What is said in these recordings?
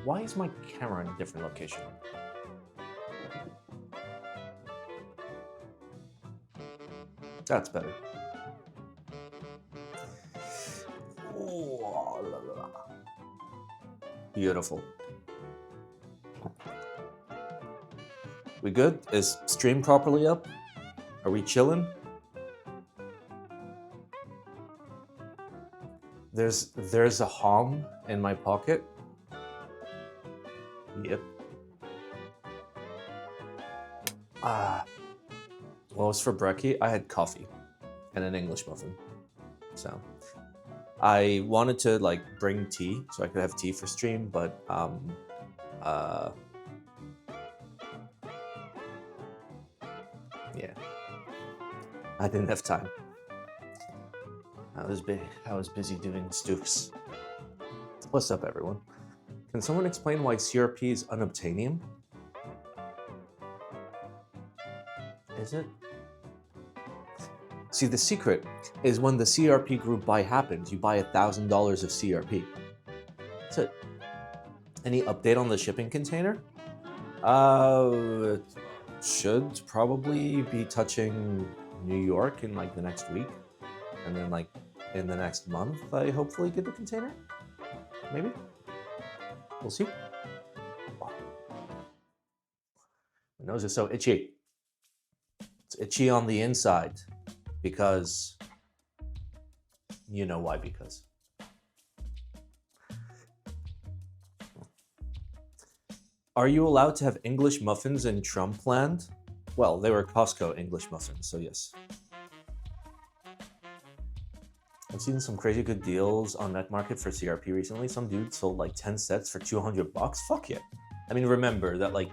Why is my camera in a different location? That's better. Oh, la, la, la. Beautiful. We good? Is stream properly up? Are we chilling? There's a hom in my pocket. Yep. What was for brekkie? I had coffee and an English muffin. So I wanted to like bring tea so I could have tea for stream, but yeah, I didn't have time. I was busy doing stoofs. What's up, everyone? Can someone explain why CRP is unobtainium? Is it? See, the secret is when the CRP group buy happens, you buy $1,000 of CRP. That's it. Any update on the shipping container? It should probably be touching New York in like the next week. And then like in the next month, I hopefully get the container. Maybe. We'll see. My nose is so itchy. It's itchy on the inside because you know why, because. Are you allowed to have English muffins in Trumpland? Well, they were Costco English muffins, so yes. I've seen some crazy good deals on Net Market for CRP recently. Some dude sold like 10 sets for $200. Fuck yeah. I mean, remember that like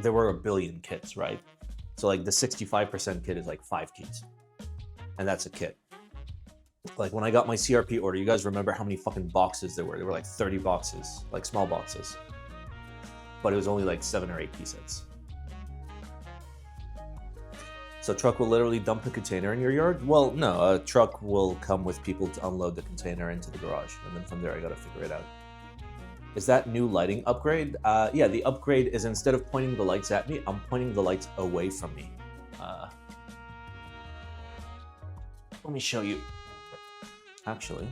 there were a billion kits, right? So like the 65% kit is like 5 keys. And that's a kit. Like when I got my CRP order, you guys remember how many fucking boxes there were? There were like 30 boxes, like small boxes. But it was only like 7 or 8 key sets. So truck will literally dump the container in your yard? Well, no, a truck will come with people to unload the container into the garage. And then from there, I gotta figure it out. Is that new lighting upgrade? Yeah, the upgrade is instead of pointing the lights at me, I'm pointing the lights away from me. Let me show you. Actually,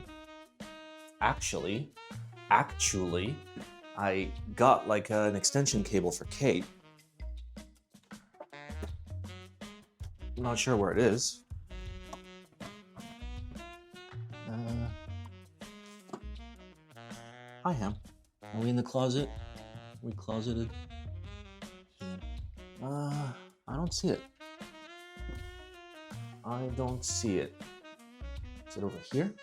I got like an extension cable for Kate. I'm not sure where it is. I am. Are we in the closet? Are we closeted? I don't see it. I don't see it. Is it over here?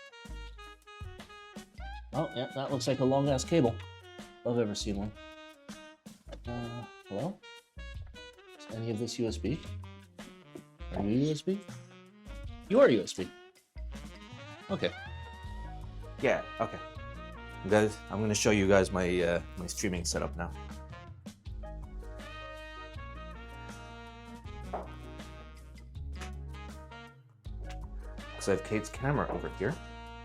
Oh, yeah, that looks like a long-ass cable. If I've ever seen one. Hello? Is any of this USB? Are you USB? You are USB. Okay. Yeah, okay. Guys, I'm gonna show you guys my my streaming setup now. So I have Kate's camera over here.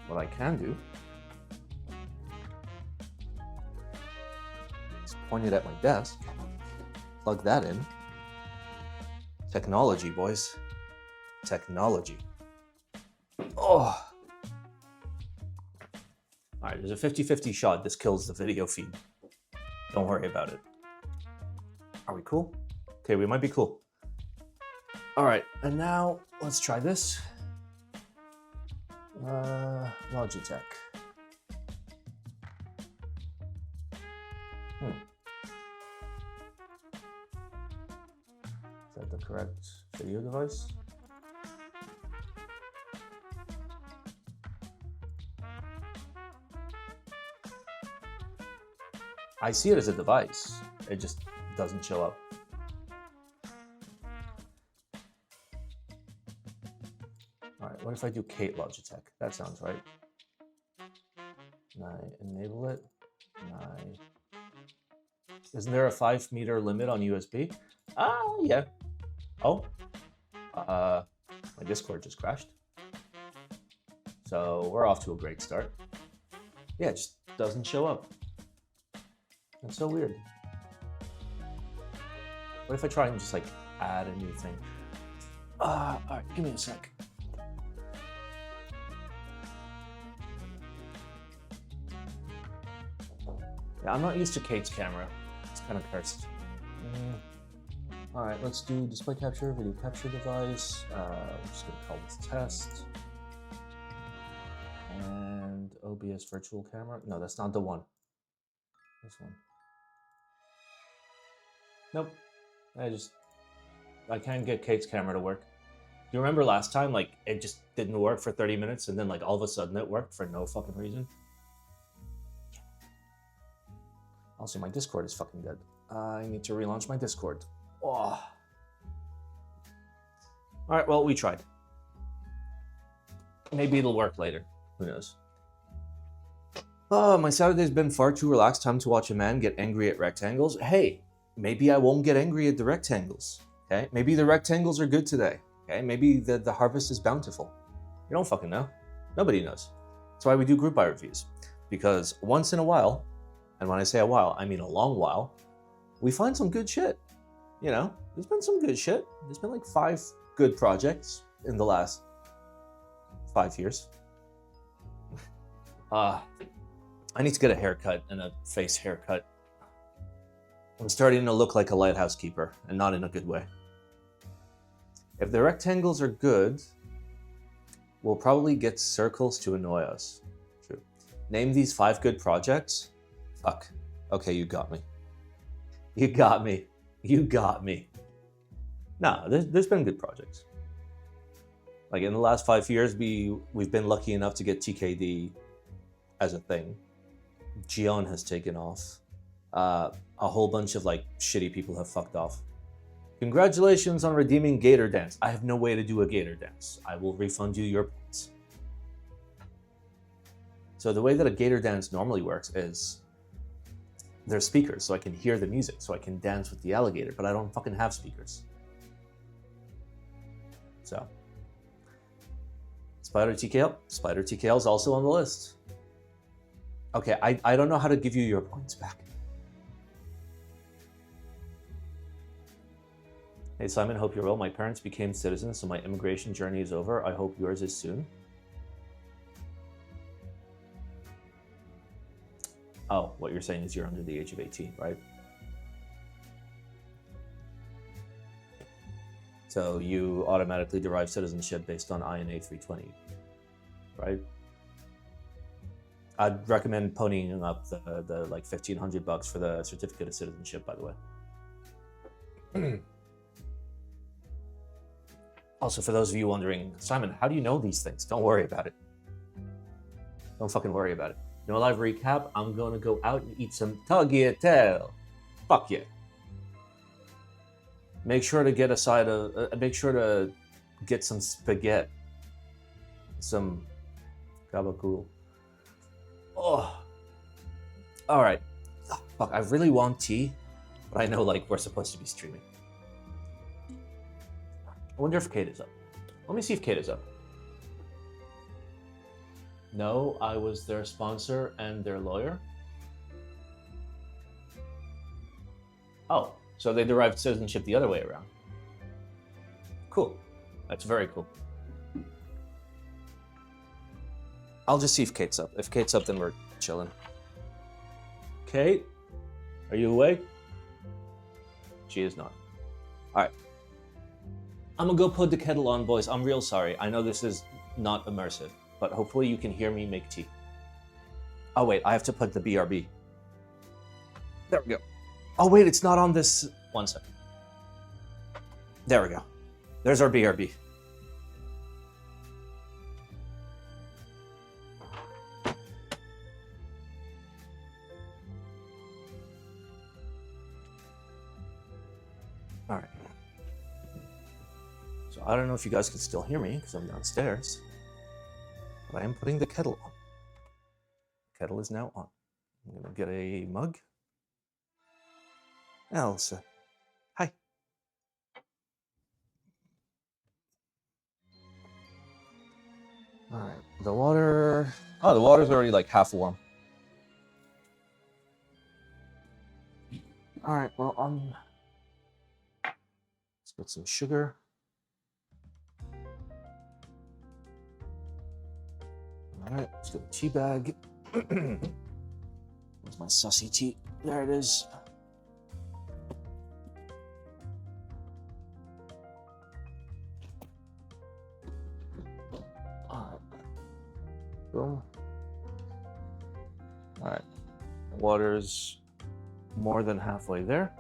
What I can do is point it at my desk, plug that in. Technology, boys. Technology. Oh. All right, there's a 50-50 shot this kills the video feed. Don't worry about it. Are we cool? Okay, we might be cool. All right, and now let's try this. Logitech. Is that the correct video device? I see it as a device. It just doesn't show up. All right, what if I do Kate Logitech? That sounds right. Can I enable it? Isn't there a 5-meter limit on USB? Yeah. Oh, my Discord just crashed. So we're off to a great start. Yeah, it just doesn't show up. It's so weird. What if I try and just like add a new thing? All right, give me a sec. Yeah, I'm not used to Kate's camera. It's kind of cursed. All right, let's do display capture, video capture device. We're just gonna call this test. And OBS virtual camera. No, that's not the one. This one. Nope. I can't get Kate's camera to work. Do you remember last time, like, it just didn't work for 30 minutes and then, like, all of a sudden it worked for no fucking reason? Also, my Discord is fucking dead. I need to relaunch my Discord. Oh. All right, well, we tried. Maybe it'll work later. Who knows? Oh, my Saturday's been far too relaxed. Time to watch a man get angry at rectangles. Hey, maybe I won't get angry at the rectangles. Okay, maybe the rectangles are good today. Okay, maybe the harvest is bountiful. You don't fucking know. Nobody knows. That's why we do group buy reviews. Because once in a while, and when I say a while, I mean a long while, we find some good shit. You know, there's been some good shit. There's been like 5 good projects in the last 5 years. I need to get a haircut and a face haircut. I'm starting to look like a lighthouse keeper, and not in a good way. If the rectangles are good, we'll probably get circles to annoy us. True. Name these 5 good projects. Fuck. Okay, you got me. You got me. You got me. No, there's been good projects. Like in the last 5 years, we've been lucky enough to get TKD as a thing. GEON has taken off. A whole bunch of like shitty people have fucked off. Congratulations on redeeming Gator Dance. I have no way to do a Gator Dance. I will refund you your points. So the way that a Gator Dance normally works is there's speakers, so I can hear the music, so I can dance with the alligator, but I don't fucking have speakers. So, Spider TKL. Spider TKL is also on the list. Okay, I don't know how to give you your points back. Hey Simon, hope you're well. My parents became citizens, so my immigration journey is over. I hope yours is soon. Oh, what you're saying is you're under the age of 18, right? So you automatically derive citizenship based on INA 320, right? I'd recommend ponying up the like $1,500 for the certificate of citizenship, by the way. Also, for those of you wondering, Simon, how do you know these things? Don't worry about it. Don't fucking worry about it. No live recap. I'm gonna go out and eat some tagliatelle. Fuck yeah. Make sure to get a side of. Make sure to get some spaghetti. Some gabagool. Oh. All right. Oh, fuck. I really want tea, but I know like we're supposed to be streaming. I wonder if Kate is up. Let me see if Kate is up. No, I was their sponsor and their lawyer. Oh, so they derived citizenship the other way around. Cool. That's very cool. I'll just see if Kate's up. If Kate's up, then we're chilling. Kate, are you awake? She is not. All right. I'm gonna go put the kettle on, boys. I'm real sorry. I know this is not immersive, but hopefully you can hear me make tea. Oh wait, I have to put the BRB. There we go. Oh wait, it's not on this. One sec. There we go. There's our BRB. All right. So I don't know if you guys can still hear me because I'm downstairs, but I am putting the kettle on. The kettle is now on. I'm gonna get a mug. Elsa, hi. All right, the water. Oh, the water's already like half warm. All right, well, let's get some sugar. All right, let's get a tea bag. Where's my sussy tea? There it is. All right. Boom. All right. Water's more than halfway there.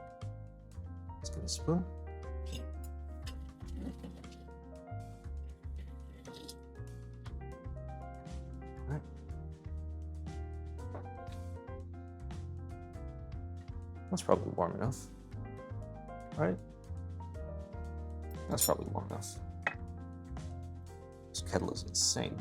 Let's get a spoon. All right. That's probably warm enough. All right. That's probably warm enough. This kettle is insane.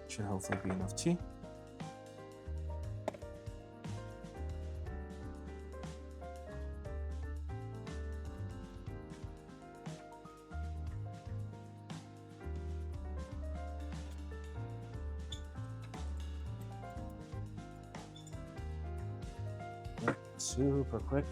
Should hopefully be enough tea. Super quick.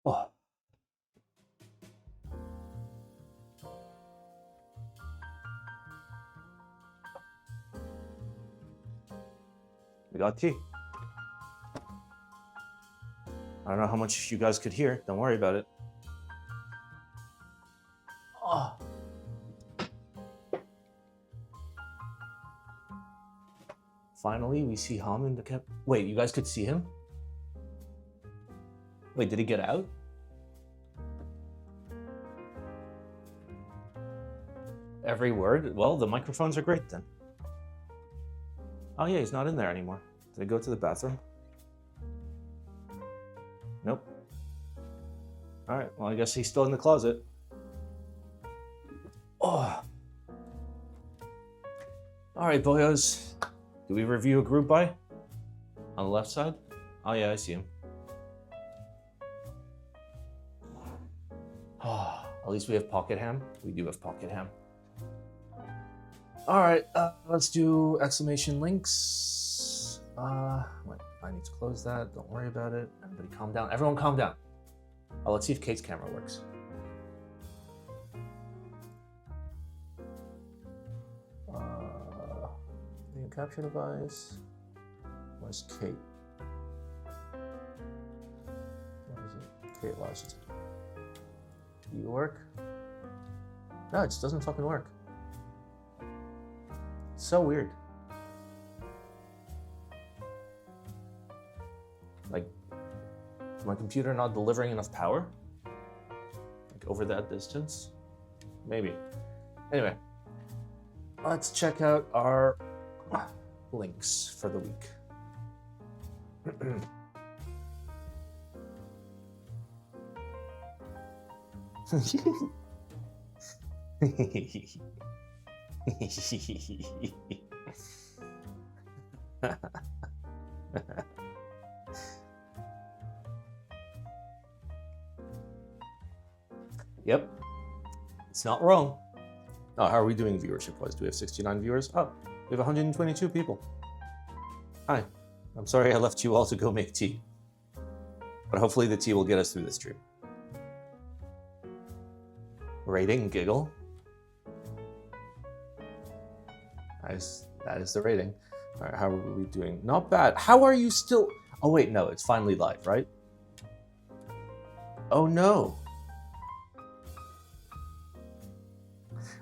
Oh. We got tea. I don't know how much you guys could hear. Don't worry about it. Oh. Finally, we see Ham in the cap. Wait, you guys could see him? Wait, did he get out? Every word? Well, the microphones are great then. Oh yeah, he's not in there anymore. Did he go to the bathroom? Nope. All right, well, I guess he's still in the closet. Oh. All right, boyos. Do we review a group buy? On the left side? Oh yeah, I see him. Oh, at least we have pocket ham. We do have pocket ham. All right, let's do exclamation links. Wait, I need to close that. Don't worry about it. Everybody calm down. Everyone calm down. Oh, let's see if Kate's camera works. Video capture device. Where's Kate? Where is it? Kate, why is it? Do you work? No, it just doesn't fucking work. It's so weird. Like, is my computer not delivering enough power? Like over that distance? Maybe. Anyway, let's check out our links for the week. Yep, it's not wrong. Oh, how are we doing viewership-wise? Do we have 69 viewers? Oh, we have 122 people. Hi, I'm sorry I left you all to go make tea. But hopefully the tea will get us through the stream. Rating, giggle. That is the rating. All right, how are we doing? Not bad. How are you still? Oh wait, no, it's finally live, right? Oh no.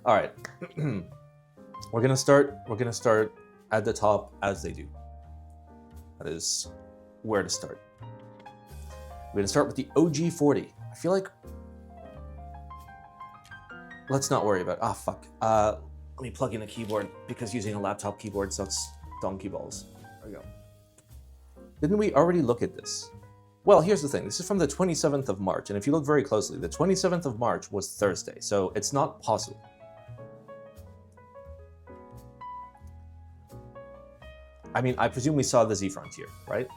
All right. We're gonna start at the top as they do. That is where to start. We're gonna start with the OG40. I feel like, let's not worry about, fuck. Let me plug in a keyboard because using a laptop keyboard sucks donkey balls. There we go. Didn't we already look at this? Well, here's the thing. This is from the 27th of March. And if you look very closely, the 27th of March was Thursday. So it's not possible. I mean, I presume we saw the Z Frontier, right?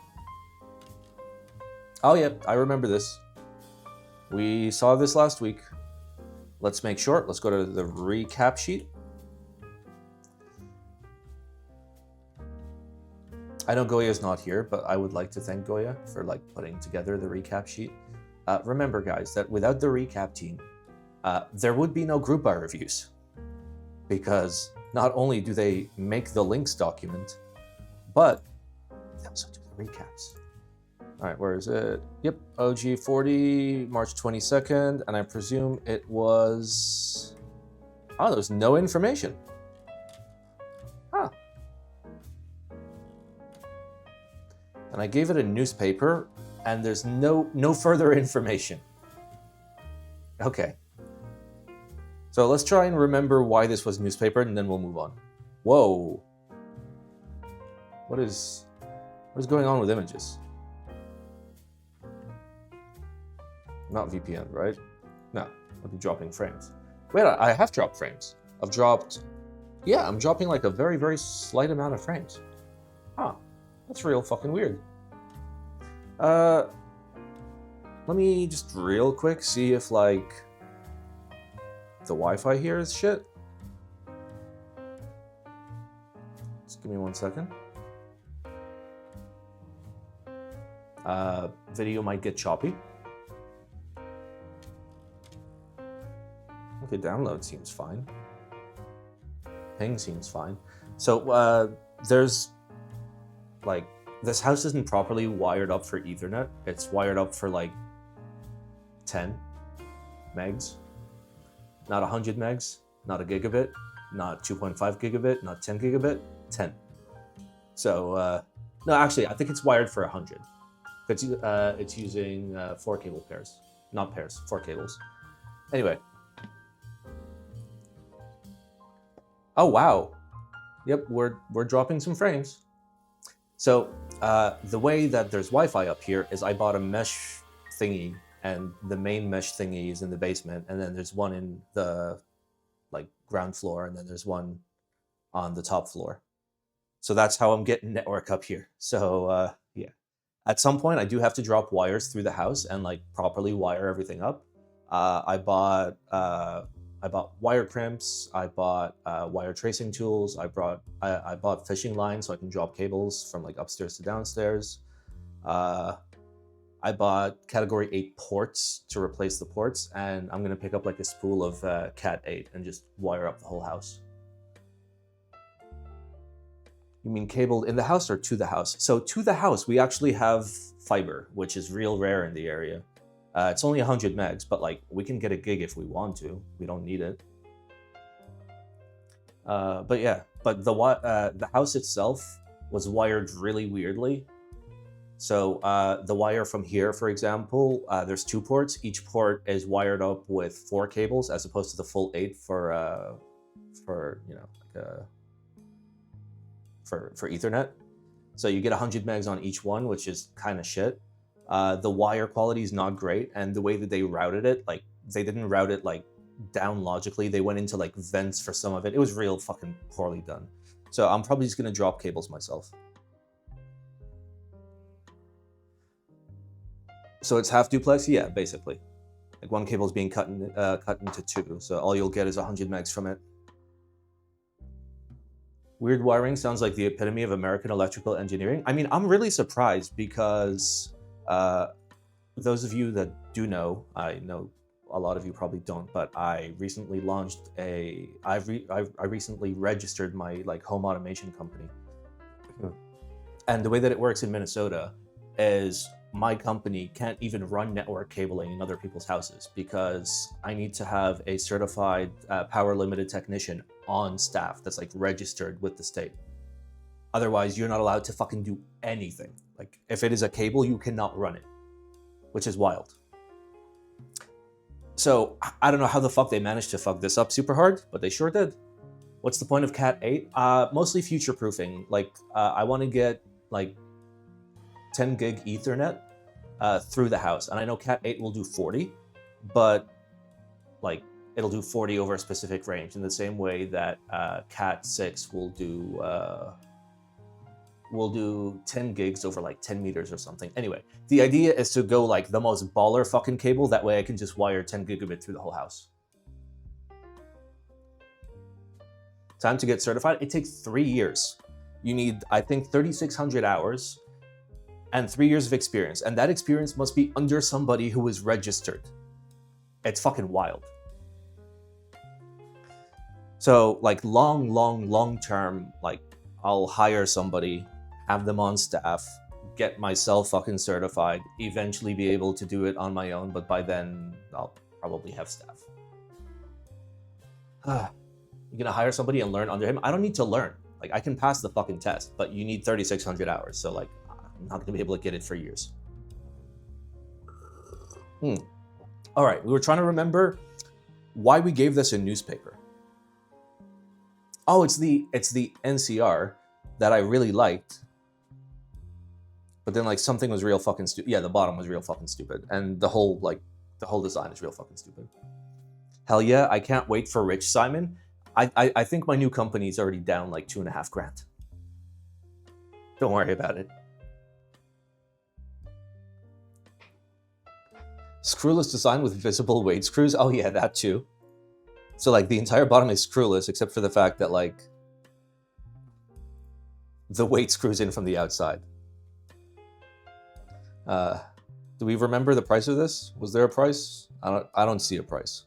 Oh, yeah, I remember this. We saw this last week. Let's make short. Let's go to the recap sheet. I know Goya's not here, but I would like to thank Goya for putting together the recap sheet. Remember, guys, that without the recap team, there would be no group buy reviews, because not only do they make the links document, but they also do the recaps. All right, where is it? Yep, OG40, March 22nd, and I presume it was... Oh, there's no information. Huh. And I gave it a newspaper, and there's no further information. Okay. So let's try and remember why this was newspaper, and then we'll move on. Whoa. What is going on with images? Not VPN, right? No, I'll be dropping frames. Wait, I have dropped frames. I'm dropping like a very, very slight amount of frames. Huh, that's real fucking weird. Let me just real quick see if the Wi-Fi here is shit. Just give me 1 second. Video might get choppy. Okay, download seems fine. Ping seems fine. So there's this house isn't properly wired up for Ethernet. It's wired up for 10 megs, not 100 megs, not a gigabit, not 2.5 gigabit, not 10 gigabit, 10. So no, actually, I think it's wired for 100. It's using 4 cable pairs, not pairs, 4 cables. Anyway. Oh, wow. Yep, we're dropping some frames. So the way that there's Wi-Fi up here is I bought a mesh thingy, and the main mesh thingy is in the basement, and then there's one in the ground floor, and then there's one on the top floor. So that's how I'm getting network up here. So yeah, at some point I do have to drop wires through the house and properly wire everything up. I bought wire crimps. I bought wire tracing tools. I bought fishing lines so I can drop cables from upstairs to downstairs. I bought category 8 ports to replace the ports, and I'm gonna pick up a spool of Cat 8 and just wire up the whole house. You mean cabled in the house or to the house? So to the house, we actually have fiber, which is real rare in the area. It's only 100 megs, but we can get a gig if we want to. We don't need it. But yeah, but the house itself was wired really weirdly. So the wire from here, for example, there's 2 ports. Each port is wired up with 4 cables as opposed to the full 8 for Ethernet. So you get 100 megs on each one, which is kind of shit. The wire quality is not great, and the way that they routed it, they didn't route it down logically. They went into vents for some of it. It was real fucking poorly done. So I'm probably just gonna drop cables myself. So it's half duplex, yeah, basically. One cable's being cut into 2, so all you'll get is 100 megs from it. Weird wiring sounds like the epitome of American electrical engineering. I mean, I'm really surprised because those of you that do know, I know a lot of you probably don't, but I recently launched I recently registered my home automation company. And the way that it works in Minnesota is my company can't even run network cabling in other people's houses because I need to have a certified power limited technician on staff that's like registered with the state. Otherwise, you're not allowed to fucking do anything. Like, if it is a cable, you cannot run it, which is wild. So I don't know how the fuck they managed to fuck this up super hard, but they sure did. What's the point of Cat 8? Mostly future proofing. Like, I want to get like 10 gig Ethernet through the house. And I know Cat 8 will do 40, but like it'll do 40 over a specific range in the same way that Cat 6 will do 10 gigs over like 10 meters or something. Anyway, the idea is to go like the most baller fucking cable. That way I can just wire 10 gigabit through the whole house. Time to get certified. It takes 3 years. You need, I think, 3,600 hours and 3 years of experience. And that experience must be under somebody who is registered. It's fucking wild. So like long term, like I'll hire somebody, have them on staff, get myself fucking certified, eventually be able to do it on my own, but by then I'll probably have staff. You're gonna hire somebody and learn under him? I don't need to learn. Like, I can pass the fucking test, but you need 3,600 hours, so like, I'm not gonna be able to get it for years. All right, we were trying to remember why we gave this a newspaper. Oh, it's the NCR that I really liked, but then like something was real fucking stupid. Yeah, the bottom was real fucking stupid, and the whole design is real fucking stupid. Hell yeah, I can't wait for Rich Simon. I think my new company is already down like 2.5 grand. Don't worry about it. Screwless design with visible weight screws. Oh yeah, that too. So like the entire bottom is screwless except for the fact that like the weight screws in from the outside. Do we remember the price of this? Was there a price? I don't see a price.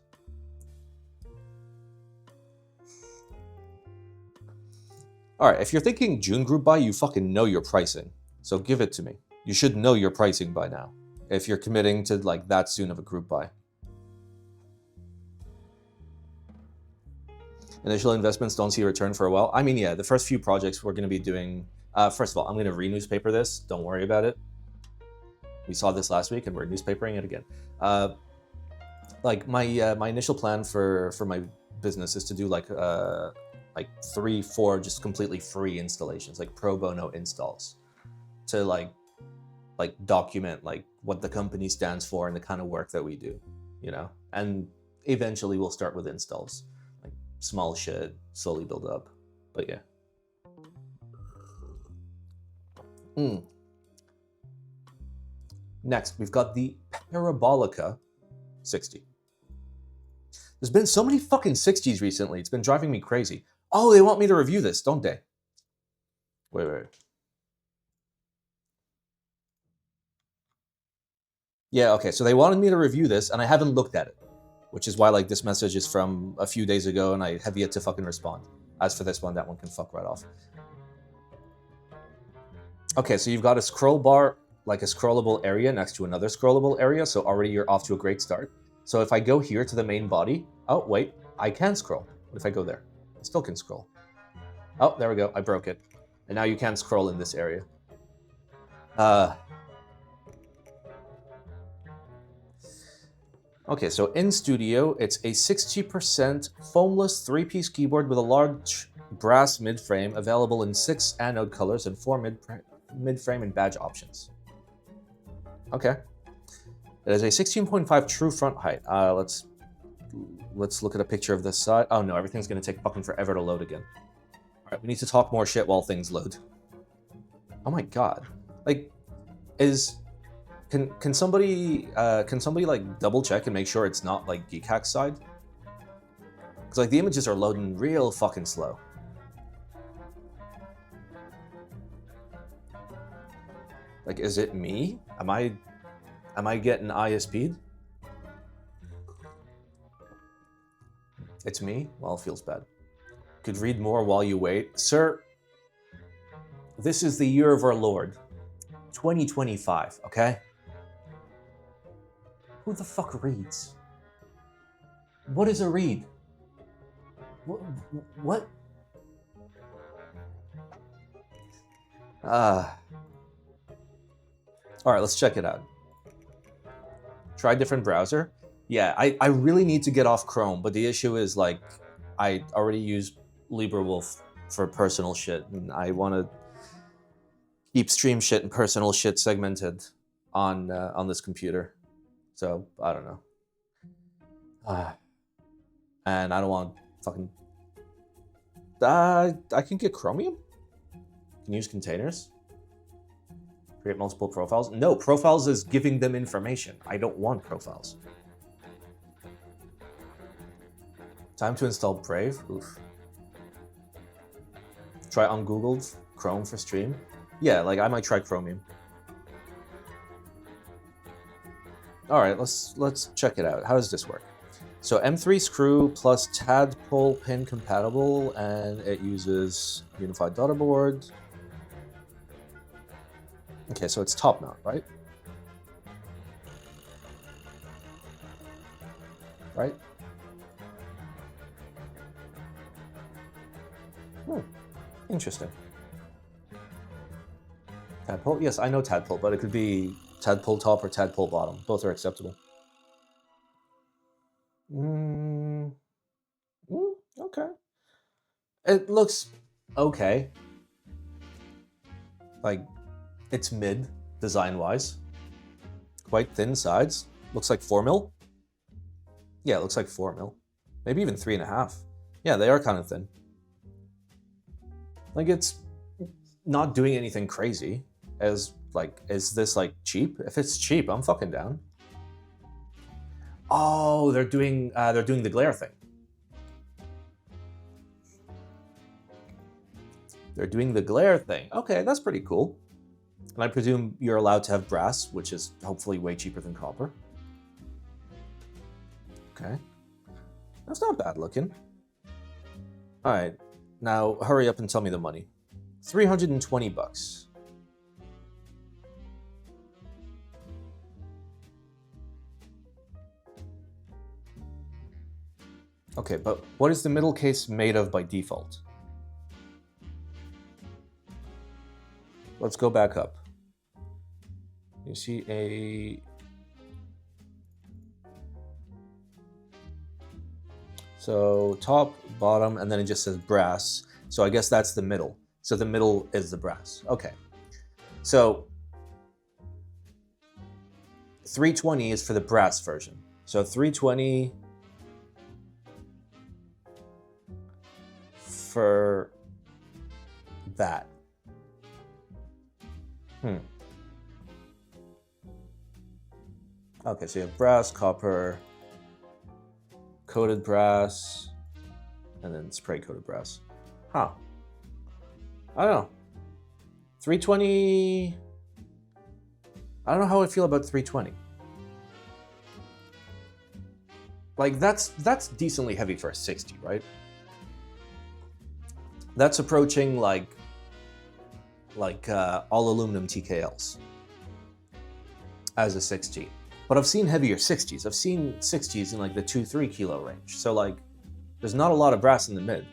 All right, if you're thinking June group buy, you fucking know your pricing. So give it to me. You should know your pricing by now if you're committing to like that soon of a group buy. Initial investments don't see a return for a while. I mean, yeah, the first few projects we're going to be doing... first of all, I'm going to re-newspaper this. Don't worry about it. We saw this last week and we're newspapering it again. Like my initial plan for my business is to do like 3-4 just completely free installations, like pro bono installs, to like document like what the company stands for and the kind of work that we do, you know. And eventually we'll start with installs, like small shit, slowly build up. But yeah. Next, we've got the Parabolica 60. There's been so many fucking 60s recently. It's been driving me crazy. Oh, they want me to review this, don't they? Wait. Yeah, okay, so they wanted me to review this, and I haven't looked at it, which is why, like, this message is from a few days ago, and I have yet to fucking respond. As for this one, that one can fuck right off. Okay, so you've got a scroll bar, like a scrollable area next to another scrollable area, so already you're off to a great start. So if I go here to the main body, oh, wait, I can scroll. What if I go there? I still can scroll. Oh, there we go, I broke it. And now you can scroll in this area. Okay, so in studio, it's a 60% foamless 3-piece keyboard with a large brass mid-frame available in 6 anode colors and 4 mid-frame and badge options. Okay. It is a 16.5 true front height. Let's look at a picture of this side. Oh no, everything's gonna take fucking forever to load again. All right, we need to talk more shit while things load. Oh my god, like, can somebody like double check and make sure it's not like Keycaps side? Because like the images are loading real fucking slow. Like, is it me? Am I getting ISP'd? It's me? Well, it feels bad. Could read more while you wait. Sir, this is the year of our Lord, 2025, okay? Who the fuck reads? What is a read? What? All right, let's check it out. Try different browser. Yeah, I really need to get off Chrome, but the issue is like I already use LibreWolf for personal shit, and I want to keep stream shit and personal shit segmented on this computer. So I don't know. And I don't want fucking. I can get Chromium. Can use containers. Create multiple profiles. No, profiles is giving them information. I don't want profiles. Time to install Brave. Oof. Try ungoogled Chrome for stream. Yeah, like I might try Chromium. All right, let's check it out. How does this work? So M3 screw plus tadpole pin compatible, and it uses unified daughterboard. Okay, so it's top mount, right? Right? Interesting. Tadpole? Yes, I know tadpole, but it could be tadpole top or tadpole bottom. Both are acceptable. Okay. It looks okay. Like, it's mid, design-wise. Quite thin sides. Looks like 4mm. Yeah, it looks like 4mm. Maybe even 3.5. Yeah, they are kind of thin. Like, it's not doing anything crazy. Is this, like, cheap? If it's cheap, I'm fucking down. Oh, they're doing the glare thing. They're doing the glare thing. Okay, that's pretty cool. And I presume you're allowed to have brass, which is hopefully way cheaper than copper. Okay. That's not bad looking. All right. Now, hurry up and tell me the money. 320 bucks. Okay, but what is the middle case made of by default? Let's go back up. You see a... So top, bottom, and then it just says brass. So I guess that's the middle. So the middle is the brass. Okay. So 320 is for the brass version. So 320 for that. Okay, so you have brass, copper, coated brass, and then spray coated brass. Huh. I don't know. 320. I don't know how I feel about 320. Like that's decently heavy for a 60, right? That's approaching like all aluminum TKLs as a 60. But I've seen heavier 60s. I've seen 60s in like the 2-3 kilo range. So like, there's not a lot of brass in the mid.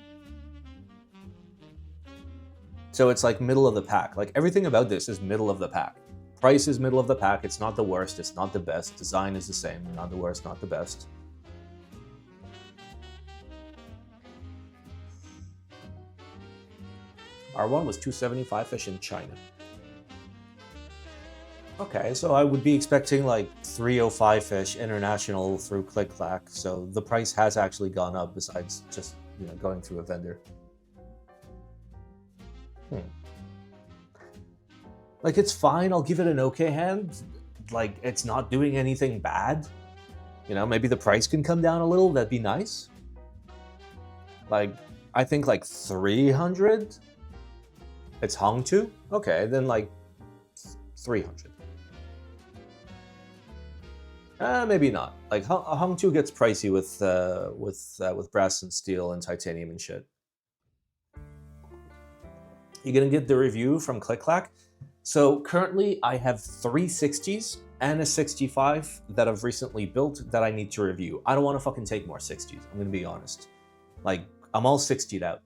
So it's like middle of the pack. Like everything about this is middle of the pack. Price is middle of the pack. It's not the worst. It's not the best. Design is the same. Not the worst, not the best. R1 was 275 fish in China. Okay, so I would be expecting like 305 fish international through ClickClack. So the price has actually gone up besides just, you know, going through a vendor. Like it's fine. I'll give it an okay hand. Like it's not doing anything bad. You know, maybe the price can come down a little. That'd be nice. Like I think like 300. It's hung to. Okay, then like 300. Maybe not. Like hung to gets pricey with brass and steel and titanium and shit. You gonna get the review from ClickClack? So currently I have 3 60s and a 65 that I've recently built that I need to review. I don't want to fucking take more 60s, I'm gonna be honest. Like, I'm all 60'd out.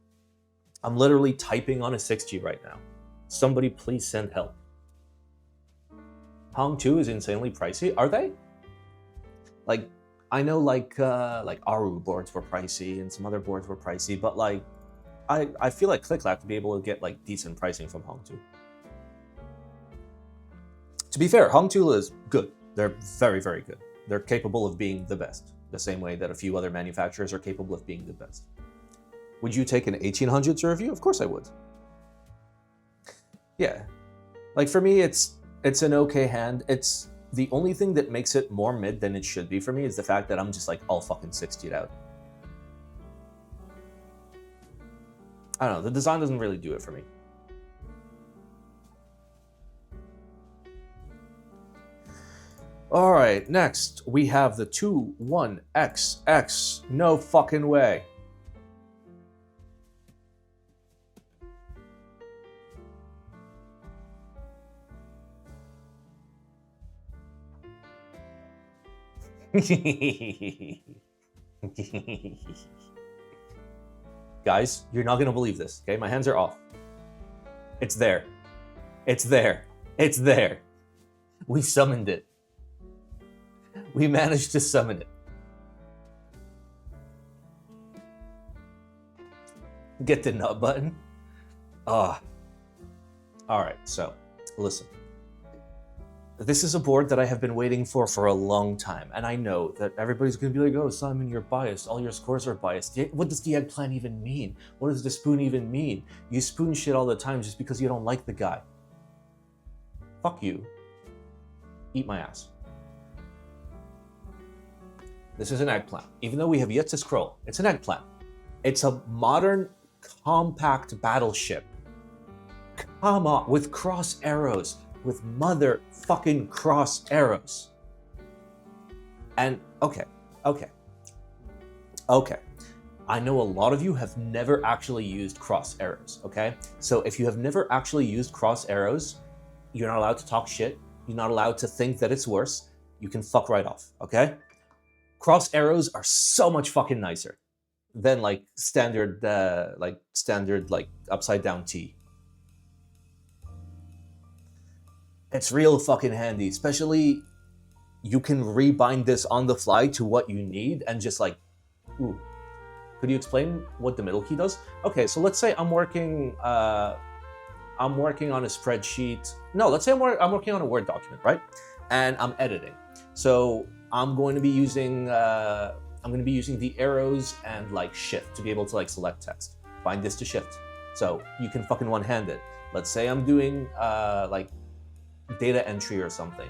I'm literally typing on a 60 right now. Somebody please send help. Hong 2 is insanely pricey. Are they? Like, I know like Aru boards were pricey and some other boards were pricey, but like, I feel like ClickLack to be able to get like decent pricing from Hong 2. To be fair, Hong 2 is good. They're very, very good. They're capable of being the best, the same way that a few other manufacturers are capable of being the best. Would you take an 1800 to review? Of course I would. Yeah. Like for me, it's an okay hand. It's the only thing that makes it more mid than it should be for me is the fact that I'm just like all fucking 60'd out. I don't know, the design doesn't really do it for me. All right, next we have the 21XX. No fucking way. Guys, you're not gonna believe this, okay? My hands are off. It's there. It's there. It's there. We summoned it. We managed to summon it. Get the nut button. All right, so listen. This is a board that I have been waiting for a long time, and I know that everybody's going to be like, oh, Simon, you're biased. All your scores are biased. What does the eggplant even mean? What does the spoon even mean? You spoon shit all the time just because you don't like the guy. Fuck you. Eat my ass. This is an eggplant. Even though we have yet to scroll, it's an eggplant. It's a modern, compact battleship. Come on, with cross arrows. With motherfucking cross arrows. And okay. I know a lot of you have never actually used cross arrows, okay? So if you have never actually used cross arrows, you're not allowed to talk shit. You're not allowed to think that it's worse. You can fuck right off, okay? Cross arrows are so much fucking nicer than like standard upside down T. It's real fucking handy, especially you can rebind this on the fly to what you need and just like, ooh. Could you explain what the middle key does? Okay, so let's say I'm working on a spreadsheet. No, let's say I'm working on a Word document, right? And I'm editing. So I'm going to be using the arrows and like shift to be able to like select text. Bind this to shift. So you can fucking one-hand it. Let's say I'm doing like data entry or something,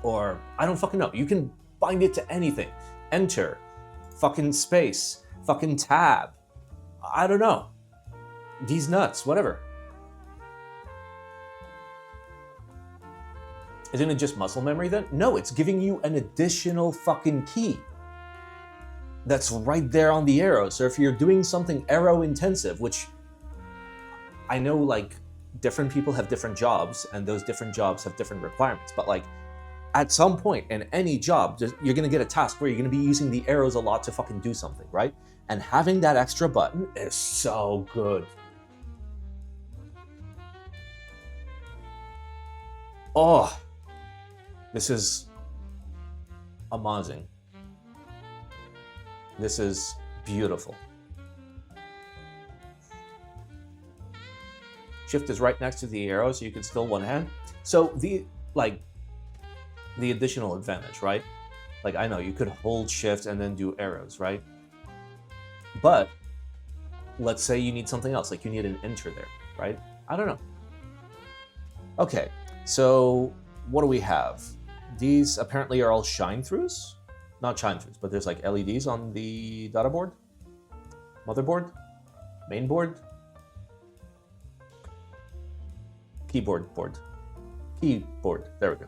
or I don't fucking know. You can bind it to anything. Enter, fucking space, fucking tab. I don't know. These nuts, whatever. Isn't it just muscle memory then? No, it's giving you an additional fucking key that's right there on the arrow. So if you're doing something arrow intensive, which I know like different people have different jobs and those different jobs have different requirements, but like at some point in any job, you're going to get a task where you're going to be using the arrows a lot to fucking do something, right? And having that extra button is so good. Oh, this is amazing. This is beautiful. Shift is right next to the arrow, so you can still one hand. So the additional advantage, right? Like I know you could hold shift and then do arrows, right? But let's say you need something else, like you need an enter there, right? I don't know. Okay, so what do we have? These apparently are all shine-throughs. Not shine-throughs, but there's like LEDs on the data board, motherboard, main board, keyboard. There we go.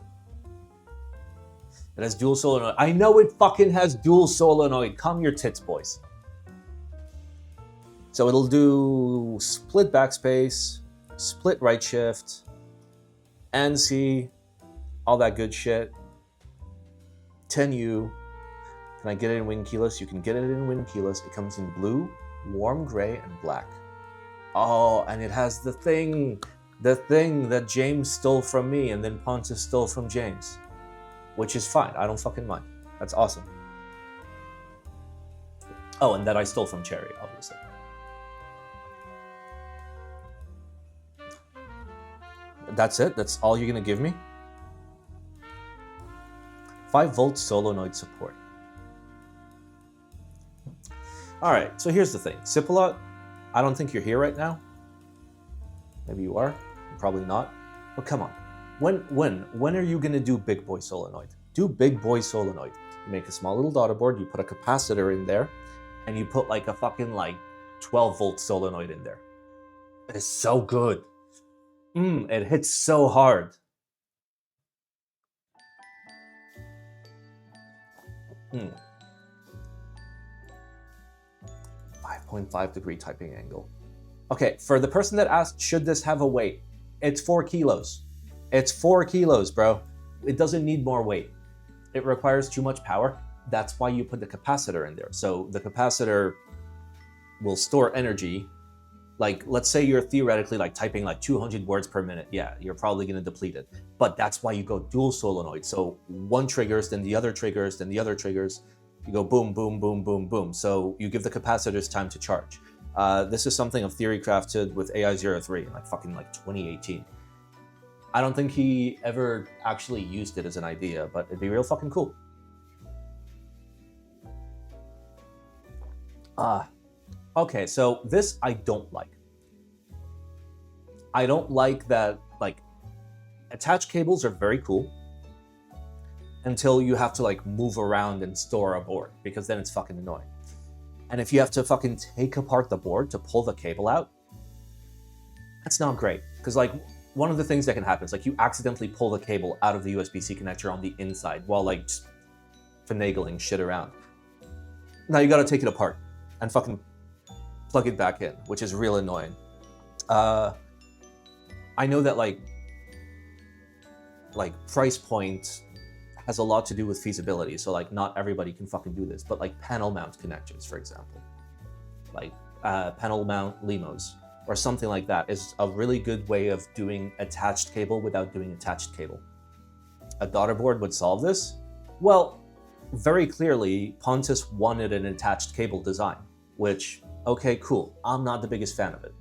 It has dual solenoid. I know it fucking has dual solenoid. Calm your tits, boys. So it'll do split backspace, split right shift, NC, all that good shit. 10U. Can I get it in wing keyless? You can get it in wing keyless. It comes in blue, warm gray, and black. Oh, and it has the thing that James stole from me and then Pontus stole from James. Which is fine. I don't fucking mind. That's awesome. Oh, and that I stole from Cherry, obviously. That's it? That's all you're gonna give me? 5-volt solenoid support. All right, so here's the thing. Sipalot, I don't think you're here right now. Maybe you are, probably not. But come on, when are you gonna do big boy solenoid? Do big boy solenoid. You make a small little daughter board, you put a capacitor in there, and you put like a fucking 12-volt solenoid in there. It is so good. It hits so hard. 5.5 degree typing angle. Okay, for the person that asked, should this have a weight? It's 4 kilos. It's 4 kilos, bro. It doesn't need more weight. It requires too much power. That's why you put the capacitor in there. So the capacitor will store energy. Like, let's say you're theoretically typing 200 words per minute. Yeah, you're probably gonna deplete it. But that's why you go dual solenoid. So one triggers, then the other triggers, then the other triggers. You go boom, boom, boom, boom, boom. So you give the capacitors time to charge. This is something of theory crafted with AI03 in fucking 2018. I don't think he ever actually used it as an idea, but it'd be real fucking cool. Okay, so this I don't like. I don't like that, attached cables are very cool until you have to move around and store a board, because then it's fucking annoying. And if you have to fucking take apart the board to pull the cable out, that's not great. Because one of the things that can happen is you accidentally pull the cable out of the USB-C connector on the inside while just finagling shit around. Now you gotta take it apart and fucking plug it back in, which is real annoying. I know that price point has a lot to do with feasibility, so not everybody can fucking do this, but panel mount connectors, for example, panel mount limos or something like that is a really good way of doing attached cable without doing attached cable. A daughter board would solve this? Well, very clearly Pontus wanted an attached cable design, which, okay, cool, I'm not the biggest fan of it.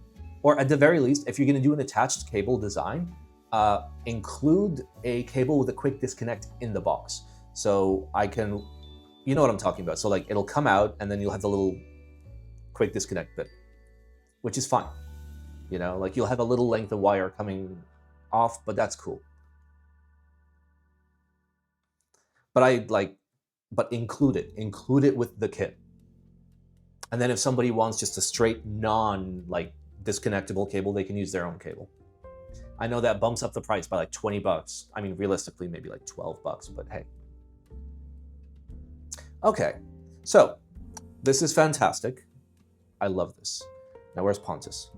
Or at the very least, if you're gonna do an attached cable design, include a cable with a quick disconnect in the box. So I can, you know what I'm talking about. So it'll come out and then you'll have the little quick disconnect bit, which is fine. You'll have a little length of wire coming off, but that's cool. But but include it with the kit. And then if somebody wants just a straight disconnectable cable, they can use their own cable. I know that bumps up the price by 20 bucks. I mean, realistically, maybe 12 bucks, but hey. Okay, so this is fantastic. I love this. Now, where's Pontus?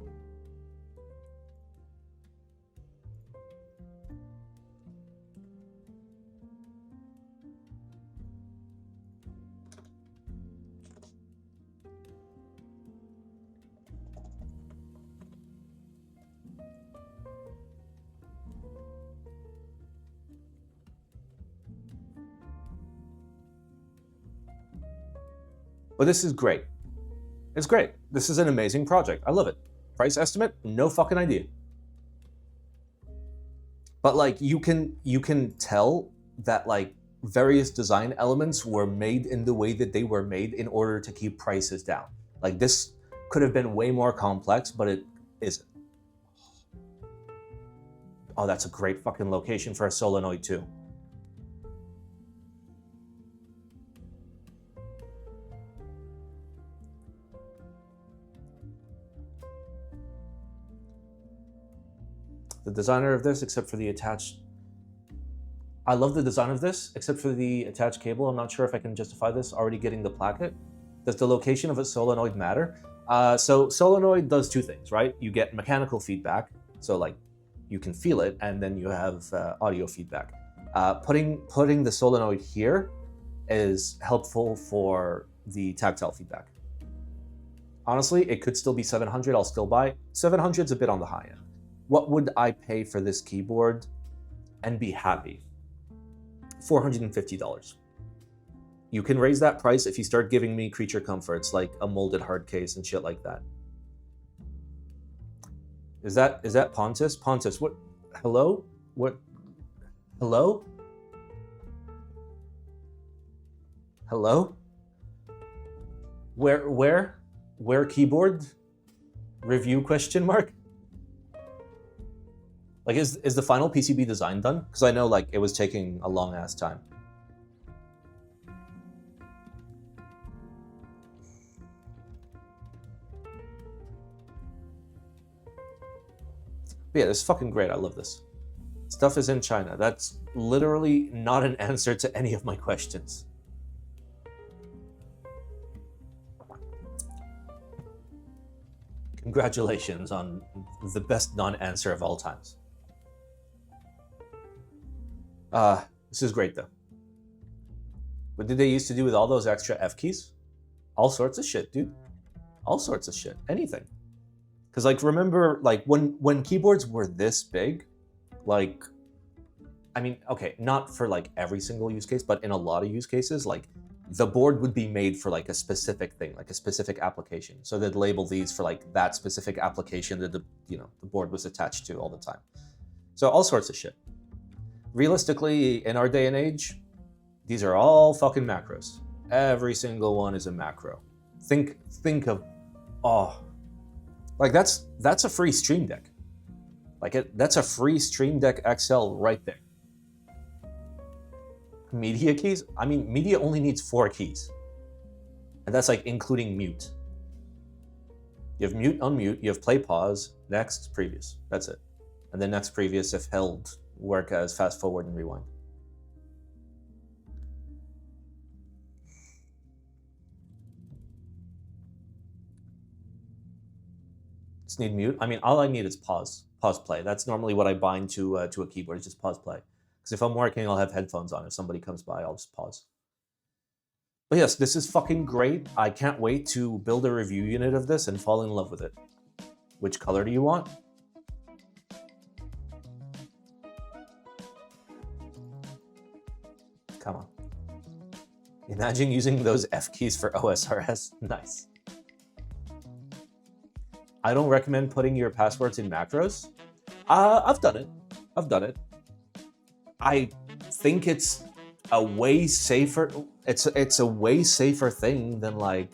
But this is great. It's great. This is an amazing project. I love it. Price estimate? No fucking idea. But you can tell that various design elements were made in the way that they were made in order to keep prices down. This could have been way more complex, but it isn't. Oh, that's a great fucking location for a solenoid too. The designer of this, except for the attached... I love the design of this, except for the attached cable. I'm not sure if I can justify this already getting the placket. Does the location of a solenoid matter? So solenoid does two things, right? You get mechanical feedback. So you can feel it, and then you have audio feedback. Putting the solenoid here is helpful for the tactile feedback. Honestly, it could still be 700. I'll still buy. 700 is a bit on the high end. What would I pay for this keyboard and be happy? $450. You can raise that price if you start giving me creature comforts like a molded hard case and shit like that. Is that Pontus? Pontus, what? Hello? What? Hello? Hello? Where keyboard? Review question mark? Like, is the final PCB design done? Because I know, like, it was taking a long ass time. But yeah, this is fucking great. I love this. Stuff is in China. That's literally not an answer to any of my questions. Congratulations on the best non-answer of all times. This is great though. What did they used to do with all those extra F keys? All sorts of shit, dude. All sorts of shit. Anything. Because, like, remember, like, when keyboards were this big, like, I mean, okay, not for, like, every single use case, but in a lot of use cases, like, the board would be made for, like, a specific thing, like a specific application. So they'd label these for, like, that specific application that the board was attached to all the time. So all sorts of shit. Realistically, in our day and age, these are all fucking macros. Every single one is a macro. Think of, like, that's a free Stream Deck. Like, that's a free Stream Deck XL right there. Media keys? I mean, media only needs 4 keys. And that's, like, including mute. You have mute, unmute, you have play, pause, next, previous. That's it. And then next, previous, if held, work as fast forward and rewind. Just need mute. I mean, all I need is pause play. That's normally what I bind to a keyboard, is just pause play. Because if I'm working, I'll have headphones on. If somebody comes by, I'll just pause. But yes, this is fucking great. I can't wait to build a review unit of this and fall in love with it. Which color do you want? Come on. Imagine using those F keys for OSRS. Nice. I don't recommend putting your passwords in macros. I've done it. I think it's a way safer. It's a way safer thing than, like,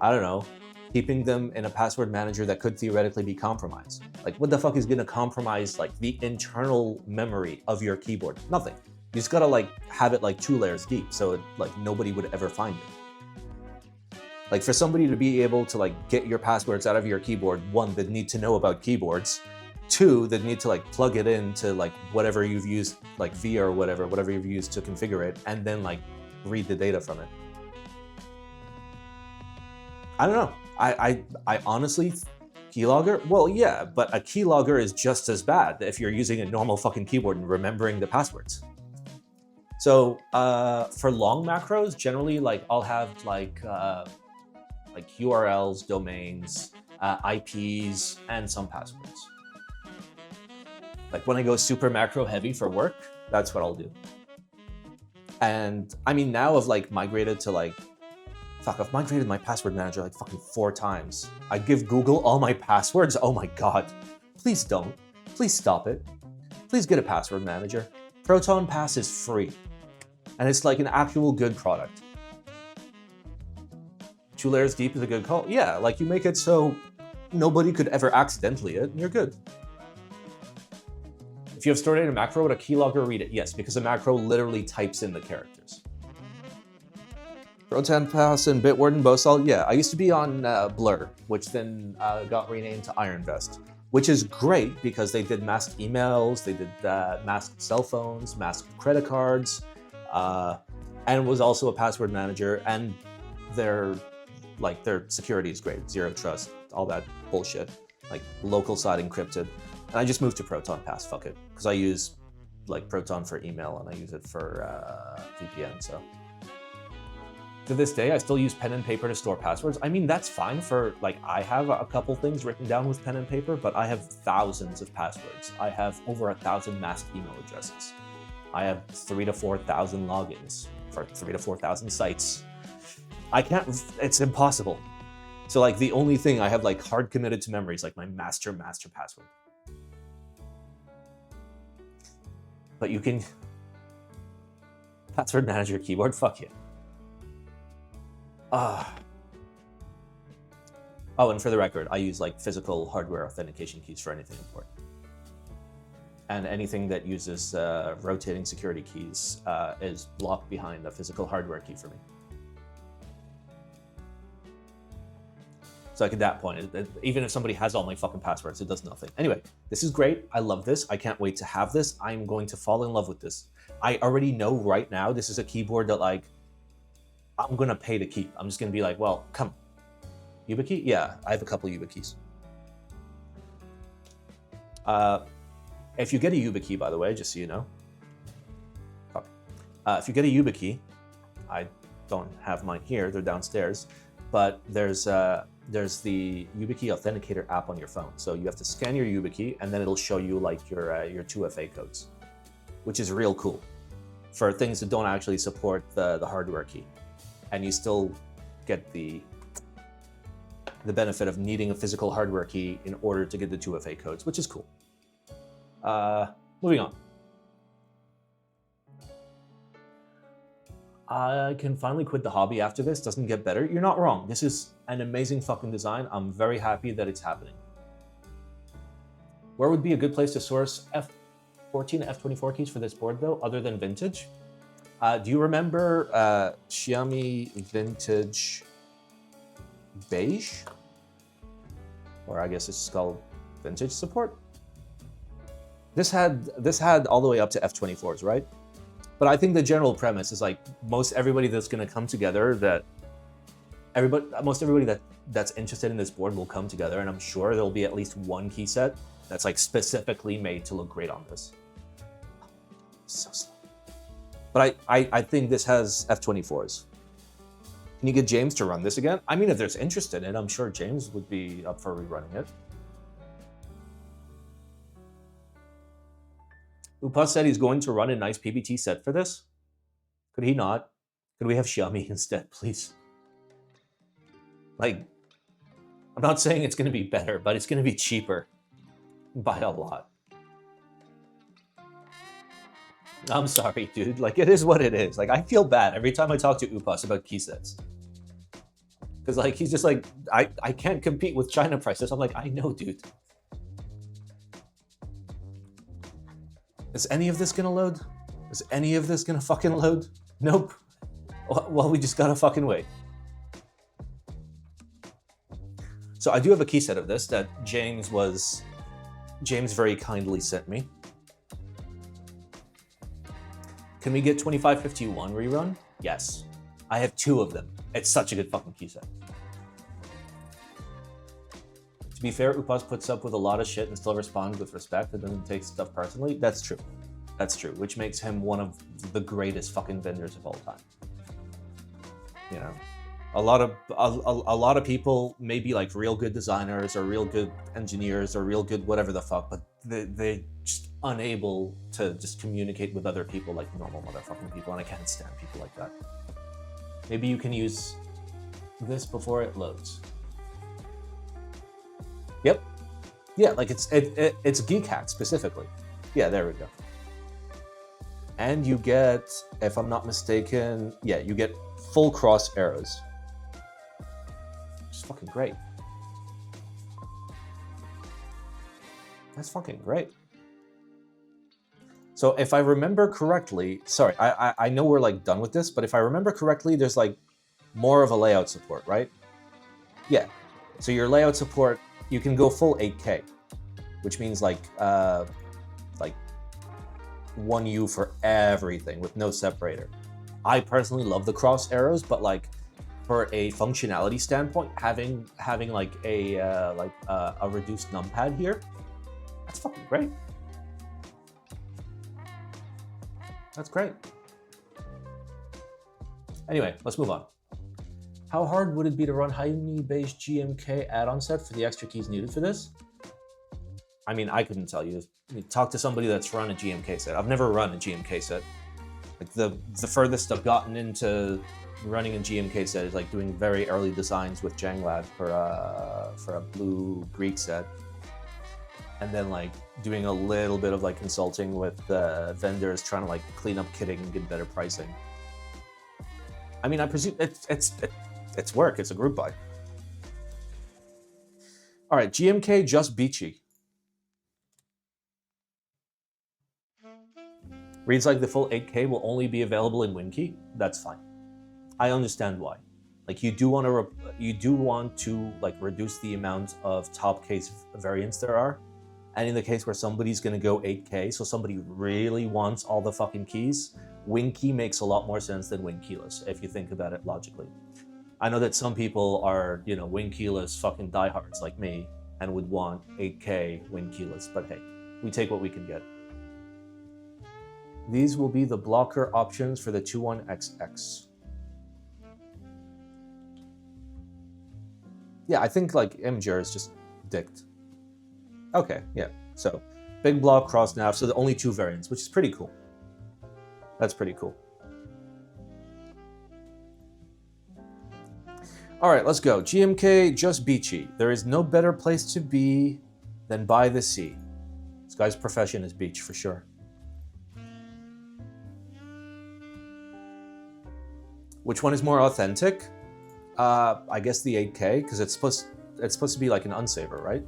I don't know, keeping them in a password manager that could theoretically be compromised. Like, what the fuck is gonna compromise, like, the internal memory of your keyboard? Nothing. You just gotta, like, have it, like, 2 layers deep, so it, like, nobody would ever find it. Like, for somebody to be able to, like, get your passwords out of your keyboard, 1, they'd need to know about keyboards. 2, they'd need to, like, plug it into, like, whatever you've used, like VIA or whatever you've used to configure it, and then, like, read the data from it. I don't know. I honestly, keylogger? Well, yeah, but a keylogger is just as bad if you're using a normal fucking keyboard and remembering the passwords. So for long macros, generally, like, I'll have, like URLs, domains, IPs, and some passwords. Like, when I go super macro heavy for work, that's what I'll do. And I mean, now I've, like, migrated to, like, fuck, I've migrated my password manager like fucking 4 times. I give Google all my passwords. Oh my God. Please don't. Please stop it. Please get a password manager. Proton Pass is free. And it's like an actual good product. 2 layers deep is a good call. Yeah, like, you make it so nobody could ever accidentally it, and you're good. If you have stored it in a macro, would a keylogger read it? Yes, because a macro literally types in the characters. Proton Pass and Bitwarden Bosal, yeah. I used to be on Blur, which then got renamed to Iron Vest, which is great because they did masked emails, they did masked cell phones, masked credit cards, and was also a password manager, and their security is great, zero trust, all that bullshit, like local side encrypted. And I just moved to Proton Pass, fuck it. Because I use like Proton for email and I use it for VPN, so. To this day, I still use pen and paper to store passwords. I mean, that's fine for, like, I have a couple things written down with pen and paper, but I have thousands of passwords. I have over 1,000 masked email addresses. I have 3,000 to 4,000 logins for 3,000 to 4,000 sites. I can't, it's impossible. So like the only thing I have like hard committed to memory is like my master password. But you can password manager keyboard, fuck yeah. Oh, and for the record, I use like physical hardware authentication keys for anything important. And anything that uses rotating security keys is blocked behind a physical hardware key for me. So like at that point, even if somebody has all my fucking passwords, it does nothing. Anyway, this is great. I love this. I can't wait to have this. I'm going to fall in love with this. I already know right now this is a keyboard that like, I'm going to pay to keep. I'm just going to be like, well, come. YubiKey? Yeah, I have a couple YubiKeys. If you get a YubiKey, by the way, just so you know. If you get a YubiKey, I don't have mine here, they're downstairs, but there's the YubiKey Authenticator app on your phone. So you have to scan your YubiKey and then it'll show you like your 2FA codes, which is real cool for things that don't actually support the hardware key. And you still get the benefit of needing a physical hardware key in order to get the 2FA codes, which is cool. Moving on. I can finally quit the hobby after this. Doesn't get better. You're not wrong. This is an amazing fucking design. I'm very happy that it's happening. Where would be a good place to source F14 and F24 keys for this board though, other than vintage? Do you remember Xiaomi Vintage Beige? Or I guess it's called Vintage Support? This had all the way up to F24s, right? But I think the general premise is like most everybody that's going to come together, most everybody that's interested in this board will come together, and I'm sure there'll be at least one key set that's like specifically made to look great on this. So slow. But I think this has F24s. Can you get James to run this again? I mean, if there's interest in it, I'm sure James would be up for rerunning it. Upas said he's going to run a nice PBT set for this. Could he not? Could we have Xiaomi instead, please? Like, I'm not saying it's going to be better, but it's going to be cheaper by a lot. I'm sorry, dude. Like, it is what it is. Like, I feel bad every time I talk to Upas about key sets. Because, like, he's just like, I can't compete with China prices. I'm like, I know, dude. Is any of this gonna load? Is any of this gonna fucking load? Nope. Well, we just gotta fucking wait. So I do have a key set of this that James very kindly sent me. Can we get 2551 rerun? Yes. I have 2 of them. It's such a good fucking key set. To be fair, Upas puts up with a lot of shit and still responds with respect and doesn't take stuff personally. That's true. That's true, which makes him one of the greatest fucking vendors of all time. You know, a lot of people may be like real good designers or real good engineers or real good whatever the fuck, but they're just unable to just communicate with other people like normal motherfucking people, and I can't stand people like that. Maybe you can use this before it loads. Yep. Yeah, like it's Keycaps specifically. Yeah, there we go. And you get, if I'm not mistaken, yeah, you get full cross arrows. Which is fucking great. That's fucking great. So if I remember correctly, sorry, I know we're like done with this, but if I remember correctly, there's like more of a layout support, right? Yeah. So your layout support, you can go full 8K, which means like 1U for everything with no separator. I personally love the cross arrows, but like for a functionality standpoint, having like a reduced numpad here, That's fucking great. That's great. Anyway, let's move on. How hard would it be to run Jaime Beige GMK add-on set for the extra keys needed for this? I mean, I couldn't tell you. Talk to somebody that's run a GMK set. I've never run a GMK set. Like the furthest I've gotten into running a GMK set is like doing very early designs with Janglad for a blue Greek set, and then like doing a little bit of like consulting with vendors trying to like clean up kitting and get better pricing. I mean, I presume it's work. It's a group buy. All right, GMK Just Beachy. Reads like the full 8K will only be available in Wuque. That's fine. I understand why. Like you do want to like reduce the amount of top case variants there are, and in the case where somebody's gonna go 8K, so somebody really wants all the fucking keys, Wuque makes a lot more sense than Wuque-less if you think about it logically. I know that some people are, you know, Wuque-less fucking diehards like me and would want 8K Wuque-less, but hey, we take what we can get. These will be the blocker options for the 21XX. Yeah, I think like Imgur is just dicked. Okay, yeah. So big block, cross nav, so the only 2 variants, which is pretty cool. That's pretty cool. All right, let's go. GMK Just Beachy. There is no better place to be than by the sea. This guy's profession is beach for sure. Which one is more authentic? I guess the 8K, because it's supposed to be like an unsaver, right?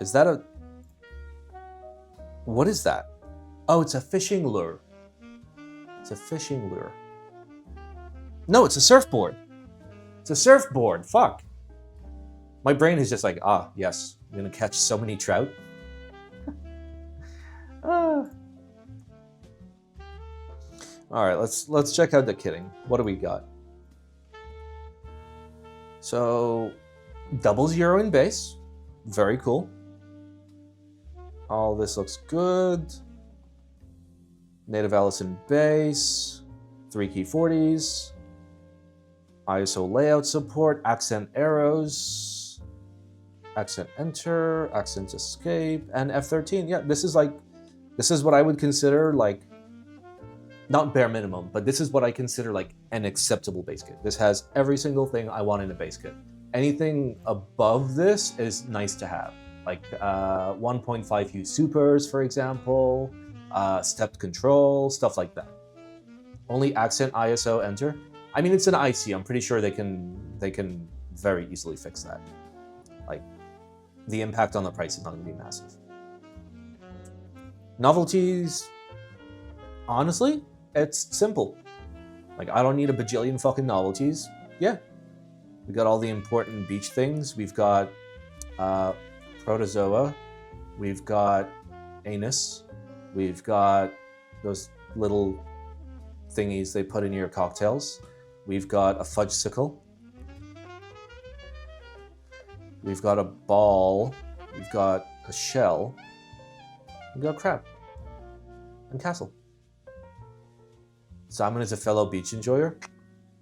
Is that a... What is that? Oh, it's a fishing lure. It's a fishing lure. No, it's a surfboard. It's a surfboard. Fuck. My brain is just like, ah, yes, I'm gonna catch so many trout. All right, let's check out the kitting. What do we got? So, double 0 in base, very cool. All this looks good. Native Alice in base, 3 key 40s, ISO layout support, accent arrows, accent enter, accent escape, and F13. Yeah, this is what I would consider like, not bare minimum, but this is what I consider like an acceptable base kit. This has every single thing I want in a base kit. Anything above this is nice to have, like 1.5U supers, for example, stepped control, stuff like that. Only accent ISO enter. I mean, it's an IC. I'm pretty sure they can very easily fix that. Like, the impact on the price is not going to be massive. Novelties, honestly, it's simple. Like, I don't need a bajillion fucking novelties. Yeah, we got all the important beach things. We've got Protozoa. We've got Anus. We've got those little thingies they put in your cocktails. We've got a Fujitsu. We've got a ball. We've got a shell. We've got crab. And castle. Simon is a fellow beach enjoyer.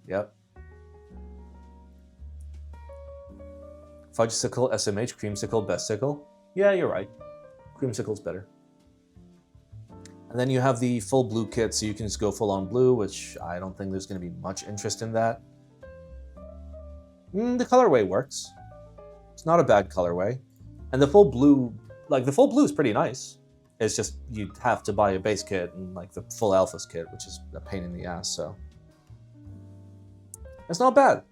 Yep. Fudgesicle, SMH, Creamsicle, Besticle. Yeah, you're right. Creamsicle's better. And then you have the full blue kit, so you can just go full on blue, which I don't think there's going to be much interest in that. The colorway works. It's not a bad colorway. And the full blue, like the full blue is pretty nice. It's just you'd have to buy a base kit and like the full alphas kit, which is a pain in the ass, so. It's not bad.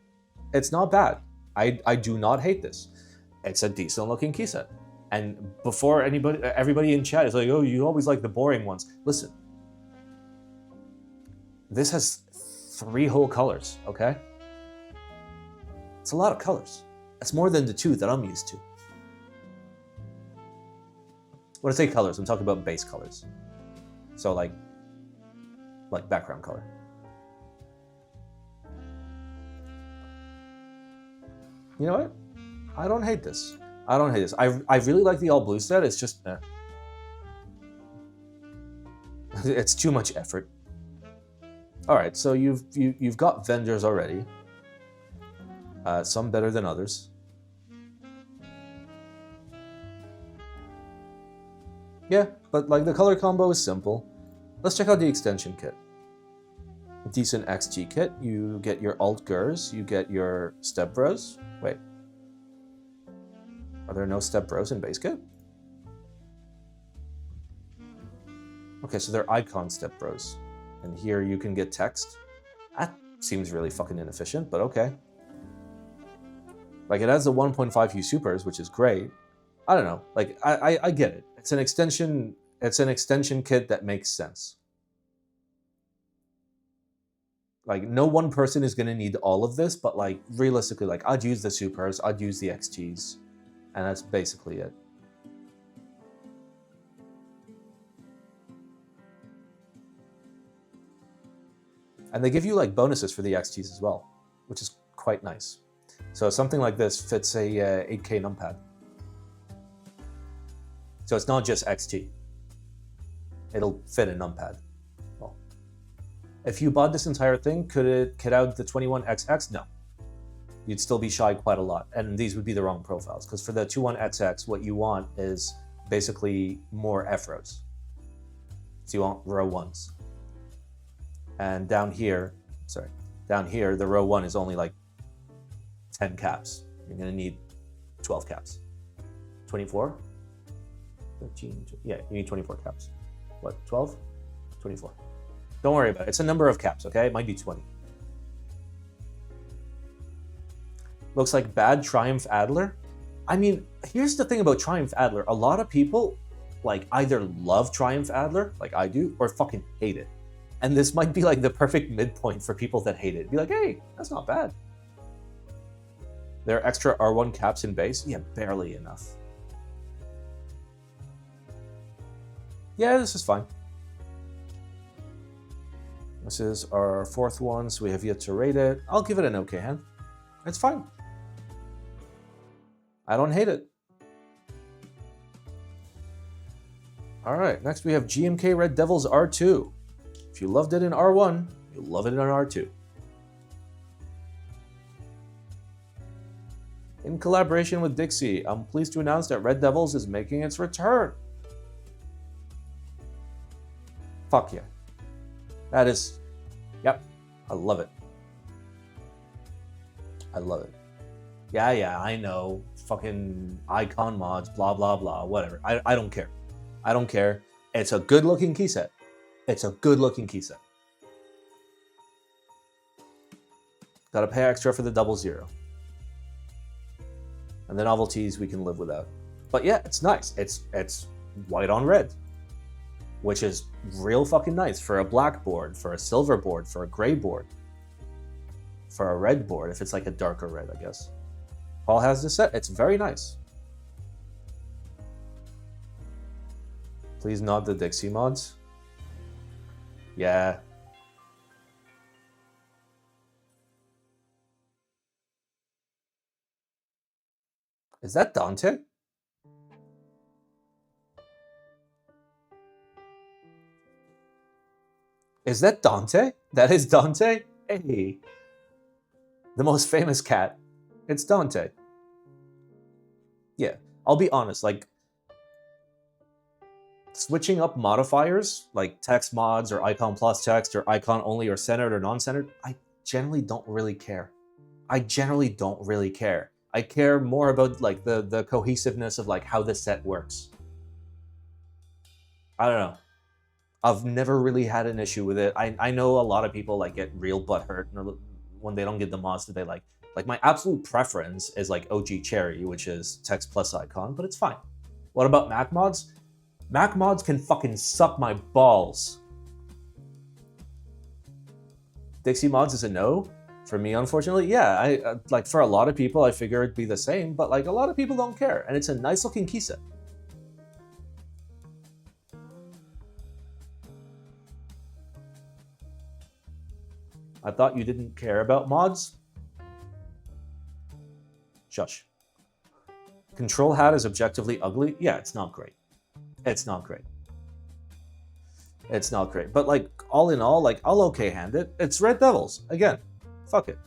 It's not bad. I do not hate this. It's a decent looking key set. And before everybody in chat is like, oh, you always like the boring ones. Listen, this has 3 whole colors, okay? It's a lot of colors. That's more than the 2 that I'm used to. When I say colors, I'm talking about base colors. So like background color. You know what? I don't hate this. I don't hate this. I really like the all blue set. It's just it's too much effort. All right, so you've got vendors already. Some better than others. Yeah, but like the color combo is simple. Let's check out the extension kit. Decent XG kit. You get your alt gers. You get your step bros. Wait. Are there no step bros in base kit? Okay, so they're icon step bros. And here you can get text. That seems really fucking inefficient, but okay. Like it has the 1.5 hue supers, which is great. I don't know. Like I get it. It's an extension kit that makes sense. Like no one person is gonna need all of this, but like realistically, like I'd use the supers, I'd use the XGs, and that's basically it. And they give you like bonuses for the XGs as well, which is quite nice. So something like this fits a 8K numpad. So it's not just XG. It'll fit a numpad. Well, if you bought this entire thing, could it kit out the 21XX? No. You'd still be shy quite a lot. And these would be the wrong profiles. Because for the 21XX, what you want is basically more F-rows. So you want row ones. And down here, the row one is only like 10 caps. You're gonna need 12 caps. 24? 13, yeah, you need 24 caps. What, 12? 24. Don't worry about it. It's a number of caps, okay? It might be 20. Looks like bad Triumph Adler. I mean, here's the thing about Triumph Adler. A lot of people like either love Triumph Adler, like I do, or fucking hate it. And this might be like the perfect midpoint for people that hate it. Be like, hey, that's not bad. There are extra R1 caps in base? Yeah, barely enough. Yeah, this is fine. This is our fourth one, so we have yet to rate it. I'll give it an okay hand. It's fine. I don't hate it. All right, next we have GMK Red Devils R2. If you loved it in R1, you'll love it in R2. In collaboration with Dixie, I'm pleased to announce that Red Devils is making its return. Fuck yeah. That is, yep, I love it. I love it. Yeah, I know. Fucking icon mods, blah, blah, blah, whatever. I don't care. I don't care. It's a good looking key set. It's a good looking key set. Gotta pay extra for the 00. And the novelties we can live without. But yeah, it's nice. It's white on red, which is real fucking nice for a black board, for a silver board, for a gray board, for a red board, if it's like a darker red, I guess. Paul has this set. It's very nice. Please not the Dixie mods. Yeah. Is that Dante? Is that Dante? That is Dante? Hey. The most famous cat. It's Dante. Yeah, I'll be honest, like, switching up modifiers, like text mods or icon plus text or icon only or centered or non-centered, I generally don't really care. I generally don't really care. I care more about like the cohesiveness of like how the set works. I don't know. I've never really had an issue with it. I know a lot of people like get real butthurt when they don't get the mods that they like. Like my absolute preference is like OG Cherry, which is text plus icon, but it's fine. What about Mac mods? Mac mods can fucking suck my balls. Dixie mods is a no. For me, unfortunately, yeah, I like for a lot of people, I figure it'd be the same, but like a lot of people don't care, and it's a nice looking key set. I thought you didn't care about mods. Shush. Control hat is objectively ugly. Yeah, it's not great. It's not great. It's not great. But like, all in all, like, I'll okay hand it. It's Red Devils. Again, fuck it.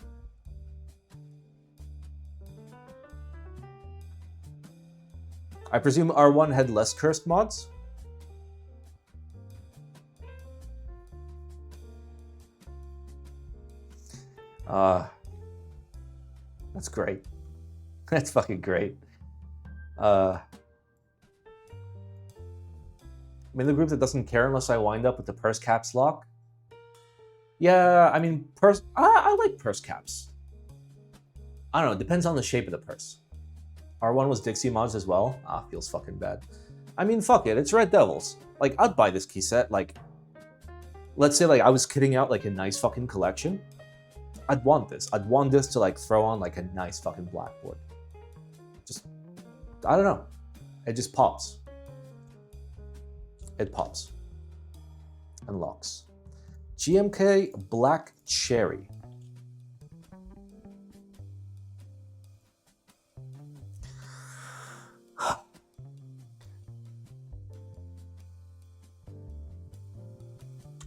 I presume R1 had less cursed mods? That's great. That's fucking great. I'm in the group that doesn't care unless I wind up with the purse caps lock. Yeah, I mean, I like purse caps. I don't know, it depends on the shape of the purse. R1 was Dixie mods as well. Feels fucking bad. I mean, fuck it, it's Red Devils. Like, I'd buy this key set. Like, let's say like I was kitting out like a nice fucking collection. I'd want this. I'd want this to like throw on like a nice fucking blackboard. Just, I don't know. It just pops. It pops. And locks. GMK Black Cherry.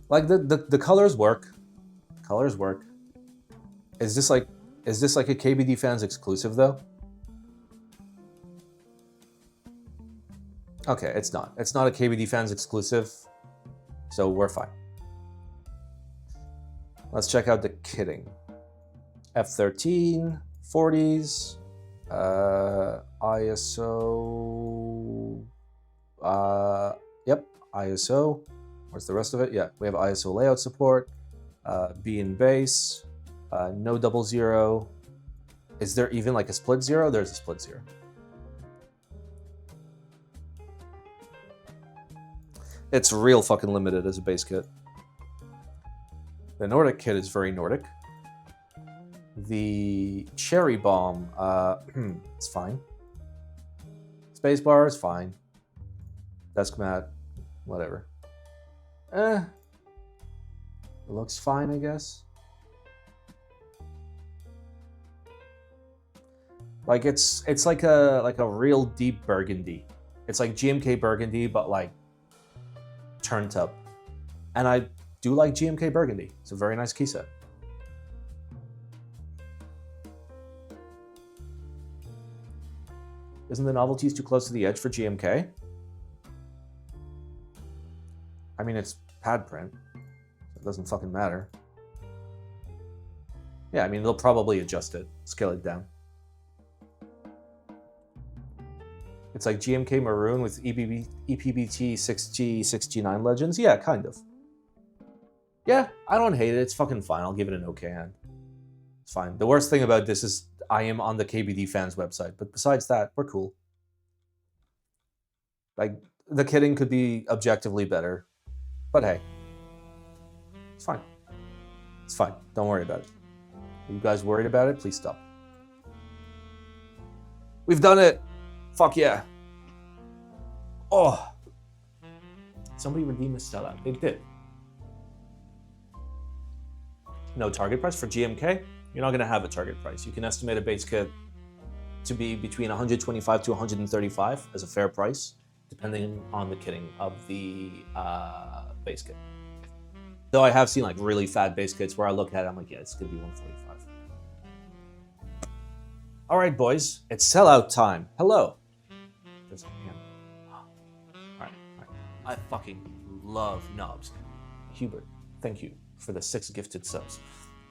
Like the colors work. Colors work. Is this like a KBD fans exclusive though? Okay, it's not. It's not a KBD fans exclusive, so we're fine. Let's check out the kitting. F13, 40s, ISO, yep, ISO. Where's the rest of it? Yeah, we have ISO layout support, B in base, no 00. Is there even like a split 0? There's a split 0. It's real fucking limited as a base kit. The Nordic kit is very Nordic. The Cherry Bomb, it's fine. Spacebar is fine. Desk mat, whatever. It looks fine, I guess. Like it's like a real deep burgundy. It's like GMK burgundy, but like turned up. And I do like GMK burgundy. It's a very nice key set. Isn't the novelties too close to the edge for GMK? I mean, it's pad print. So it doesn't fucking matter. Yeah, I mean, they'll probably adjust it, scale it down. It's like GMK Maroon with EPBT 6G, 6G9 Legends. Yeah, kind of. Yeah, I don't hate it. It's fucking fine. I'll give it an okay hand. It's fine. The worst thing about this is I am on the KBD fans website, but besides that, we're cool. Like, the kitting could be objectively better, but hey, it's fine. It's fine. Don't worry about it. Are you guys worried about it? Please stop. We've done it. Fuck yeah. Oh. Somebody redeemed a sellout. They did. No target price for GMK? You're not going to have a target price. You can estimate a base kit to be between 125 to 135 as a fair price, depending on the kitting of the base kit. Though I have seen like really fat base kits where I look at it, I'm like, yeah, it's going to be 145. All right, boys, it's sellout time. Hello. There's a hand. All right. I fucking love knobs. Hubert, thank you for the 6 gifted subs.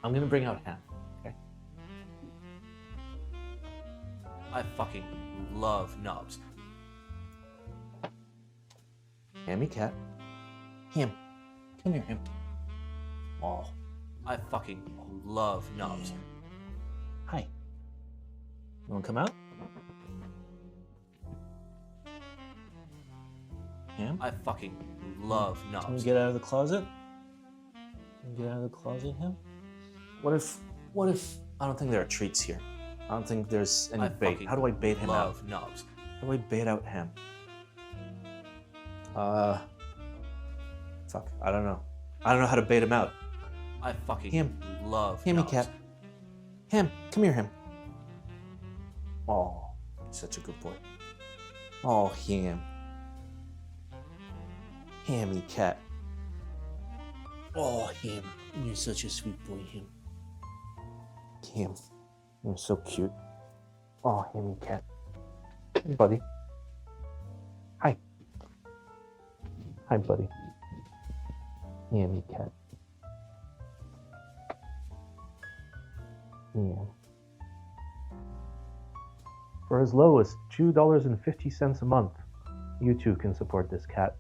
I'm going to bring out Ham, okay? I fucking love knobs. Hammy cat. Ham. Come here, Ham. Oh, I fucking love knobs. Hi. You wanna come out? Ham? I fucking love knobs. Can we get out of the closet? Can we get out of the closet, Ham? What if I don't think there are treats here. I don't think there's any bait. How do I bait him out? Love knobs. How do I bait out Ham? Fuck, I don't know. I don't know how to bait him out. I fucking love Hammy knobs. Cat. Ham, come here, Ham. Oh, such a good boy. Oh, Ham. Hammy cat. Oh, Ham. You're such a sweet boy, Ham. Ham. You're so cute. Oh, Hammy cat. Hey, buddy. Hi. Hi, buddy. Hammy cat. Yeah. For as low as $2.50 a month, you too can support this cat.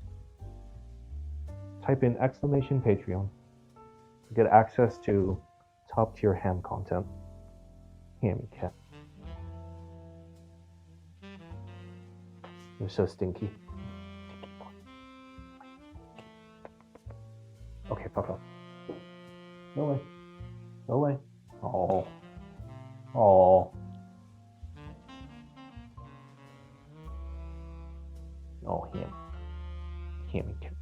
Type in !Patreon to get access to top tier ham content. Hammy cat. You're so stinky. Okay, fuck off. Go away. Go away. Oh. Oh. Oh, him. Hammy cat.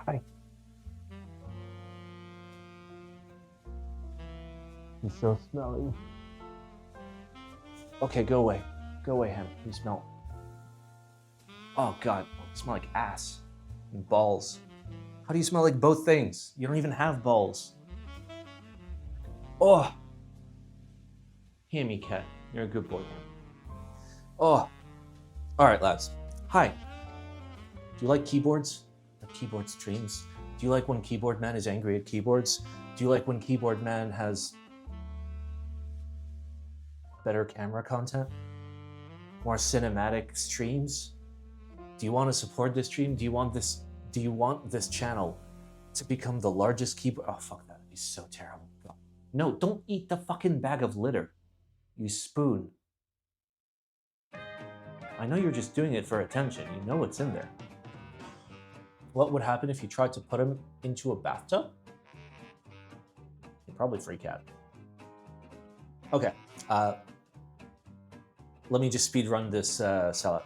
Hi. He's so smelly. Okay, go away. Go away, Ham. You smell. Oh, God. You smell like ass and balls. How do you smell like both things? You don't even have balls. Oh. Hammy cat. You're a good boy, Ham. Oh. All right, lads. Hi. Do you like keyboards? Or keyboard streams? Do you like when Keyboard Man is angry at keyboards? Do you like when Keyboard Man has better camera content? More cinematic streams? Do you want to support this stream? Do you want this channel to become the largest keyboard? Oh, fuck that. He's so terrible. No, don't eat the fucking bag of litter. You spoon. I know you're just doing it for attention. You know what's in there. What would happen if you tried to put him into a bathtub? You'd probably freak out. Okay. Let me just speed run this sellout.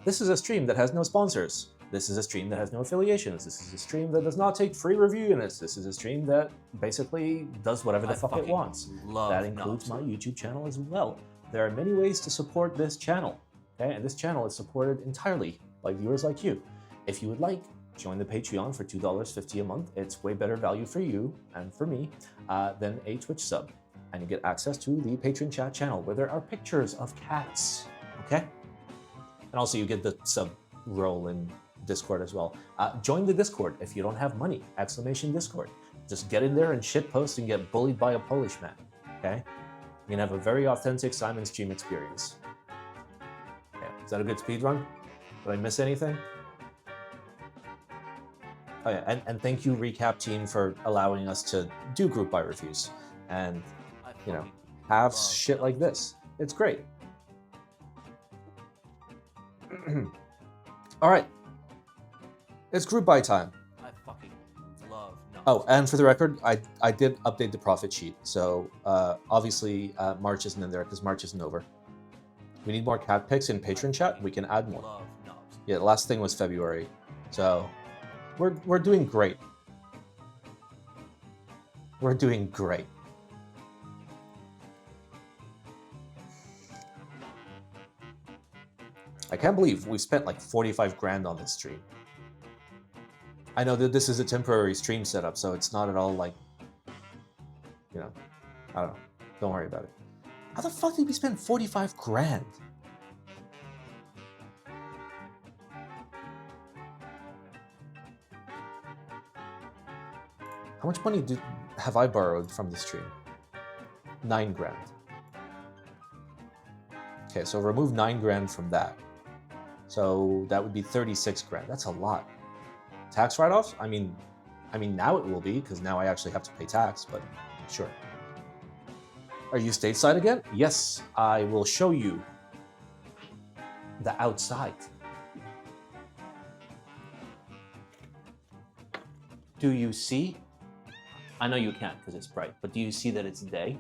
This is a stream that has no sponsors. This is a stream that has no affiliations. This is a stream that does not take free review units. This is a stream that basically does whatever the fuck it wants. That includes my YouTube channel as well. There are many ways to support this channel. Okay, and this channel is supported entirely by viewers like you. If you would like, join the Patreon for $2.50 a month. It's way better value for you and for me than a Twitch sub. And you get access to the patron chat channel where there are pictures of cats, okay? And also you get the sub role in Discord as well. Join the Discord if you don't have money, !Discord. Just get in there and shitpost and get bullied by a Polish man, okay? You can have a very authentic Simon stream experience. Okay, is that a good speed run? Did I miss anything? Oh yeah, and thank you Recap team for allowing us to do group buy reviews and, you know, have shit like this. It's great. All right, it's group buy time. I fucking love nuts. Oh, and for the record, I did update the profit sheet. So obviously March isn't in there because March isn't over. We need more cat pics in patron chat. We can add more. Yeah, the last thing was February, so we're doing great. We're doing great. I can't believe we spent like 45 grand on this stream. I know that this is a temporary stream setup, so it's not at all like, you know, I don't know. Don't worry about it. How the fuck did we spend 45 grand? How much money have I borrowed from the stream? 9 grand. Okay, so remove 9 grand from that. So that would be 36 grand. That's a lot. Tax write-offs? I mean now it will be, because now I actually have to pay tax, but sure. Are you stateside again? Yes, I will show you the outside. Do you see? I know you can't because it's bright, but do you see that it's day?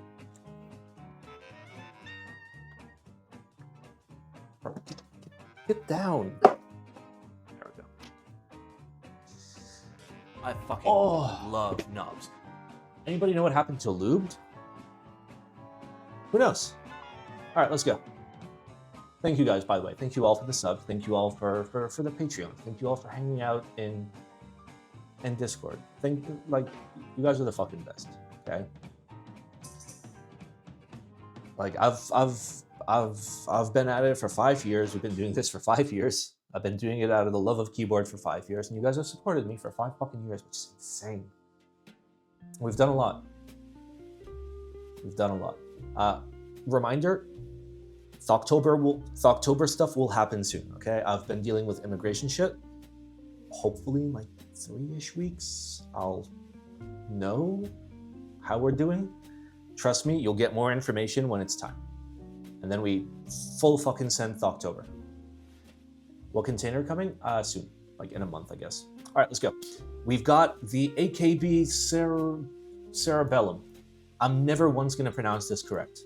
Get down. There we go. I fucking love knobs. Anybody know what happened to Lubed? Who knows? All right, let's go. Thank you guys, by the way. Thank you all for the subs. Thank you all for the Patreon. Thank you all for hanging out in Discord. Thank you, like, you guys are the fucking best. Okay. Like I've been at it for 5 years. We've been doing this for 5 years. I've been doing it out of the love of keyboard for 5 years, and you guys have supported me for 5 fucking years, which is insane. We've done a lot. We've done a lot. Reminder, October stuff will happen soon, okay? I've been dealing with immigration shit. Hopefully in like 3-ish weeks, I'll know how we're doing. Trust me, you'll get more information when it's time. And then we full fucking send October. What container coming? Soon, like in a month, I guess. All right, let's go. We've got the AKB Cerebellum. I'm never once gonna pronounce this correct.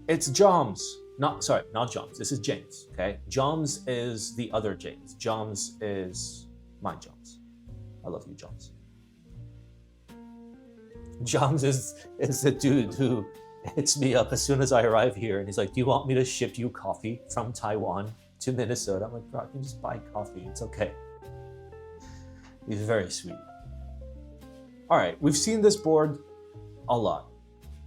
It's Joms. Not Joms. This is James, okay? Joms is the other James. Joms is my Joms. I love you, Joms. Joms is the dude who hits me up as soon as I arrive here, and he's like, do you want me to ship you coffee from Taiwan to Minnesota? I'm like, bro, I can just buy coffee. It's okay. He's very sweet. All right, we've seen this board a lot.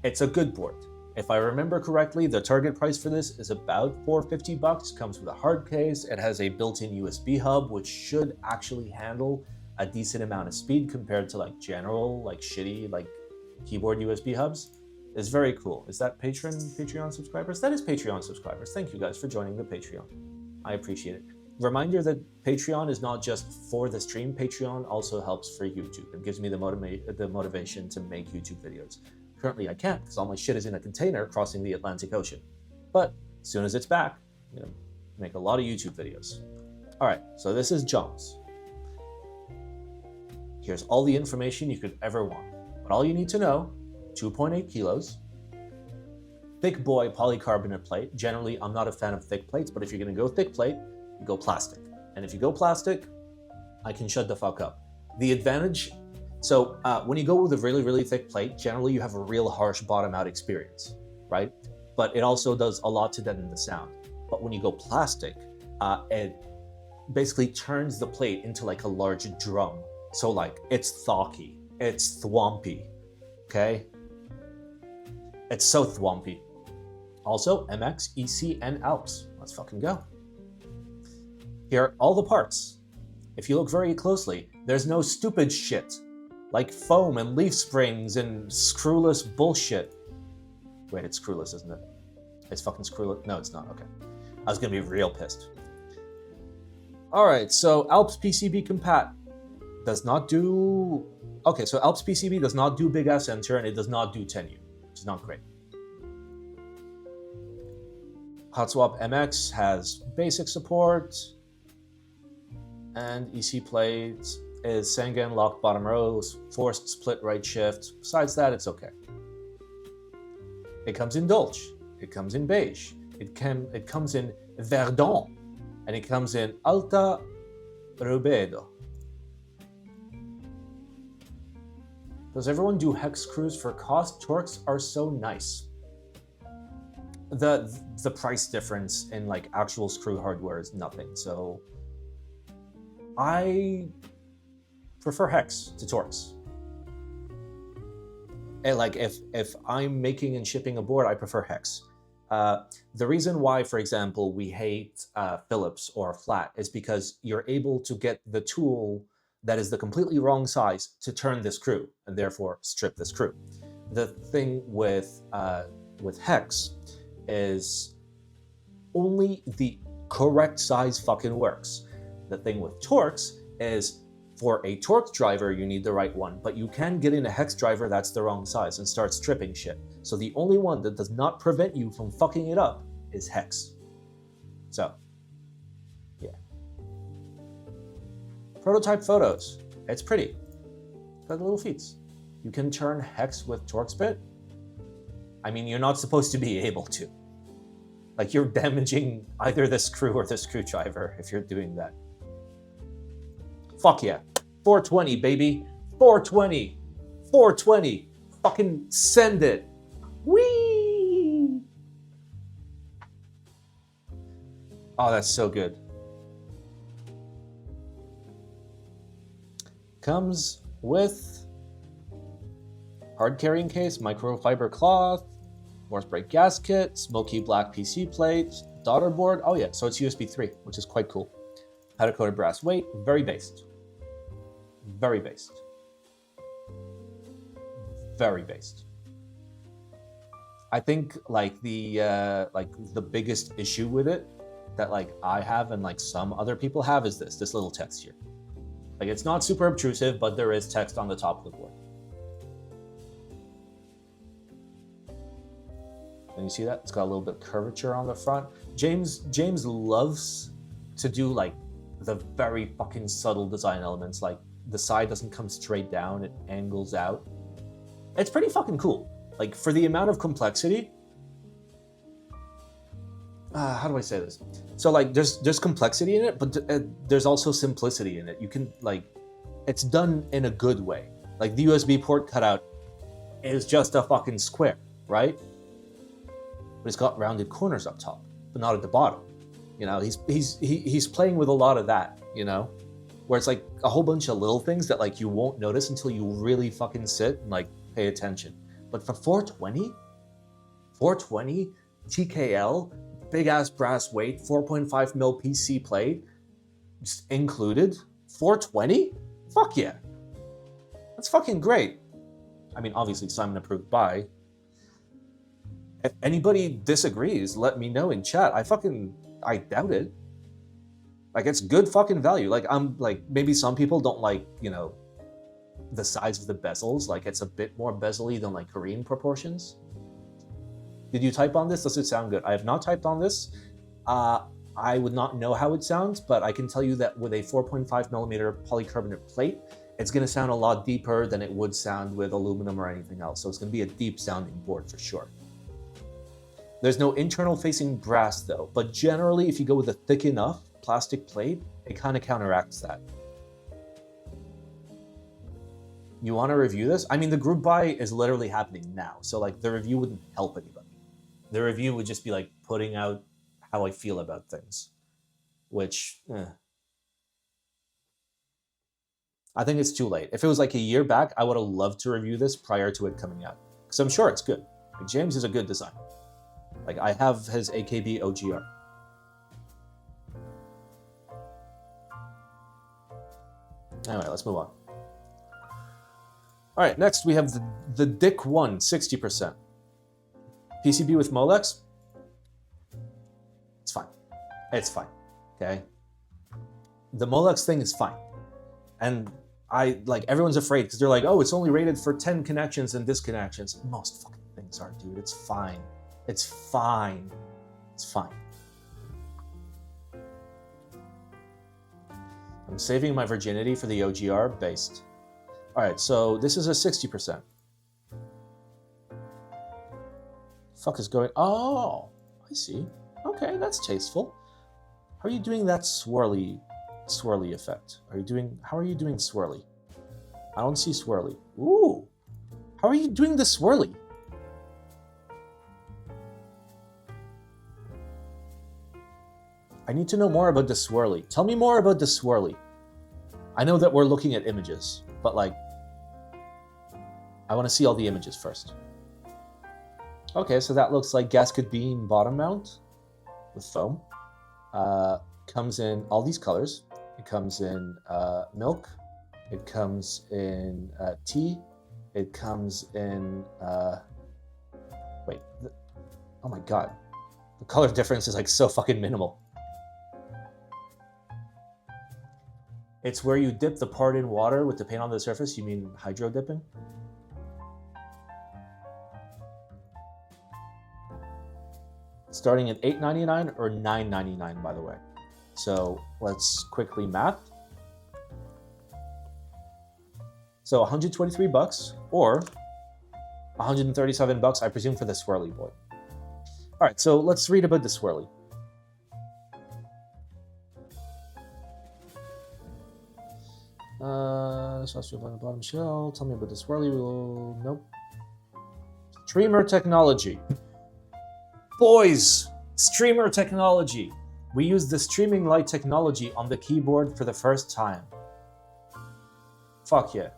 It's a good board. If I remember correctly, the target price for this is about $450. Comes with a hard case. It has a built-in USB hub, which should actually handle a decent amount of speed compared to like general, like shitty, like keyboard USB hubs. It's very cool. Is that Patreon subscribers? That is Patreon subscribers. Thank you guys for joining the Patreon. I appreciate it. Reminder that Patreon is not just for the stream. Patreon also helps for YouTube. It gives me the motivation to make YouTube videos. Currently, I can't because all my shit is in a container crossing the Atlantic Ocean. But as soon as it's back, I'm gonna make a lot of YouTube videos. All right, so this is Joms. Here's all the information you could ever want. But all you need to know, 2.8 kilos, thick boy polycarbonate plate. Generally, I'm not a fan of thick plates, but if you're gonna go thick plate, you go plastic. And if you go plastic, I can shut the fuck up. The advantage, so when you go with a really, really thick plate, generally you have a real harsh bottom out experience, right? But it also does a lot to deaden the sound. But when you go plastic, it basically turns the plate into like a large drum. So like, it's thwacky, it's thwompy, okay? It's so thwompy. Also, MX, EC, and Alps. Let's fucking go. Here are all the parts. If you look very closely, there's no stupid shit, like foam and leaf springs and screwless bullshit. Wait, it's screwless, isn't it? It's fucking screwless. No, it's not, okay. I was gonna be real pissed. All right, so Alps PCB compat does not do, okay, so Alps PCB does not do big ass enter and it does not do 10U, which is not great. Hot Swap MX has basic support, and EC plate is Sengen locked bottom rows, forced split right shift. Besides that, it's okay. It comes in Dolce, it comes in Beige, it comes in Verdon, and it comes in Alta Rubedo. Does everyone do hex screws for cost? Torques are so nice. The price difference in like actual screw hardware is nothing, so I prefer hex to Torques. And like if I'm making and shipping a board, I prefer hex. The reason why, for example, we hate Phillips or flat is because you're able to get the tool that is the completely wrong size to turn the screw and therefore strip the screw. The thing with hex is only the correct size fucking works. The thing with Torques is for a Torque driver, you need the right one, but you can get in a hex driver that's the wrong size and start stripping shit. So the only one that does not prevent you from fucking it up is hex. So, yeah. Prototype photos. It's pretty. It's got the little feet. You can turn hex with Torque bit. I mean, you're not supposed to be able to. Like, you're damaging either the screw or the screwdriver if you're doing that. Fuck yeah. 420, baby. 420. 420. Fucking send it. Whee! Oh, that's so good. Comes with hard carrying case, microfiber cloth, force brake gasket, smoky black PC plate, daughter board. Oh yeah, so it's USB 3, which is quite cool. Powder coated brass weight, very based. Very based. Very based. I think like the biggest issue with it that like I have and like some other people have is this little text here. Like it's not super obtrusive, but there is text on the top of the board. And you see that? It's got a little bit of curvature on the front. James loves to do like the very fucking subtle design elements. Like the side doesn't come straight down, it angles out. It's pretty fucking cool. Like for the amount of complexity, how do I say this? So like there's complexity in it, but there's also simplicity in it. You can like, it's done in a good way. Like the USB port cutout is just a fucking square, right? But it's got rounded corners up top, but not at the bottom. You know, he's playing with a lot of that, you know, where it's like a whole bunch of little things that like you won't notice until you really fucking sit and like pay attention. But for 420 TKL, big ass brass weight, 4.5 mil PC plate, just included, 420? Fuck yeah. That's fucking great. I mean, obviously Simon approved by. If anybody disagrees, let me know in chat. I doubt it. Like it's good fucking value. Like I'm like, maybe some people don't like, you know, the size of the bezels. Like it's a bit more bezel-y than like Korean proportions. Did you type on this? Does it sound good? I have not typed on this. I would not know how it sounds, but I can tell you that with a 4.5 millimeter polycarbonate plate, it's going to sound a lot deeper than it would sound with aluminum or anything else. So it's going to be a deep sounding board for sure. There's no internal facing brass though, but generally if you go with a thick enough plastic plate, it kind of counteracts that. You want to review this? I mean, the group buy is literally happening now. So like the review wouldn't help anybody. The review would just be like putting out how I feel about things, which, I think it's too late. If it was like a year back, I would have loved to review this prior to it coming out. Because I'm sure it's good. Like, James is a good designer. Like I have his AKB OGR. Anyway, let's move on. All right, next we have the Dick 1, 60%. PCB with Molex. It's fine. It's fine, okay? The Molex thing is fine. And everyone's afraid because they're like, oh, it's only rated for 10 connections and disconnections. Most fucking things are, dude. It's fine. It's fine. It's fine. I'm saving my virginity for the OGR based. All right, so this is a 60%. Fuck is going, oh, I see. Okay, that's tasteful. How are you doing that swirly effect? How are you doing swirly? I don't see swirly. Ooh, how are you doing the swirly? I need to know more about the swirly. Tell me more about the swirly. I know that we're looking at images, but like, I want to see all the images first. Okay, so that looks like gasket beam bottom mount with foam. Comes in all these colors. It comes in milk. It comes in tea. It comes in, oh my God. The color difference is like so fucking minimal. It's where you dip the part in water with the paint on the surface. You mean hydro dipping? Starting at $8.99 or $9.99, by the way. So let's quickly math. So 123 bucks or 137 bucks, I presume, for the swirly boy. All right, so let's read about the swirly. Sauce on the bottom shell. Tell me about the swirly. Nope. Streamer technology. Boys, streamer technology. We use the streaming light technology on the keyboard for the first time. Fuck yeah.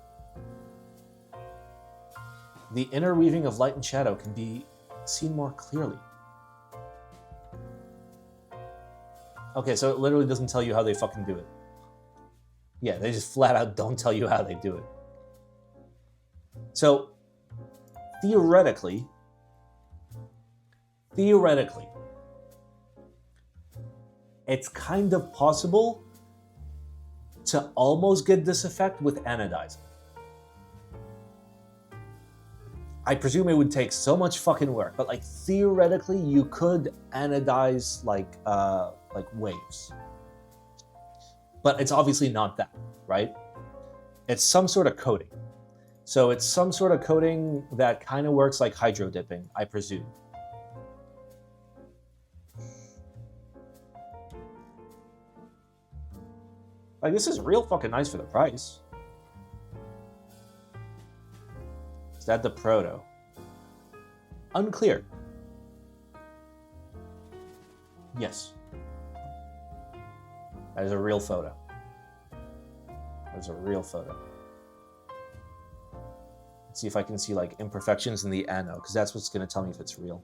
The interweaving of light and shadow can be seen more clearly. Okay, so it literally doesn't tell you how they fucking do it. Yeah, they just flat out don't tell you how they do it. So, theoretically, it's kind of possible to almost get this effect with anodizing. I presume it would take so much fucking work, but like theoretically, you could anodize like waves. But it's obviously not that, right? It's some sort of coating. So it's some sort of coating that kind of works like hydro dipping, I presume. Like, this is real fucking nice for the price. Is that the proto? Unclear. Yes. That is a real photo. That is a real photo. Let's see if I can see like imperfections in the anode, because that's what's going to tell me if it's real.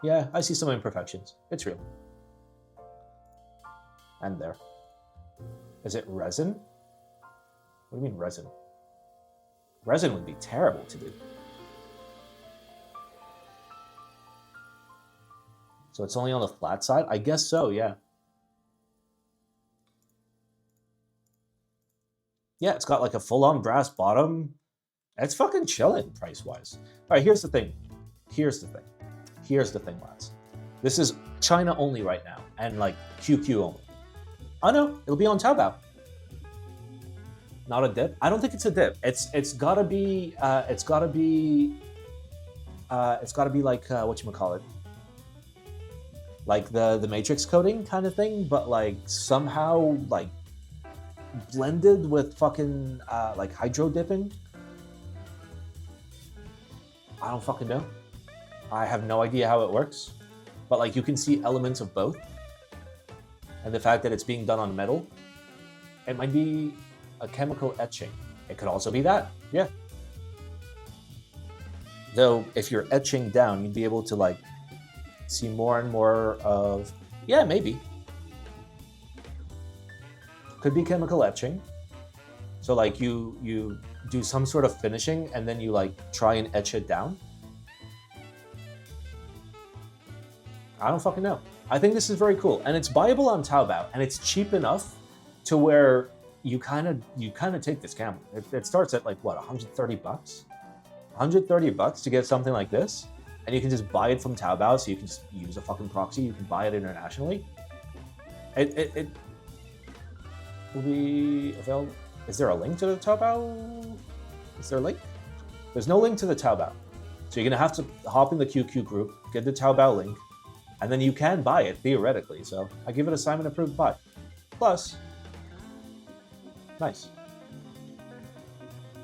Yeah, I see some imperfections. It's real. And there. Is it resin? What do you mean resin? Resin would be terrible to do. So it's only on the flat side? I guess so, yeah. Yeah, it's got like a full-on brass bottom. It's fucking chilling price-wise. All right, here's the thing. Here's the thing, lads. This is China only right now, and like QQ only. Oh no, it'll be on Taobao. Not a dip? I don't think it's a dip. It's gotta be like whatchamacallit? Like the matrix coating kind of thing, but like somehow like blended with fucking like hydro dipping. I don't fucking know. I have no idea how it works, but like you can see elements of both. And the fact that it's being done on metal, it might be a chemical etching. It could also be that, yeah. Though if you're etching down, you'd be able to like see more and more of, yeah, maybe. Could be chemical etching. So like you do some sort of finishing and then you like try and etch it down. I don't fucking know. I think this is very cool, and it's buyable on Taobao, and it's cheap enough to where you kind of take this camera. It starts at like what, 130 bucks? 130 bucks to get something like this, and you can just buy it from Taobao, so you can just use a fucking proxy. You can buy it internationally. It will be available. Is there a link to the Taobao? Is there a link? There's no link to the Taobao, so you're gonna have to hop in the QQ group, get the Taobao link. And then you can buy it, theoretically. So I give it a Simon approved buy. Plus, nice.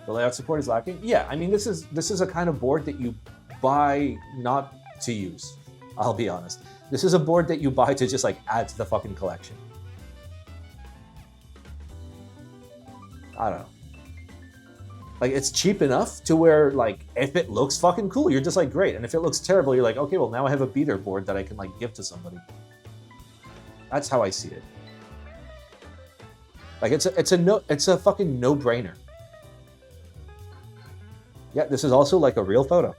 The layout support is lacking. Yeah, I mean, this is a kind of board that you buy not to use. I'll be honest. This is a board that you buy to just like add to the fucking collection. I don't know. Like, it's cheap enough to where, like, if it looks fucking cool, you're just like, great. And if it looks terrible, you're like, okay, well, now I have a beater board that I can, like, give to somebody. That's how I see it. Like, it's a fucking no-brainer. Yeah, this is also, like, a real photo.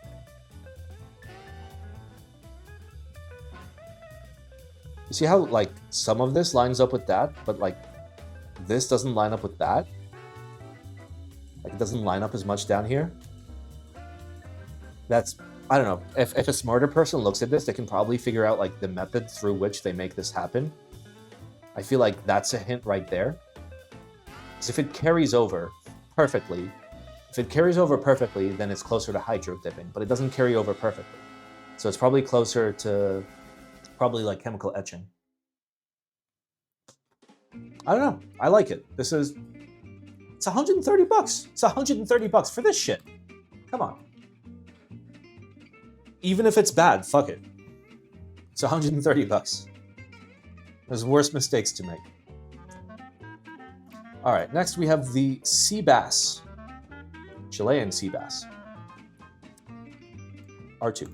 You see how, like, some of this lines up with that, but, like, this doesn't line up with that? Like, it doesn't line up as much down here. That's, I don't know, if a smarter person looks at this, they can probably figure out like the method through which they make this happen. I feel like that's a hint right there. Because if it carries over perfectly, then it's closer to hydro dipping, but it doesn't carry over perfectly. So it's probably closer to like chemical etching. I don't know. I like it. This is It's 130 bucks. It's 130 bucks for this shit. Come on. Even if it's bad, fuck it. It's 130 bucks. There's worse mistakes to make. All right, next we have the SEBAS. Chilean SEBAS. R2.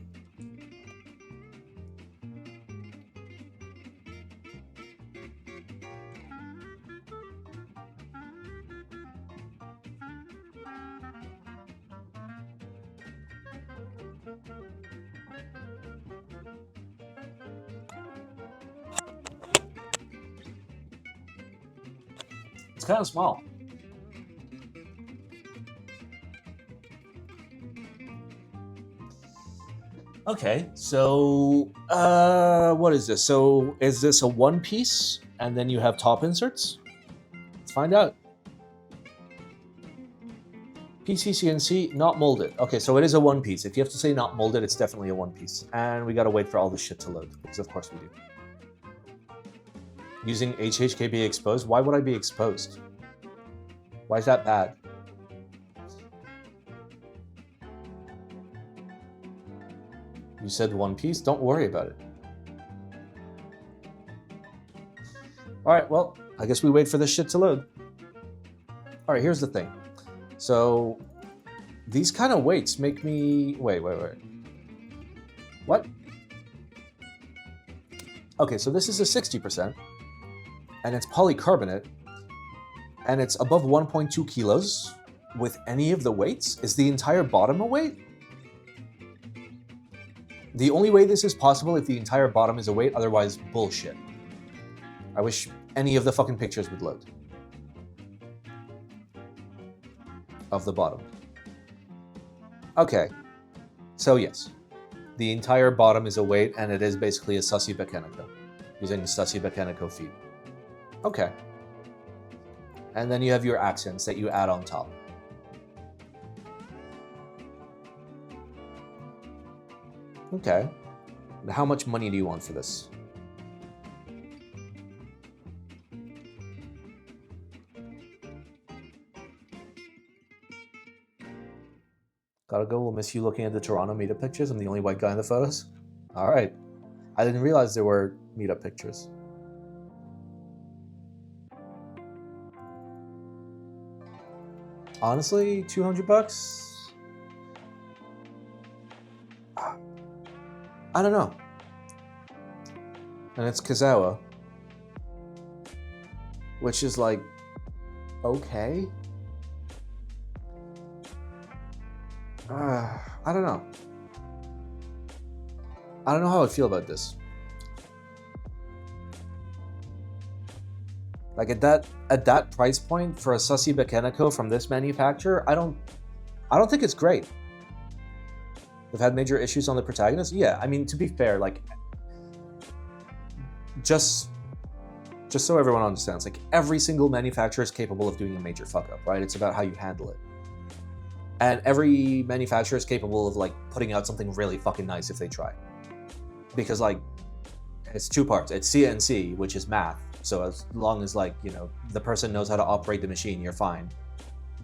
It's kind of small. Okay, so what is this? So is this a one piece and then you have top inserts? Let's find out. PCCNC, not molded. Okay, so it is a one piece. If you have to say not molded, it's definitely a one piece. And we gotta wait for all this shit to load, because of course we do. Using HHKB exposed? Why would I be exposed? Why is that bad? You said one piece? Don't worry about it. Alright, well, I guess we wait for this shit to load. Alright, here's the thing. So, these kind of weights make me... Wait. What? Okay, so this is a 60%. And it's polycarbonate, and it's above 1.2 kilos with any of the weights. Is the entire bottom a weight? The only way this is possible if the entire bottom is a weight, otherwise bullshit. I wish any of the fucking pictures would load. Of the bottom. Okay, so yes, the entire bottom is a weight, and it is basically a Sassi Mechanico, using the Sassi Mechanico feed. Okay. And then you have your accents that you add on top. Okay. And how much money do you want for this? Gotta go, we'll miss you looking at the Toronto meetup pictures. I'm the only white guy in the photos. Alright. I didn't realize there were meetup pictures. Honestly, 200 bucks? I don't know. And it's Kazawa. Which is like, okay. I don't know. I don't know how I feel about this. Like at that price point for a Sassi Mechanico from this manufacturer, I don't think it's great. They've had major issues on the protagonist. Yeah, I mean, to be fair, like just so everyone understands, like every single manufacturer is capable of doing a major fuck up, right? It's about how you handle it. And every manufacturer is capable of like putting out something really fucking nice if they try. Because like it's two parts. It's CNC, which is math. So as long as like, you know, the person knows how to operate the machine, you're fine.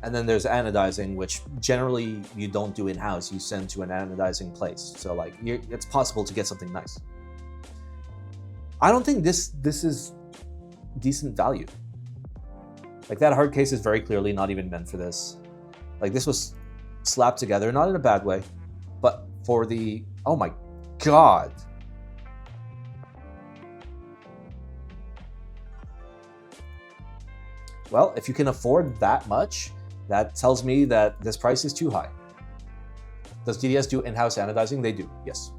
And then there's anodizing, which generally you don't do in-house. You send to an anodizing place. So like it's possible to get something nice. I don't think this is decent value. Like that hard case is very clearly not even meant for this. Like this was slapped together, not in a bad way, but for the, oh my God. Well, if you can afford that much, that tells me that this price is too high. Does DDS do in-house anodizing? They do, yes.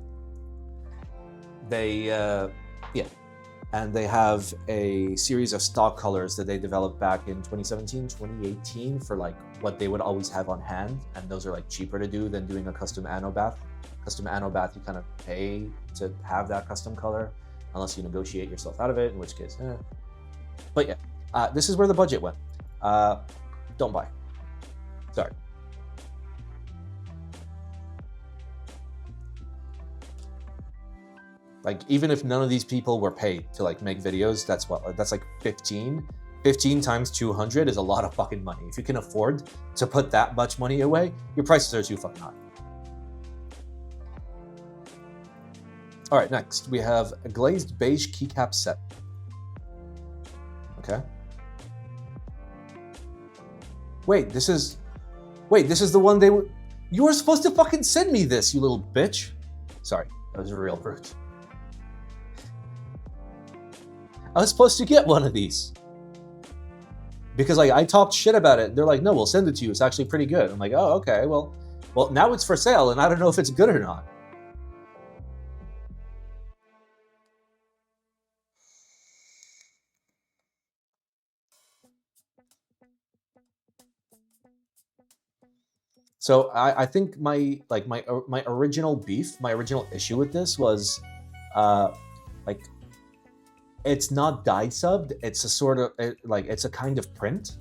They, yeah. And they have a series of stock colors that they developed back in 2017, 2018 for like what they would always have on hand. And those are like cheaper to do than doing a custom ano bath. Custom ano bath, you kind of pay to have that custom color unless you negotiate yourself out of it, in which case, But yeah, this is where the budget went. Don't buy. Sorry. Like, even if none of these people were paid to like make videos, that's what, that's like 15. 15 times 200 is a lot of fucking money. If you can afford to put that much money away, your prices are too fucking high. All right, next we have a glazed beige keycap set. Okay. Wait, this is the one they were. You were supposed to fucking send me this, you little bitch. Sorry, that was a real brute. I was supposed to get one of these. Because like I talked shit about it. They're like, no, we'll send it to you. It's actually pretty good. I'm like, oh, okay. Well, now it's for sale, and I don't know if it's good or not. So I think my original beef, my original issue with this was, like, it's not dye subbed. It's a sort of it's a kind of print.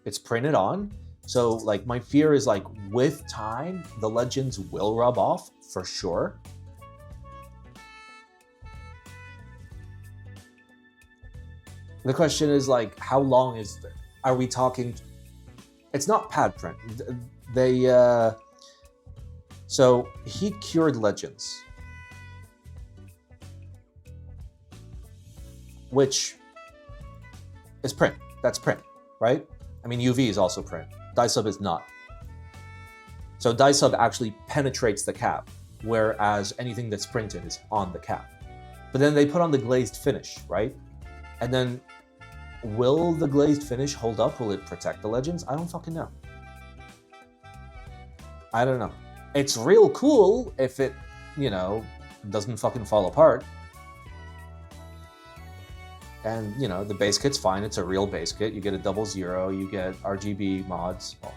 It's printed on. So like my fear is like with time the legends will rub off for sure. The question is like, how long is it? Are we talking? It's not pad print. They so heat cured legends, which is print. That's print, right? I mean, UV is also print. Dye sub is not. So dye sub actually penetrates the cap, whereas anything that's printed is on the cap. But then they put on the glazed finish, right? And then will the glazed finish hold up? Will it protect the legends? I don't fucking know. I don't know. It's real cool if it, you know, doesn't fucking fall apart. And, you know, the base kit's fine. It's a real base kit. You get a 00, you get RGB mods, well,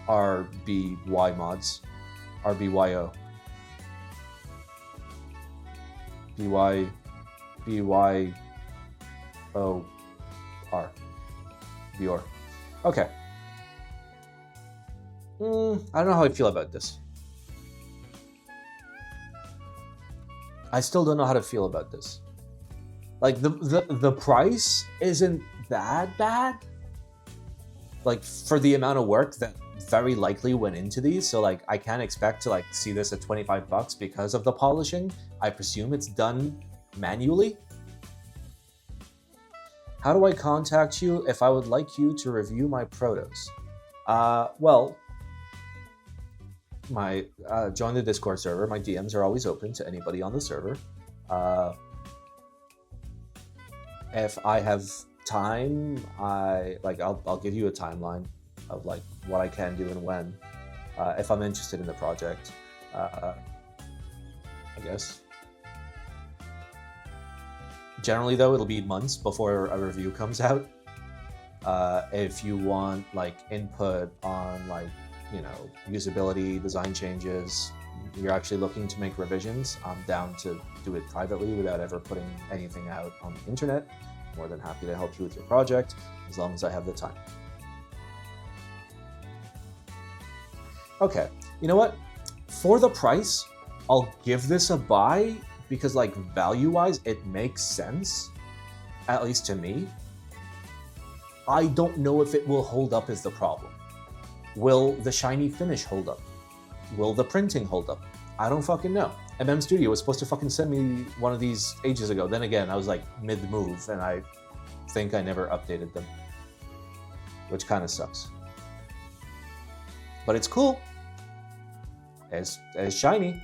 RBY mods, RBYO, BYOR, BOR. Okay. I don't know how I feel about this. I still don't know how to feel about this. Like the price isn't that bad. Like for the amount of work that very likely went into these, so like I can't expect to like see this at 25 bucks because of the polishing. I presume it's done manually. How do I contact you if I would like you to review my protos? Well, my join the Discord server. My DMs are always open to anybody on the server. If I have time, I'll give you a timeline of like what I can do and when, if I'm interested in the project. I guess. Generally, though, it'll be months before a review comes out. If you want like input on like, you know, usability, design changes, you're actually looking to make revisions, I'm down to do it privately without ever putting anything out on the internet. More than happy to help you with your project as long as I have the time. Okay, you know what? For the price, I'll give this a buy because like value-wise, it makes sense, at least to me. I don't know if it will hold up is the problem. Will the shiny finish hold up? Will the printing hold up? I don't fucking know. Studio was supposed to fucking send me one of these ages ago. Then again, I was like mid-move and I think I never updated them, which kind of sucks. But it's cool. It's shiny.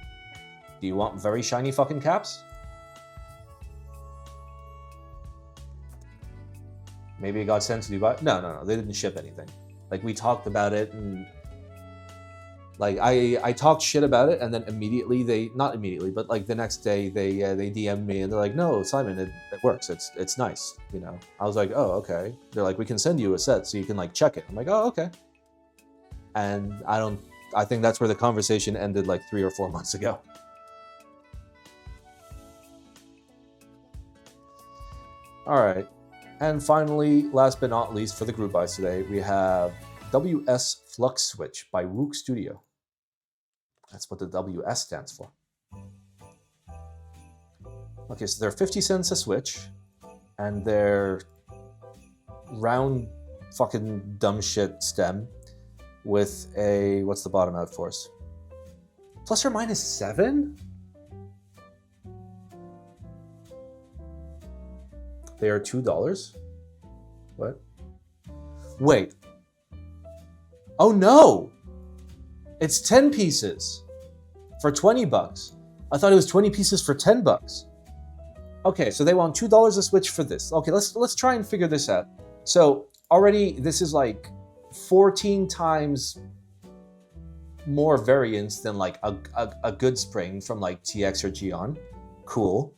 Do you want very shiny fucking caps? Maybe it got sent to Dubai? No, they didn't ship anything. Like we talked about it and like I talked shit about it and then immediately not immediately, but like the next day they DM'd me and they're like, no, Simon, it works. It's nice, you know. I was like, oh, okay. They're like, we can send you a set so you can like check it. I'm like, oh, okay. And I think that's where the conversation ended like 3 or 4 months ago. All right. And finally, last but not least for the group buys today, we have WS Flux Switch by Wuque Studio. That's what the WS stands for. Okay, so they're 50 cents a switch, and they're round fucking dumb shit stem with a, what's the bottom out force? Plus or minus 7? They are $2. What? Wait. Oh no! It's 10 pieces for 20 bucks. I thought it was 20 pieces for 10 bucks. Okay, so they want $2 a switch for this. Okay, let's try and figure this out. So already this is like 14 times more variance than like a good spring from like TX or GEON. Cool.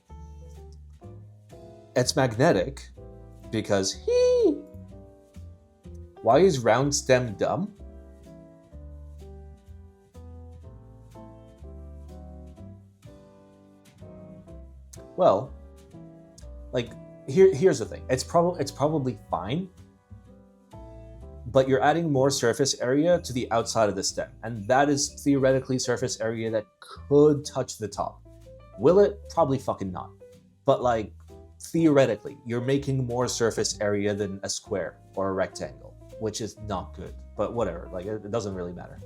It's magnetic because why is round stem dumb? Well, like here's the thing. It's probably fine, but you're adding more surface area to the outside of the stem, and that is theoretically surface area that could touch the top. Will it? Probably fucking not. But like theoretically, you're making more surface area than a square or a rectangle, which is not good. But whatever, like it doesn't really matter.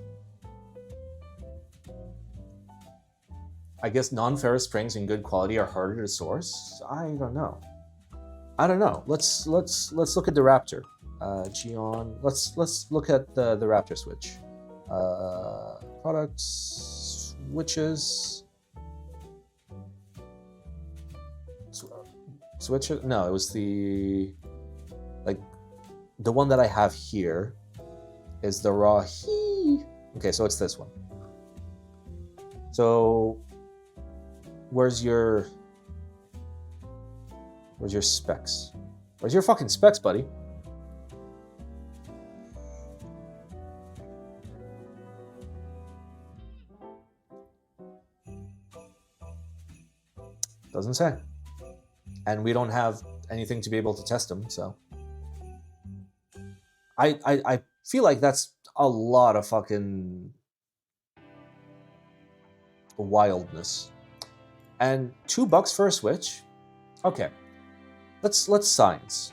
I guess non-ferrous springs in good quality are harder to source. I don't know. Let's look at the Raptor. GEON. Let's look at the Raptor switch. Products, switches. Switches? No, it was the one that I have here is the raw Okay, so it's this one. So where's your specs? Where's your fucking specs, buddy? Doesn't say. And we don't have anything to be able to test them, so I feel like that's a lot of fucking wildness. And $2 for a switch? Okay. Let's science.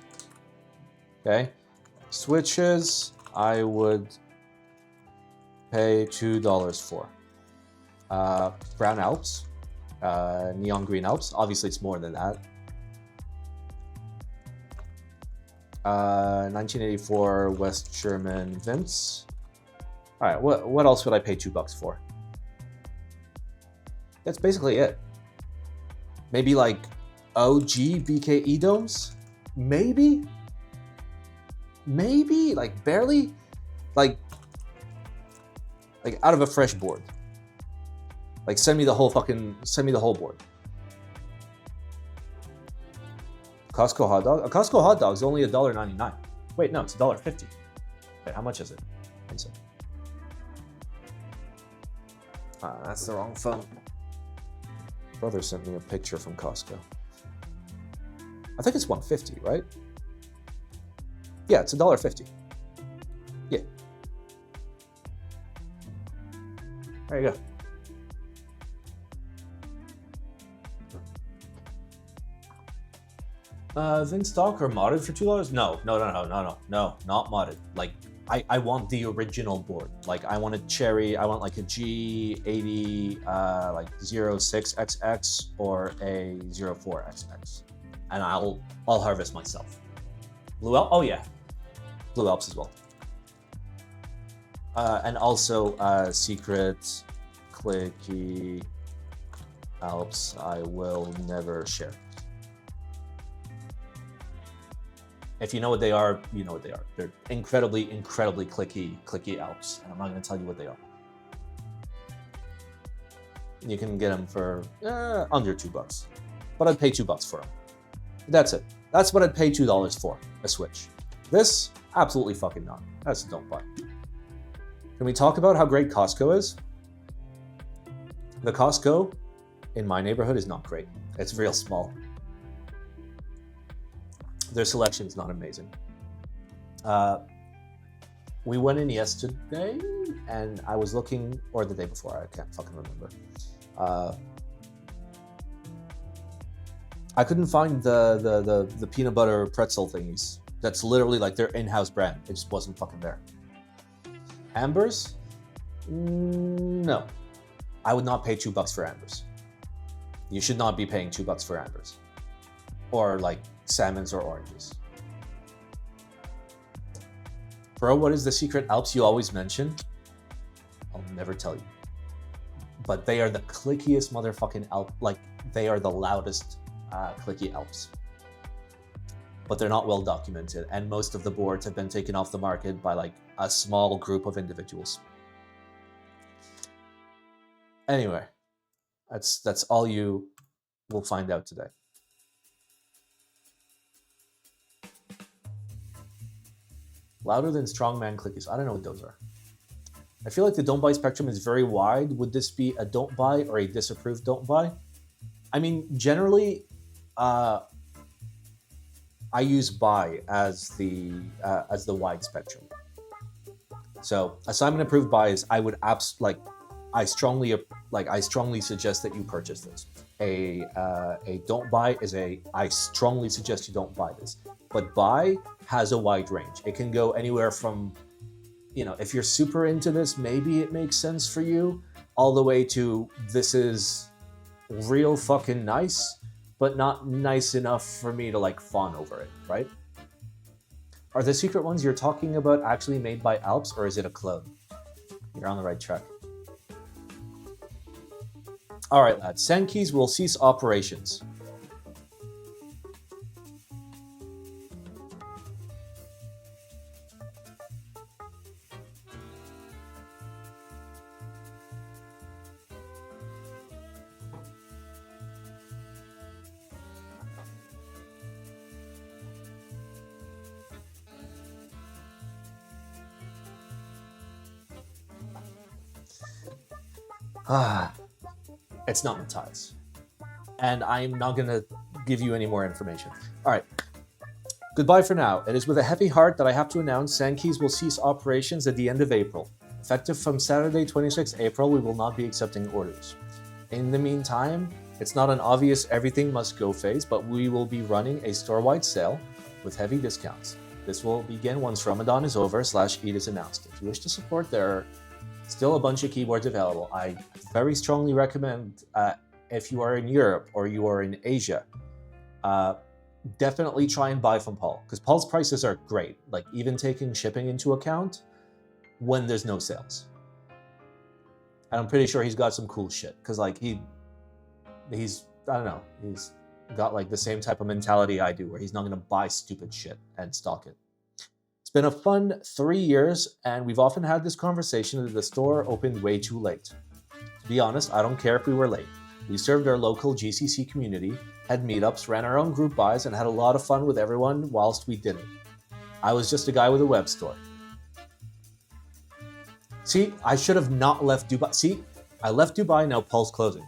Okay. Switches I would pay $2 for. Brown Alps. Neon Green Alps. Obviously it's more than that. 1984 West Sherman Vince. All right, what else would I pay $2 for? That's basically it. Maybe like OG BKE domes? Maybe like barely, like out of a fresh board. Like send me the whole board. Costco hot dog. A Costco hot dog is only $1.99. Wait, no, it's $1.50. Wait, how much is it? One second. That's the wrong phone. Brother sent me a picture from Costco. I think it's $1.50, right? Yeah, it's $1.50. Yeah. There you go. Then stock or modded for $2? No, not modded. Like I want the original board. Like I want a Cherry, I want like a G80 like 06XX or a 04XX. And I'll harvest myself. Blue Alps? Oh yeah. Blue Alps as well. And also secret clicky Alps I will never share. If you know what they are, you know what they are. They're incredibly clicky Alps, and I'm not going to tell you what they are. You can get them for under $2, but I'd pay $2 for them. That's it. That's what I'd pay $2 for, a Switch. This, absolutely fucking not. That's a don't buy. Can we talk about how great Costco is? The Costco in my neighborhood is not great. It's real small. Their selection is not amazing. We went in yesterday, and I was looking, or the day before, I can't fucking remember. I couldn't find the peanut butter pretzel thingies That's literally like their in-house brand. It just wasn't fucking there. Ambers? No. I would not pay $2 for ambers. You should not be paying $2 for ambers. Or like salmons or oranges. Bro, what is the secret Alps you always mention? I'll never tell you. But they are the clickiest motherfucking Alp. Like, they are the loudest clicky Alps. But they're not well documented, and most of the boards have been taken off the market by like a small group of individuals. Anyway, that's all you will find out today. Louder than strongman clickies. I don't know what those are. I feel like the don't buy spectrum is very wide. Would this be a don't buy or a disapproved don't buy? I mean, generally, I use buy as the wide spectrum. So assignment approved buys, I would I strongly suggest that you purchase this. A don't buy is I strongly suggest you don't buy this. But buy has a wide range. It can go anywhere from, you know, if you're super into this, maybe it makes sense for you, all the way to this is real fucking nice, but not nice enough for me to like fawn over it, right? Are the secret ones you're talking about actually made by Alps, or is it a clone? You're on the right track. All right, lads. Sandkeys will cease operations. It's not Matthias. And I'm not going to give you any more information. All right. Goodbye for now. It is with a heavy heart that I have to announce Sandkeys will cease operations at the end of April. Effective from Saturday, 26 April, we will not be accepting orders. In the meantime, it's not an obvious everything must go phase, but we will be running a store-wide sale with heavy discounts. This will begin once Ramadan is over / Eid is announced. If you wish to support, there are still a bunch of keyboards available. I very strongly recommend, if you are in Europe or you are in Asia, definitely try and buy from Paul, because Paul's prices are great, like even taking shipping into account when there's no sales. And I'm pretty sure he's got some cool shit, because like he's I don't know, he's got like the same type of mentality I do, where he's not going to buy stupid shit and stock it. It's been a fun 3 years, and we've often had this conversation that the store opened way too late. To be honest, I don't care if we were late. We served our local GCC community, had meetups, ran our own group buys, and had a lot of fun with everyone whilst we did it. I was just a guy with a web store. See, I should have not left Dubai. See, I left Dubai, now Paul's closing.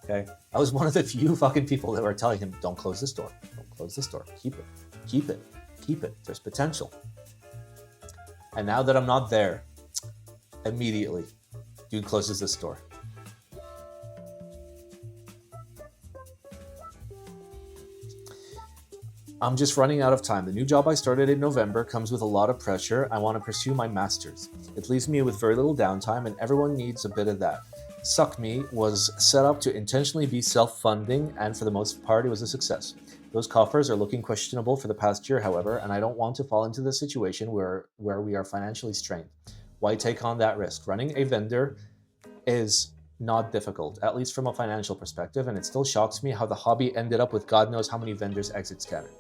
Okay? I was one of the few fucking people that were telling him, don't close the store. Don't close the store. Keep it. Keep it. Keep it. There's potential. And now that I'm not there, immediately, dude closes the store. I'm just running out of time. The new job I started in November comes with a lot of pressure. I want to pursue my master's. It leaves me with very little downtime, and everyone needs a bit of that. Suck Me was set up to intentionally be self-funding, and for the most part, it was a success. Those coffers are looking questionable for the past year, however, and I don't want to fall into the situation where we are financially strained. Why take on that risk? Running a vendor is not difficult, at least from a financial perspective, and it still shocks me how the hobby ended up with God knows how many vendors exit scattered.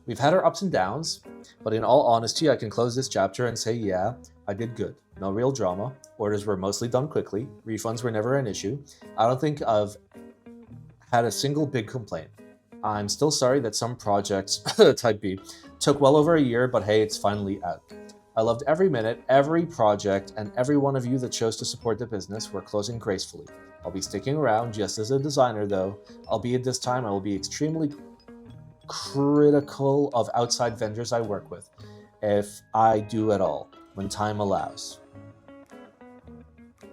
We've had our ups and downs, but in all honesty, I can close this chapter and say, yeah, I did good. No real drama. Orders were mostly done quickly. Refunds were never an issue. I don't think I've had a single big complaint. I'm still sorry that some projects, type B, took well over a year, but hey, it's finally out. I loved every minute, every project, and every one of you that chose to support the business. We're closing gracefully. I'll be sticking around just as a designer though, albeit this time I will be extremely critical of outside vendors I work with, if I do at all, when time allows.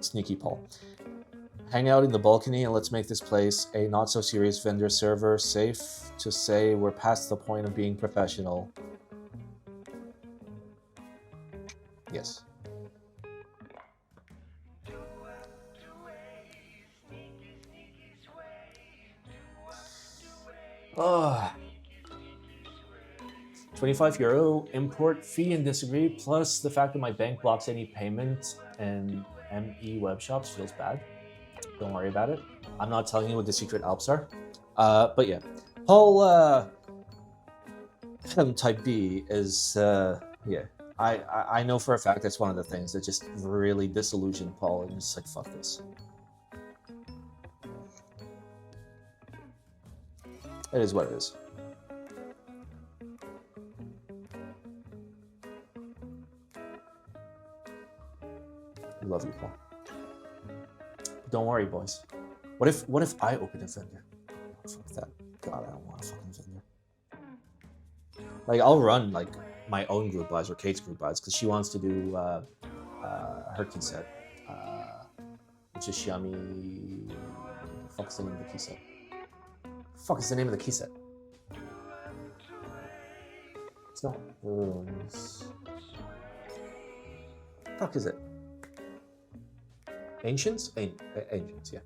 Sneaky Paul. Hang out in the balcony and let's make this place a not-so-serious vendor server. Safe to say we're past the point of being professional. Yes. Oh. €25 import fee and disagree, plus the fact that my bank blocks any payment and ME web shops feels bad. Don't worry about it. I'm not telling you what the secret Alps are. But yeah. Paul type B is yeah. I know for a fact that's one of the things that just really disillusioned Paul, and it's like, fuck this. It is what it is. I love you, Paul. Don't worry, boys. What if I open a vendor? Fuck that. God, I don't want a fucking vendor. Like, I'll run like my own group buys or Kate's group buys because she wants to do her key set, which is Xiaomi. Fuck's the name of the key set? Fuck is the name of the key set? It's not Runes. Fuck is it? Ancients? Ancients, yeah.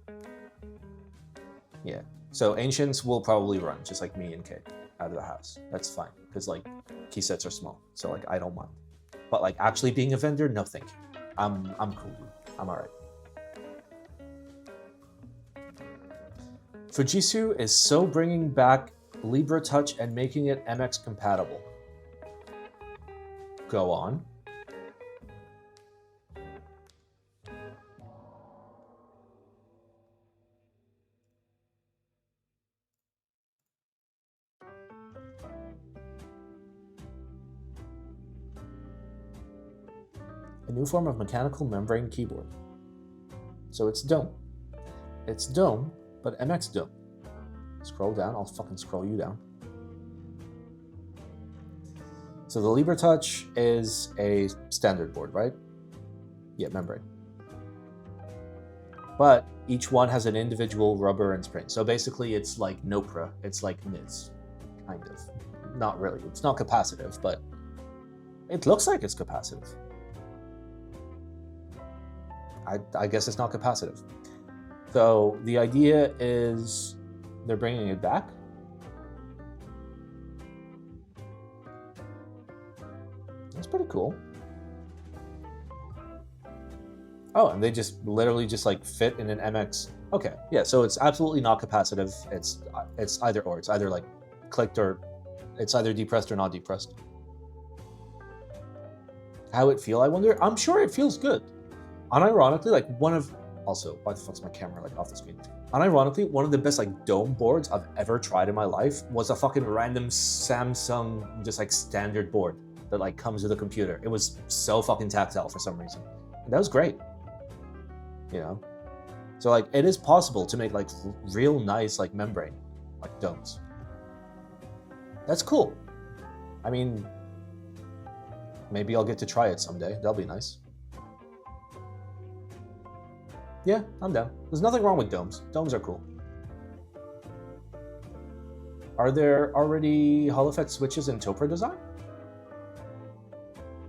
Yeah. So Ancients will probably run, just like me and Kate, out of the house. That's fine, because like key sets are small, so like I don't mind. But like actually being a vendor, no thank you. I'm cool. I'm alright. Fujitsu is so bringing back libertouch and making it MX compatible. Go on. A new form of mechanical membrane keyboard. So it's dome. It's dome, but MX dome. Scroll down, I'll fucking scroll you down. So the libertouch is a standard board, right? Yeah, membrane. But each one has an individual rubber and spring. So basically it's like Nopra, it's like NIS, kind of. Not really, it's not capacitive, but it looks like it's capacitive. I guess it's not capacitive. So the idea is they're bringing it back. That's pretty cool. Oh, and they just literally just like fit in an MX. Okay, yeah, so it's absolutely not capacitive. It's either or. It's either like clicked or it's either depressed or not depressed. How it feel, I wonder? I'm sure it feels good. Unironically, like one of, also, why the fuck's my camera like off the screen? Unironically, one of the best like dome boards I've ever tried in my life was a fucking random Samsung, just like standard board that like comes with a computer. It was so fucking tactile for some reason. And that was great. You know? So like, it is possible to make like real nice like membrane, like domes. That's cool. I mean, maybe I'll get to try it someday. That'll be nice. Yeah, I'm down. There's nothing wrong with domes. Domes are cool. Are there already Hall effect switches in Topra design?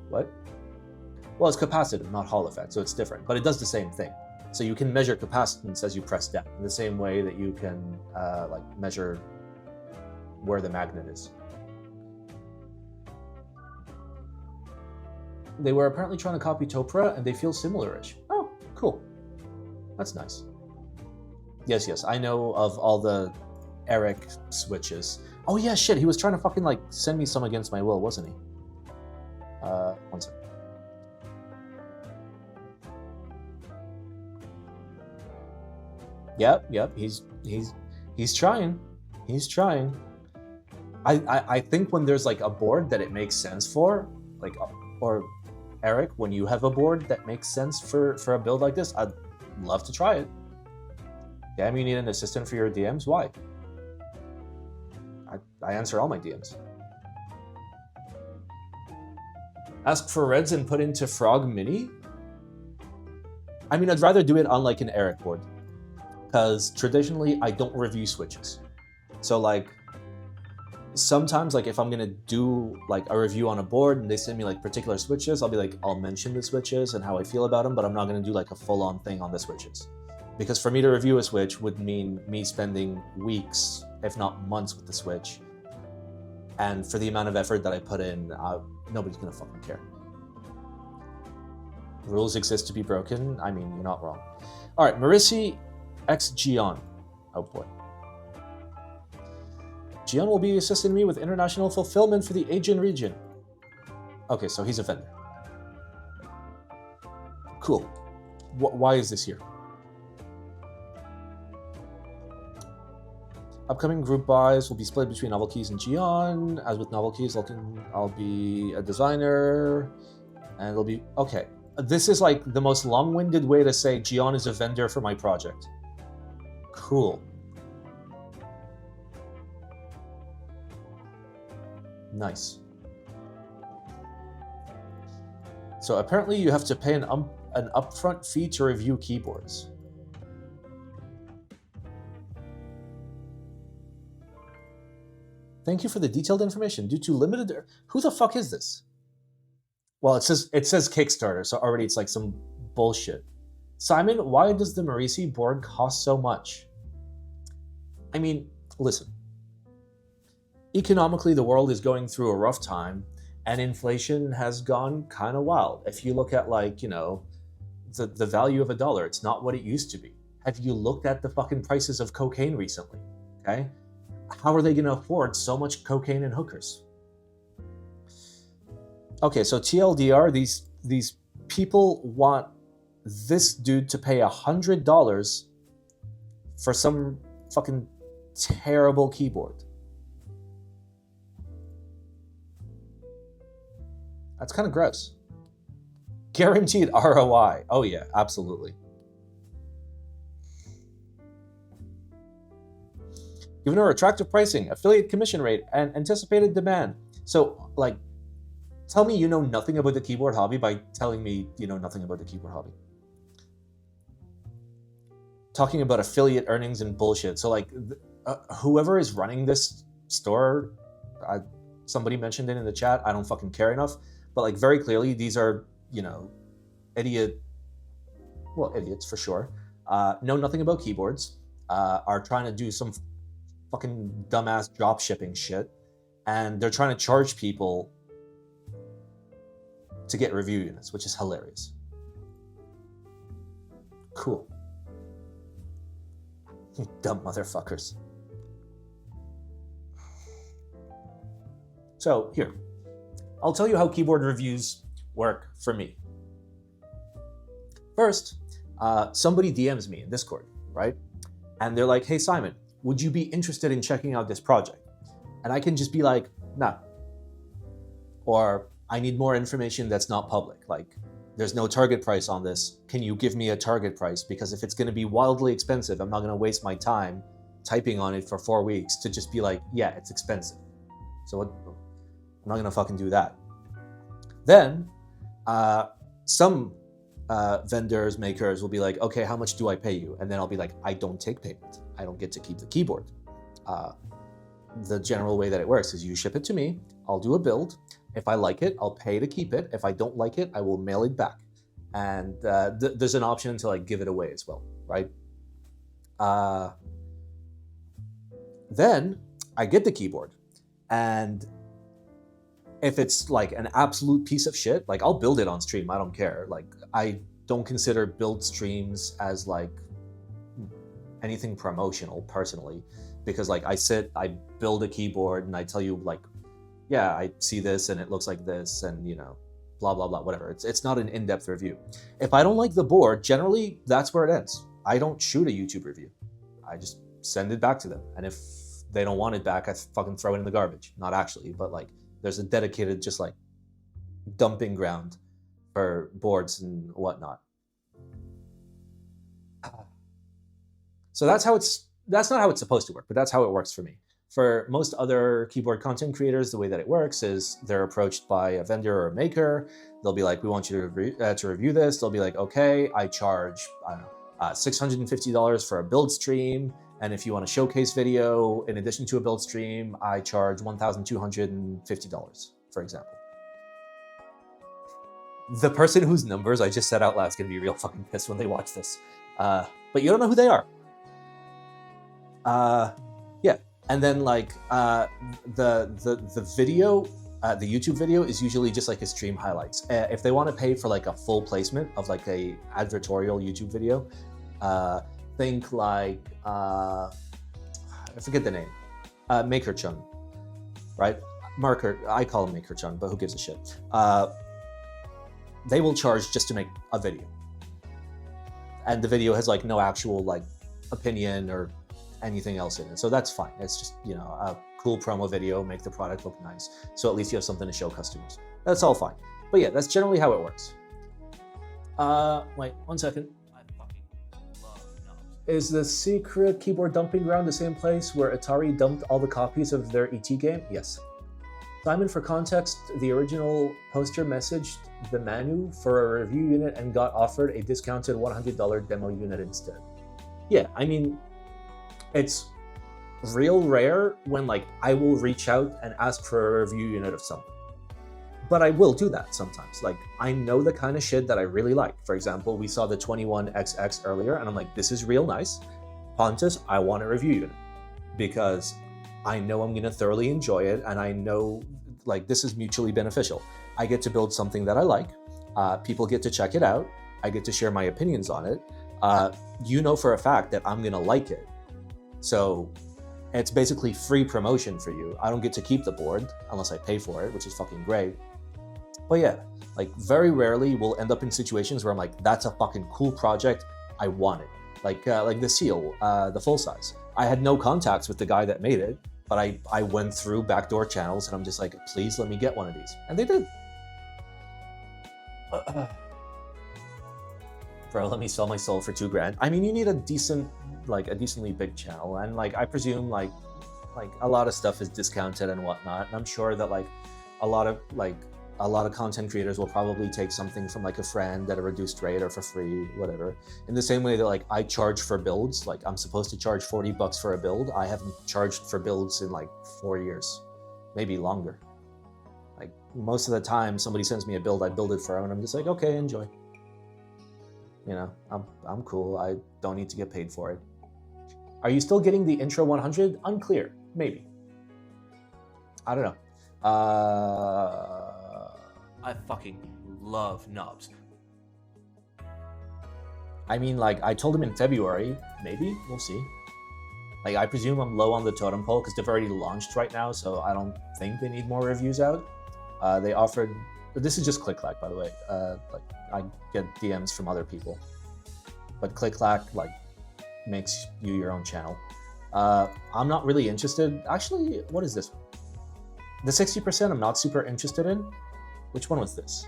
What? Well, it's capacitive, not Hall effect, so it's different, but it does the same thing. So you can measure capacitance as you press down, in the same way that you can like measure where the magnet is. They were apparently trying to copy Topra, and they feel similar-ish. Oh, cool. That's nice. Yes, I know of all the Eric switches. Oh yeah, shit, he was trying to fucking like send me some against my will, wasn't he? One second. Yep, he's trying. He's trying. I think when there's like a board that it makes sense for, like, or Eric, when you have a board that makes sense for a build like this, I'd love to try it. Damn, you need an assistant for your DMs? Why? I answer all my DMs. Ask for reds and put into Frog Mini? I mean, I'd rather do it on like an Eric board, because traditionally I don't review switches. So like, sometimes, like, if I'm gonna do like a review on a board and they send me like particular switches, I'll be like, I'll mention the switches and how I feel about them, but I'm not gonna do like a full-on thing on the switches. Because for me to review a switch would mean me spending weeks, if not months, with the switch. And for the amount of effort that I put in, nobody's gonna fucking care. Rules exist to be broken. I mean, you're not wrong. All right, Merisi x GEON. Oh boy. GEON will be assisting me with international fulfillment for the Asian region. Okay, so he's a vendor. Cool. Why is this here? Upcoming group buys will be split between Novel Keys and GEON. As with Novel Keys, I'll be a designer, and it'll be okay. This is like the most long-winded way to say GEON is a vendor for my project. Cool. Nice. So apparently you have to pay an upfront fee to review keyboards. Thank you for the detailed information. Due to limited... Who the fuck is this? Well, it says Kickstarter, so already it's like some bullshit. Simon, why does the Merisi board cost so much? I mean, listen. Economically, the world is going through a rough time, and inflation has gone kind of wild. If you look at, like, you know, the value of a dollar, it's not what it used to be. Have you looked at the fucking prices of cocaine recently? Okay? How are they going to afford so much cocaine and hookers? Okay, so TLDR, these people want this dude to pay $100 for some fucking terrible keyboard. That's kind of gross. Guaranteed ROI. Oh yeah, absolutely. Given her attractive pricing, affiliate commission rate, and anticipated demand. So, like, tell me you know nothing about the keyboard hobby by telling me you know nothing about the keyboard hobby. Talking about affiliate earnings and bullshit. So, like, whoever is running this store, somebody mentioned it in the chat, I don't fucking care enough. But, like, very clearly, these are, you know, idiots for sure, know nothing about keyboards, are trying to do some fucking dumbass drop shipping shit, and they're trying to charge people to get review units, which is hilarious. Cool. You dumb motherfuckers. So, here. I'll tell you how keyboard reviews work for me. First, somebody DMs me in Discord, right? And they're like, hey, Simon, would you be interested in checking out this project? And I can just be like, nah. Or, I need more information that's not public. Like, there's no target price on this. Can you give me a target price? Because if it's going to be wildly expensive, I'm not going to waste my time typing on it for 4 weeks to just be like, yeah, it's expensive. So I'm not going to fucking do that. Then, some vendors, makers will be like, okay, how much do I pay you? And then I'll be like, I don't take payment. I don't get to keep the keyboard. The general way that it works is you ship it to me, I'll do a build. If I like it, I'll pay to keep it. If I don't like it, I will mail it back. And there's an option to, like, give it away as well, right? Then I get the keyboard, and if it's like an absolute piece of shit, like, I'll build it on stream. I don't care. Like, I don't consider build streams as like anything promotional personally, because, like, I build a keyboard and I tell you, like, yeah, I see this and it looks like this, and, you know, blah, blah, blah, whatever. It's not an in-depth review. If I don't like the board, generally that's where it ends. I don't shoot a YouTube review. I just send it back to them. And if they don't want it back, I fucking throw it in the garbage. Not actually, but, like, there's a dedicated, just, like, dumping ground for boards and whatnot. So that's not how it's supposed to work, but that's how it works for me. For most other keyboard content creators, the way that it works is they're approached by a vendor or a maker. They'll be like, we want you to review this. They'll be like, okay, I charge, I don't know, $650 for a build stream, And if you want a showcase video, in addition to a build stream, I charge $1,250, for example. The person whose numbers I just said out loud is going to be real fucking pissed when they watch this. But you don't know who they are. Yeah. And then like the video, the YouTube video is usually just like a stream highlights. If they want to pay for like a full placement of like a advertorial YouTube video, think like, I forget the name, Maker-chun, right? Marker, I call him Maker-chun, but who gives a shit? They will charge just to make a video. And the video has like no actual like opinion or anything else in it. So that's fine. It's just, you know, a cool promo video, make the product look nice. So at least you have something to show customers. That's all fine. But yeah, that's generally how it works. Wait, 1 second. I fucking love knobs. Is the secret keyboard dumping ground the same place where Atari dumped all the copies of their ET game? Yes. Simon, for context, the original poster messaged the Manu for a review unit and got offered a discounted $100 demo unit instead. Yeah, I mean, it's real rare when like I will reach out and ask for a review unit of something. But I will do that sometimes. Like, I know the kind of shit that I really like. For example, we saw the 21XX earlier and I'm like, this is real nice. Pontus, I want a review unit because I know I'm gonna thoroughly enjoy it and I know like this is mutually beneficial. I get to build something that I like. People get to check it out. I get to share my opinions on it. You know for a fact that I'm gonna like it. So it's basically free promotion for you. I don't get to keep the board unless I pay for it, which is fucking great. But yeah, like very rarely we'll end up in situations where I'm like, that's a fucking cool project. I want it. Like the Seal, the full size. I had no contacts with the guy that made it, but I went through backdoor channels and I'm just like, please let me get one of these. And they did. Bro, let me sell my soul for $2,000. I mean, you need a decently big channel. And like, I presume like a lot of stuff is discounted and whatnot. And I'm sure that like a lot of content creators will probably take something from like a friend at a reduced rate or for free, whatever. In the same way that like I charge for builds, like I'm supposed to charge $40 for a build. I haven't charged for builds in like 4 years, maybe longer. Like most of the time somebody sends me a build, I build it for them and I'm just like, okay, enjoy. You know, I'm cool. I don't need to get paid for it. Are you still getting the Intro 100? Unclear, maybe. I don't know. I fucking love knobs. I mean, like, I told him in February, maybe, we'll see. Like, I presume I'm low on the totem pole because they've already launched right now, so I don't think they need more reviews out. They offered, this is just Click-Clack, by the way. Like, I get DMs from other people. But Click-Clack, like, makes you your own channel. I'm not really interested. Actually, what is this? The 60% I'm not super interested in. Which one was this?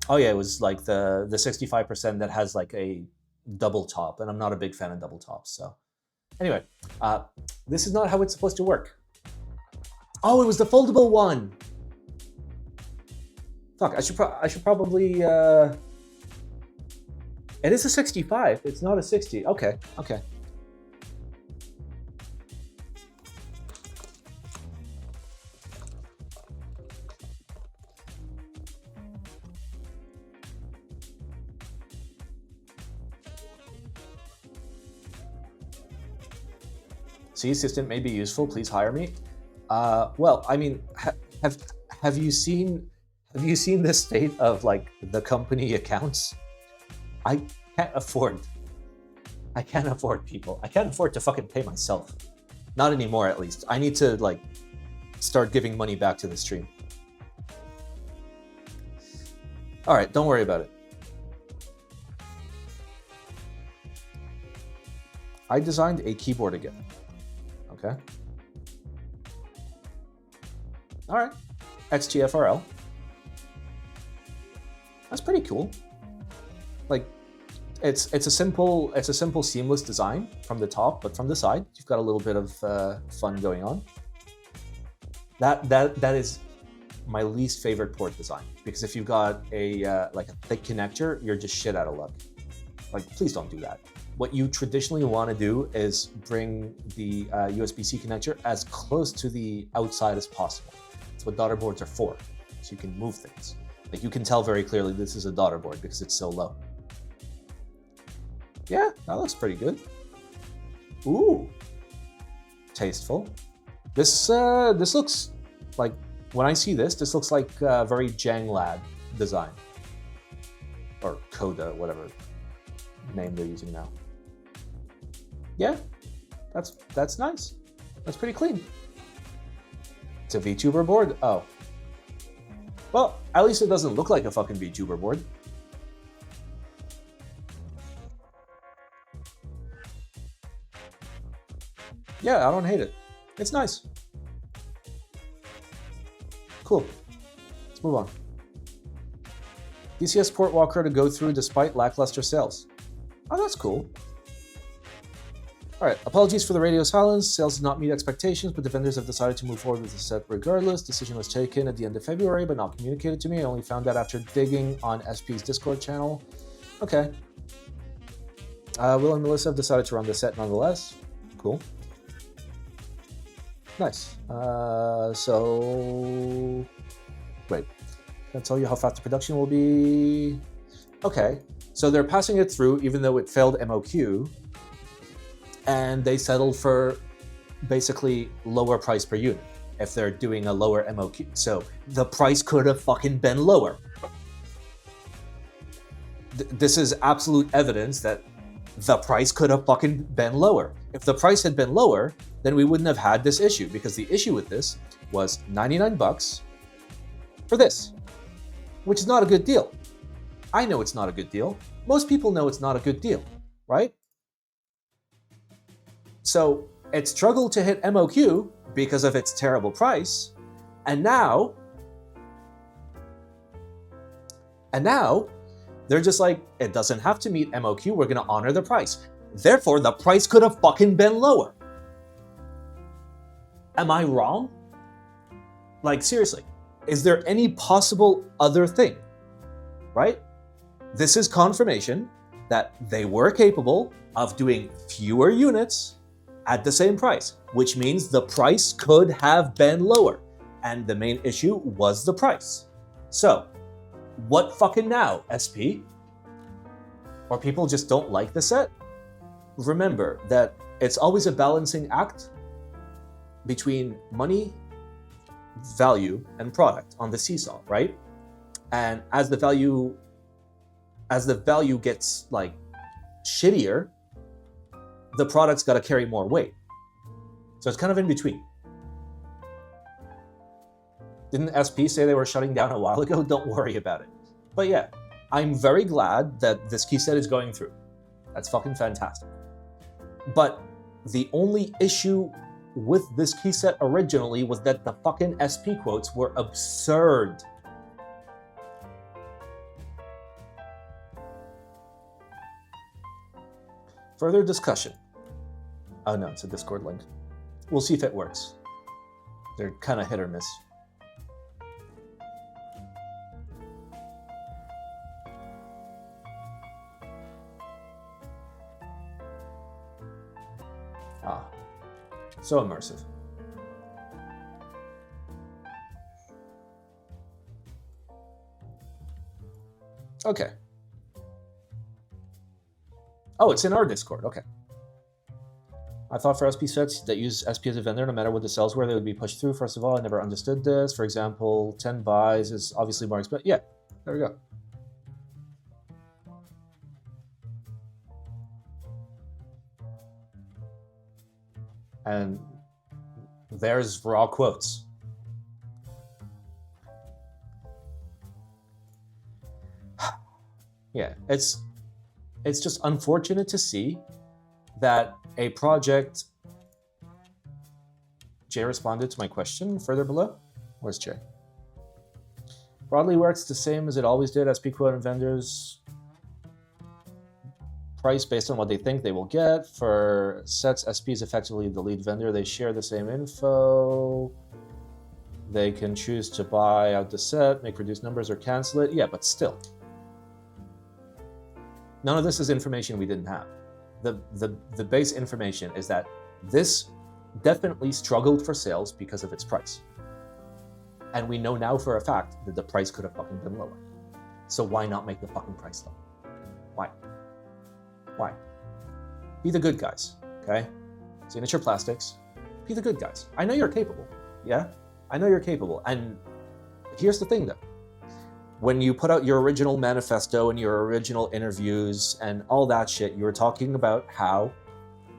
Oh yeah, it was like the 65% that has like a double top, and I'm not a big fan of double tops. So anyway, this is not how it's supposed to work. Oh, it was the foldable one. Fuck, I should probably. It is a 65. It's not a 60. Okay. C assistant may be useful. Please hire me. Well, I mean, have you seen the state of like the company accounts? I can't afford people. I can't afford to fucking pay myself. Not anymore, at least. I need to like start giving money back to the stream. All right, don't worry about it. I designed a keyboard again. Okay. All right. XTFRL. That's pretty cool. Like, it's a simple seamless design from the top, but from the side, you've got a little bit of fun going on. That is my least favorite port design, because if you've got a like a thick connector, you're just shit out of luck. Like, please don't do that. What you traditionally want to do is bring the USB-C connector as close to the outside as possible. That's what daughter boards are for, so you can move things. Like, you can tell very clearly this is a daughter board because it's so low. Yeah, that looks pretty good. Ooh, tasteful. This looks like, when I see this, this looks like a very Janglad design. Or Coda, whatever name they're using now. Yeah, that's nice. That's pretty clean. It's a VTuber board? Oh. Well, at least it doesn't look like a fucking VTuber board. Yeah, I don't hate it. It's nice. Cool. Let's move on. DCS Sport Walker to go through despite lackluster sales. Oh, that's cool. All right, apologies for the radio silence. Sales did not meet expectations, but the vendors have decided to move forward with the set regardless. Decision was taken at the end of February, but not communicated to me. I only found out after digging on SP's Discord channel. Okay. Will and Melissa have decided to run the set nonetheless. Cool. Nice. So... Wait. Can I tell you how fast the production will be? Okay. So they're passing it through even though it failed MOQ. And they settled for basically lower price per unit if they're doing a lower MOQ. So the price could have fucking been lower. This is absolute evidence that the price could have fucking been lower. If the price had been lower, then we wouldn't have had this issue, because the issue with this was 99 bucks for this, which is not a good deal. I know it's not a good deal. Most people know it's not a good deal, right? So it struggled to hit MOQ because of its terrible price, and now they're just like, it doesn't have to meet MOQ, we're gonna honor the price. Therefore, the price could have fucking been lower. Am I wrong? Like, seriously, is there any possible other thing, right? This is confirmation that they were capable of doing fewer units at the same price, which means the price could have been lower. And the main issue was the price. So, what fucking now, SP? Or people just don't like the set? Remember that it's always a balancing act between money, value, and product on the seesaw, right? And as the value gets like shittier, the product's got to carry more weight. So it's kind of in between. Didn't SP say they were shutting down a while ago? Don't worry about it. But yeah, I'm very glad that this key set is going through. That's fucking fantastic. But the only issue with this key set originally was that the fucking SP quotes were absurd. Further discussion. Oh no, it's a Discord link. We'll see if it works. They're kind of hit or miss. Ah, so immersive. Okay. Oh, it's in our Discord. Okay. I thought for SP sets that use SP as a vendor, no matter what the sales were, they would be pushed through. First of all, I never understood this. For example, 10 buys is obviously more expensive. Yeah, there we go. And there's raw quotes. Yeah, it's just unfortunate to see that a project... Jay responded to my question further below. Where's Jay? Broadly works the same as it always did. SP quote and vendors price based on what they think they will get. For sets, SP is effectively the lead vendor. They share the same info. They can choose to buy out the set, make reduced numbers, or cancel it. Yeah, but still. None of this is information we didn't have. The base information is that this definitely struggled for sales because of its price. And we know now for a fact that the price could have fucking been lower. So why not make the fucking price low? Why? Why? Be the good guys, okay? Signature Plastics, be the good guys. I know you're capable, yeah? I know you're capable. And here's the thing though. When you put out your original manifesto and your original interviews and all that shit, you were talking about how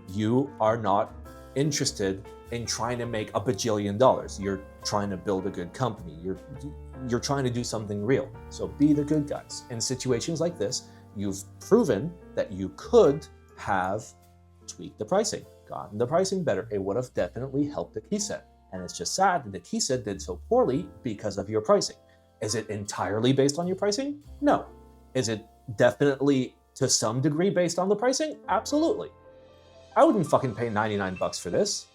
you are not interested in trying to make a bajillion dollars. You're trying to build a good company. You're trying to do something real. So be the good guys. In situations like this, you've proven that you could have tweaked the pricing, gotten the pricing better. It would have definitely helped the key set. And it's just sad that the key set did so poorly because of your pricing. Is it entirely based on your pricing? No. Is it definitely to some degree based on the pricing? Absolutely. I wouldn't fucking pay 99 bucks for this.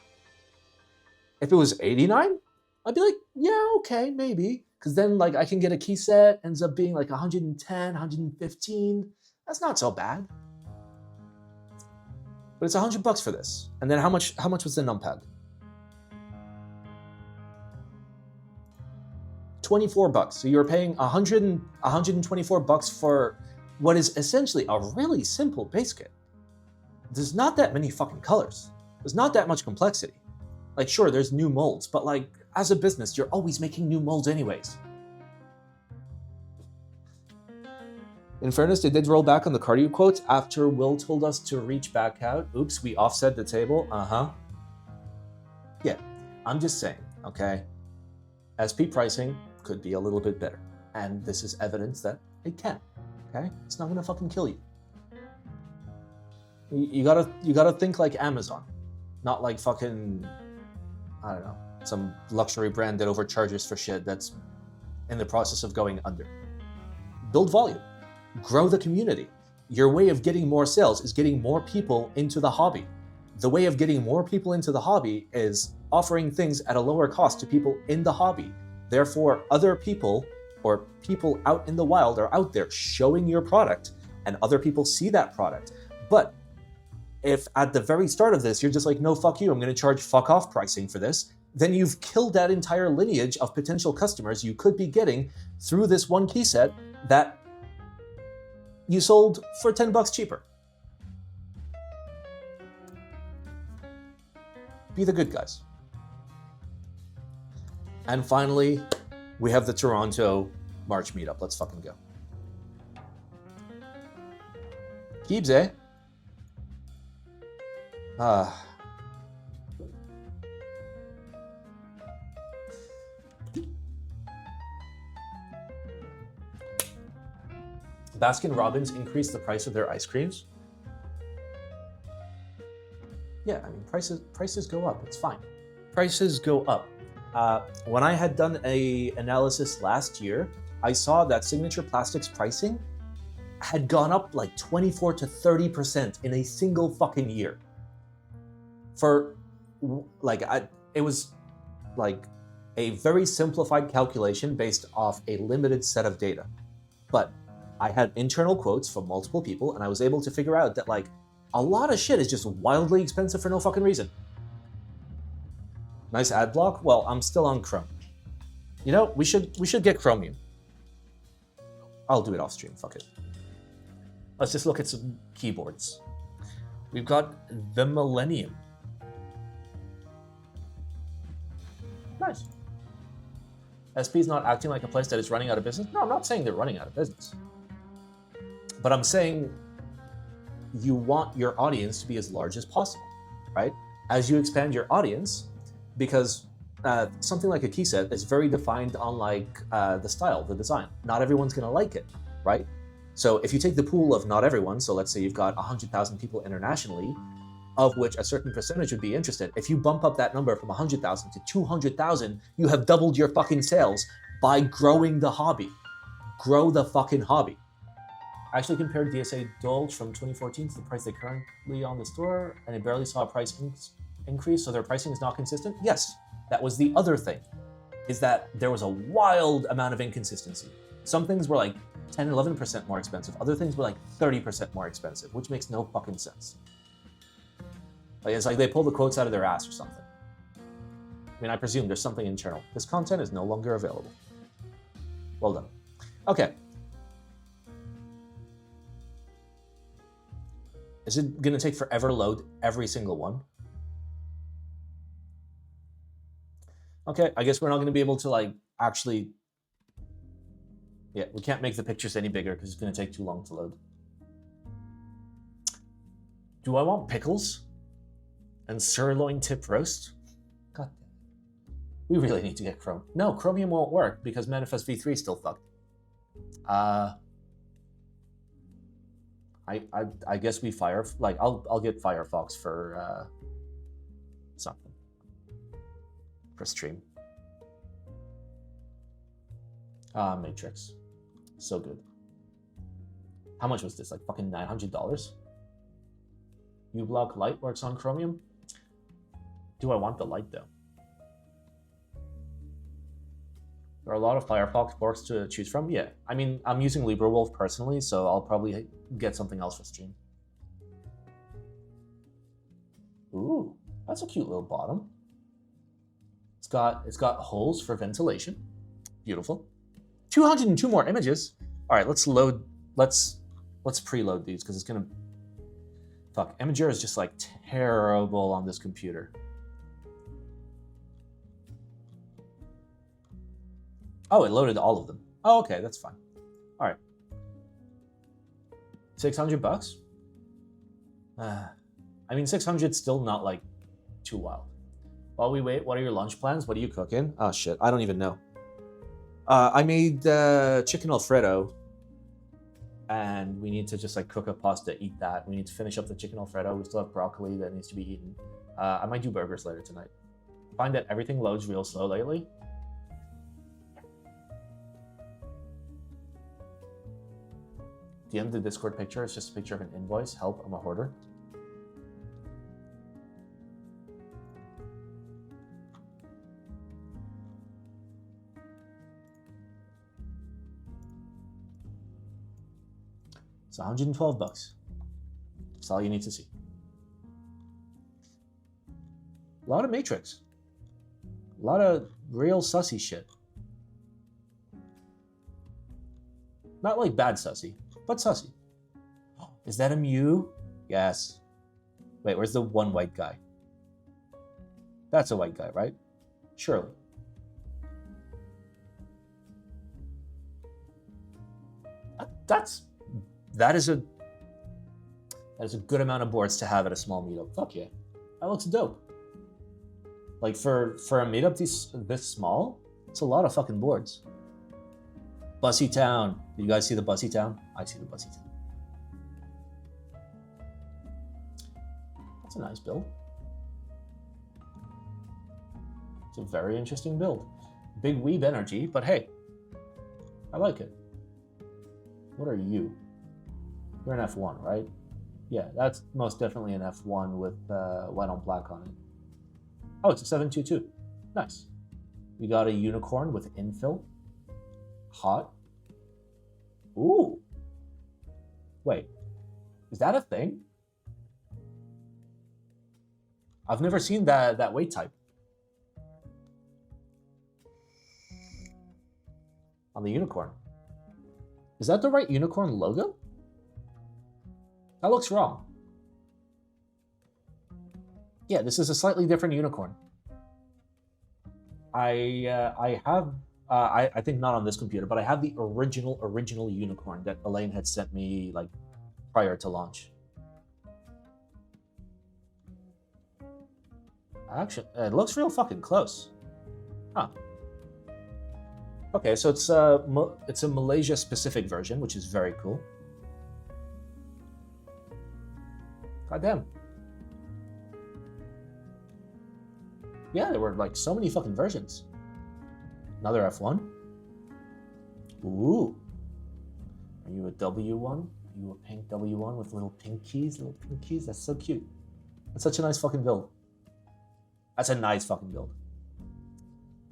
If it was 89, I'd be like, yeah, okay, maybe. Because then like I can get a key set, ends up being like 110, 115. That's not so bad. But it's 100 bucks for this. And then how much was the numpad? 24 bucks. So you're paying 124 bucks for what is essentially a really simple base kit. There's not that many fucking colors. There's not that much complexity. Like, sure, there's new molds, but like, as a business, you're always making new molds anyways. In fairness, they did roll back on the cardio quotes after Will told us to reach back out. Oops, we offset the table. Yeah, I'm just saying, okay? SP pricing could be a little bit better. And this is evidence that it can, okay? It's not gonna fucking kill you. You gotta think like Amazon, not like fucking, I don't know, some luxury brand that overcharges for shit that's in the process of going under. Build volume, grow the community. Your way of getting more sales is getting more people into the hobby. The way of getting more people into the hobby is offering things at a lower cost to people in the hobby. Therefore, other people or people out in the wild are out there showing your product and other people see that product. But if at the very start of this, you're just like, no, fuck you, I'm gonna charge fuck off pricing for this, then you've killed that entire lineage of potential customers you could be getting through this one key set that you sold for 10 bucks cheaper. Be the good guys. And finally, we have the Toronto March meetup. Let's fucking go. Keebs, eh? Baskin Robbins increased the price of their ice creams. Yeah, I mean, prices go up. It's fine. Prices go up. When I had done an analysis last year, I saw that Signature Plastics pricing had gone up like 24 to 30% in a single fucking year. For like, it was like a very simplified calculation based off a limited set of data. But I had internal quotes from multiple people, and I was able to figure out that like a lot of shit is just wildly expensive for no fucking reason. Nice ad block. Well, I'm still on Chrome. You know, we should get Chromium. I'll do it off stream. Fuck it. Let's just look at some keyboards. We've got the Millennium. Nice. SP's not acting like a place that is running out of business. No, I'm not saying they're running out of business. But I'm saying you want your audience to be as large as possible, right? As you expand your audience, because something like a key set is very defined on like the style, the design. Not everyone's gonna like it, right? So if you take the pool of not everyone, so let's say you've got 100,000 people internationally, of which a certain percentage would be interested. If you bump up that number from 100,000 to 200,000, you have doubled your fucking sales by growing the hobby. Grow the fucking hobby. I actually compared DSA Dolge from 2014 to the price they currently on the store, and it barely saw a price increase, so their pricing is not consistent. Yes, that was the other thing. is that there was a wild amount of inconsistency. Some things were like 10, 11% more expensive. Other things were like 30% more expensive, which makes no fucking sense. Like, it's like they pulled the quotes out of their ass or something. I mean, I presume there's something internal. This content is no longer available. Well done. Okay. Is it going to take forever to load every single one? Okay, I guess we're not going to be able to, like, actually... Yeah, we can't make the pictures any bigger because it's going to take too long to load. Do I want pickles? And sirloin tip roast? God damn it. We really need to get Chromium. No, Chromium won't work because Manifest v3 is still fucked. I guess we fire... Like, I'll get Firefox for, something. For stream. Matrix. So good. How much was this? Like fucking $900? uBlock Lite works on Chromium? Do I want the Lite though? There are a lot of Firefox ports to choose from. Yeah, I mean, I'm using LibreWolf personally, so I'll probably get something else for stream. Ooh, that's a cute little bottom. It's got holes for ventilation. Beautiful. 202 more images. All right, let's load. Let's preload these because it's gonna. Fuck, Imager is just like terrible on this computer. Oh, it loaded all of them. Oh, okay, that's fine. All right. $600? I mean, 600's still not like too wild. While we wait, what are your lunch plans? What are you cooking? Oh shit, I don't even know. I made chicken Alfredo, and we need to just like cook a pasta, eat that. We need to finish up the chicken Alfredo. We still have broccoli that needs to be eaten. I might do burgers later tonight. Find that everything loads real slow lately. The end of the Discord picture is just a picture of an invoice. Help, I'm a hoarder. It's $112. That's all you need to see. A lot of Matrix. A lot of real sussy shit. Not like bad sussy, but sussy. Is that a Mew? Yes. Wait, where's the one white guy? That's a white guy, right? Surely. That is a good amount of boards to have at a small meetup. Fuck yeah. That looks dope. Like for a meetup this small, it's a lot of fucking boards. Bussy Town. Did you guys see the Bussy Town? I see the Bussy Town. That's a nice build. It's a very interesting build. Big weeb energy, but hey, I like it. What are you? You're an F1, right? Yeah, that's most definitely an F1 with white on black on it. Oh, it's a 722. Nice. We got a unicorn with infill. Hot. Ooh. Wait, is that a thing? I've never seen that weight type. On the unicorn. Is that the right unicorn logo? That looks wrong. Yeah, this is a slightly different unicorn. I think not on this computer, but I have the original unicorn that Elaine had sent me like prior to launch. Actually, it looks real fucking close. Huh. Okay, so it's a Malaysia specific version, which is very cool. God damn. Yeah, there were like so many fucking versions. Another F1. Ooh. Are you a W1? Are you a pink W1 with little pink keys? Little pink keys? That's so cute. That's such a nice fucking build. That's a nice fucking build.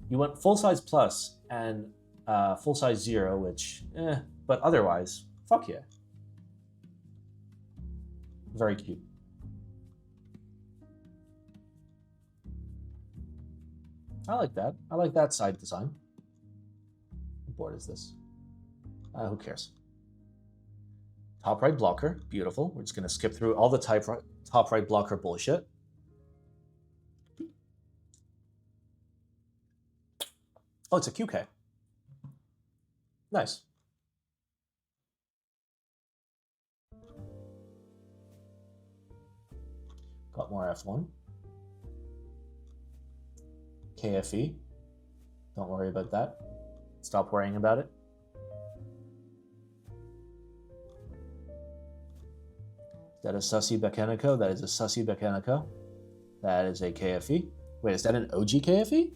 You went full size plus and full size 0, which, but otherwise, fuck yeah. Very cute. I like that. I like that side design. What board is this? Who cares? Top right blocker, beautiful. We're just gonna skip through all the top right blocker bullshit. Oh, it's a QK. Nice. Got more F1. KFE. Don't worry about that. Stop worrying about it. Is that a sussy Bekeniko? That is a sussy Bekeniko. That is a KFE. Wait, is that an OG KFE?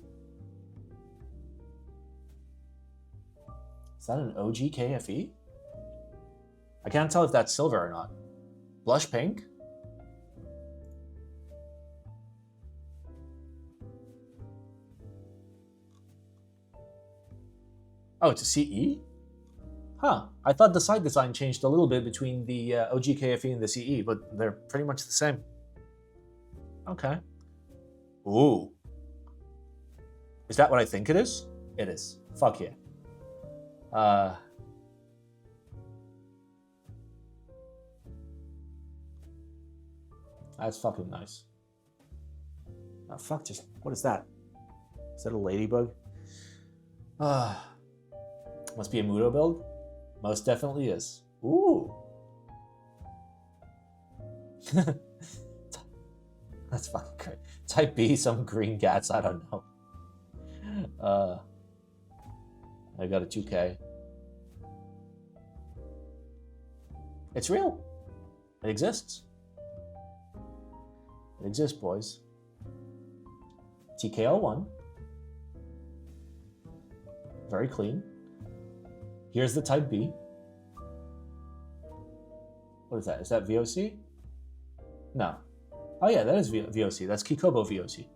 Is that an OG KFE? I can't tell if that's silver or not. Blush pink? Oh, it's a CE? Huh. I thought the side design changed a little bit between the OG KFE and the CE, but they're pretty much the same. Okay. Ooh. Is that what I think it is? It is. Fuck yeah. That's fucking nice. Oh, fuck, just, what is that? Is that a ladybug? Must be a Mudo build? Most definitely is. Ooh. That's fucking great. Type B, some green gats, I don't know. I got a 2K. It's real. It exists. It exists, boys. TKL1. Very clean. Here's the Type B. What is that? Is that VOC? No. Oh yeah, that is VOC. That's Kikobo VOC.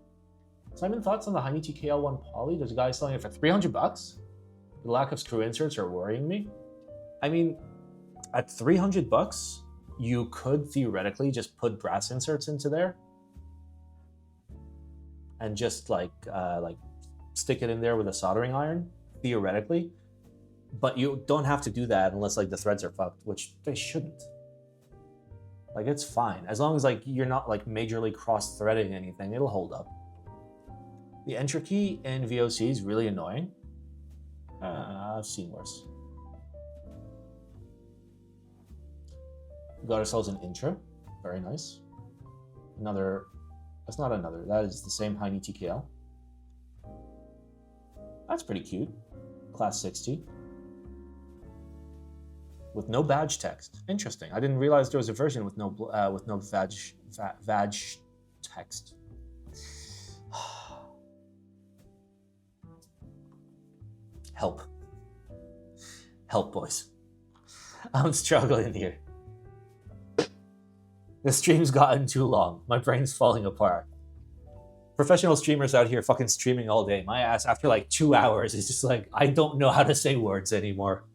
Simon, thoughts on the Heine TKL1 Poly? There's a guy selling it for 300 bucks. The lack of screw inserts are worrying me. I mean, at 300 bucks, you could theoretically just put brass inserts into there and just like stick it in there with a soldering iron, theoretically. But you don't have to do that unless like the threads are fucked, which they shouldn't. Like, it's fine. As long as like you're not like majorly cross-threading anything, it'll hold up. The entry key in VOC is really annoying. I've seen worse. We got ourselves an intro. Very nice. Another, that's not another, that is the same Heine TKL. That's pretty cute. Class 60. With no badge text. Interesting. I didn't realize there was a version with no badge text. Help. Help, boys. I'm struggling here. The stream's gotten too long. My brain's falling apart. Professional streamers out here fucking streaming all day. My ass, after like 2 hours, is just like, I don't know how to say words anymore.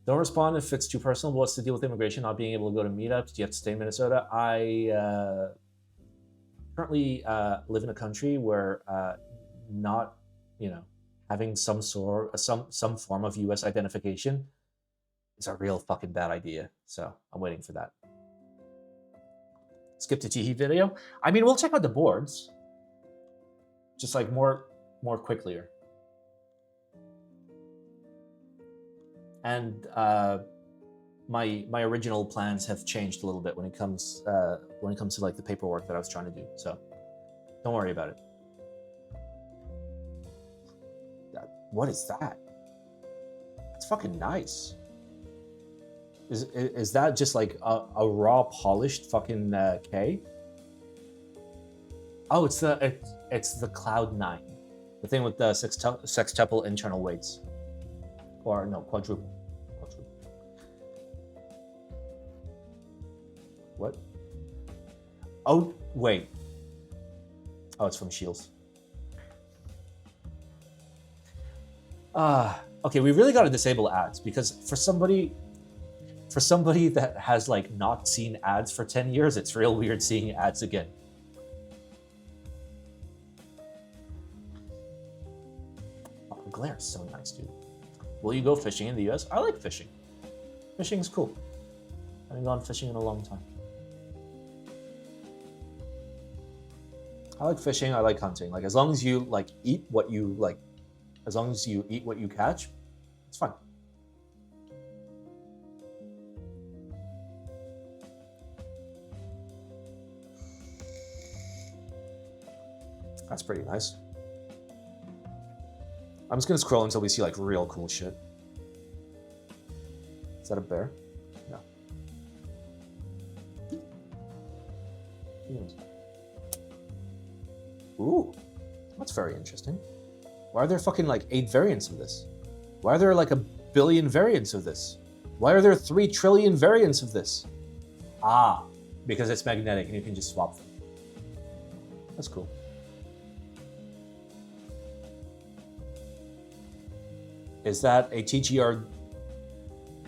Don't respond if it's too personal. What's the deal with immigration, not being able to go to meetups? Do you have to stay in Minnesota? I currently live in a country where not, having some form of U.S. identification is a real fucking bad idea. So I'm waiting for that. Skip to Teehee video. I mean, we'll check out the boards, just like more quickly. And my original plans have changed a little bit when it comes to like the paperwork that I was trying to do. So don't worry about it. What is that? It's fucking nice. Is that just like a raw polished fucking K? Oh, it's the Cloud 9, the thing with the sextuple internal weights, or no, quadruple. What? Oh wait, Oh, it's from Shields. Okay, we really got to disable ads because for somebody that has like not seen ads for 10 years, it's real weird seeing ads again. Oh, glare is so nice, dude. Will you go fishing in the US? I like fishing. Fishing's cool. I haven't gone fishing in a long time. I like fishing, I like hunting. Like as long as you like eat what you like, as long as you eat what you catch, it's fine. That's pretty nice. I'm just gonna scroll until we see like real cool shit. Is that a bear? No. Ooh, that's very interesting. Why are there fucking like 8 variants of this? Why are there like 1 billion variants of this? Why are there 3 trillion variants of this? Ah, because it's magnetic and you can just swap them. That's cool. Is that a TGR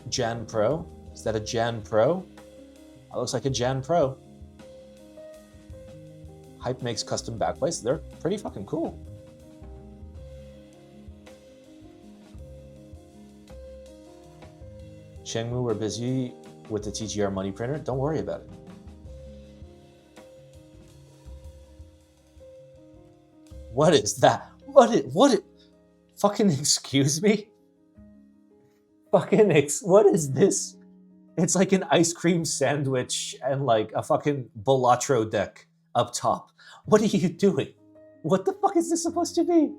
Jan Pro? Is that a Jan Pro? That looks like a Jan Pro. Hype makes custom backplates. They're pretty fucking cool. Shengmu, we're busy with the TGR money printer. Don't worry about it. What is that? What fucking excuse me? What is this? It's like an ice cream sandwich and like a fucking Balatro deck up top. What are you doing? What the fuck is this supposed to be?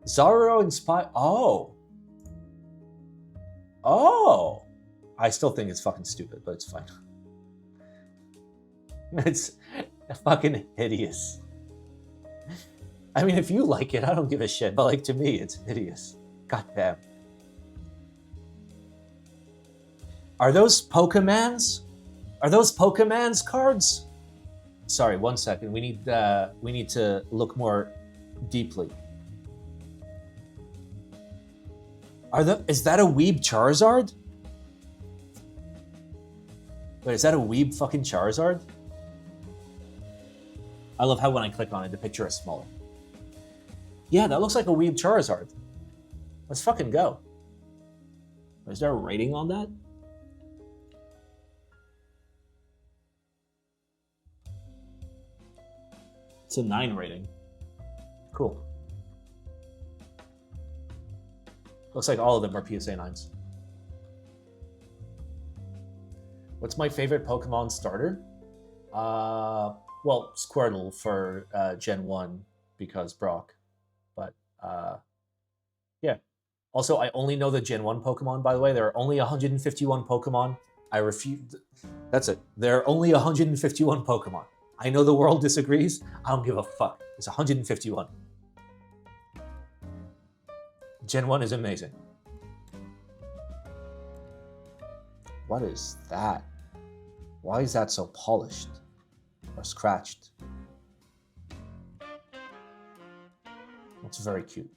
Zaro inspired. Oh. I still think it's fucking stupid, but it's fine. It's fucking hideous. I mean, if you like it, I don't give a shit, but like to me, it's hideous. God damn. Are those Pokemans? Are those Pokemans cards? Sorry, 1 second. We need to look more deeply. Is that a Weeb Charizard? Wait, is that a Weeb fucking Charizard? I love how when I click on it, the picture is smaller. Yeah, that looks like a Weeb Charizard. Let's fucking go. Is there a rating on that? It's a 9 rating. Cool. Looks like all of them are PSA 9s. What's my favorite Pokemon starter? Well, Squirtle for Gen 1 because Brock. But yeah. Also, I only know the Gen 1 Pokemon, by the way. There are only 151 Pokemon. I refuse. That's it. There are only 151 Pokemon. I know the world disagrees. I don't give a fuck. It's 151. Gen 1 is amazing. What is that? Why is that so polished? Or scratched? That's very cute.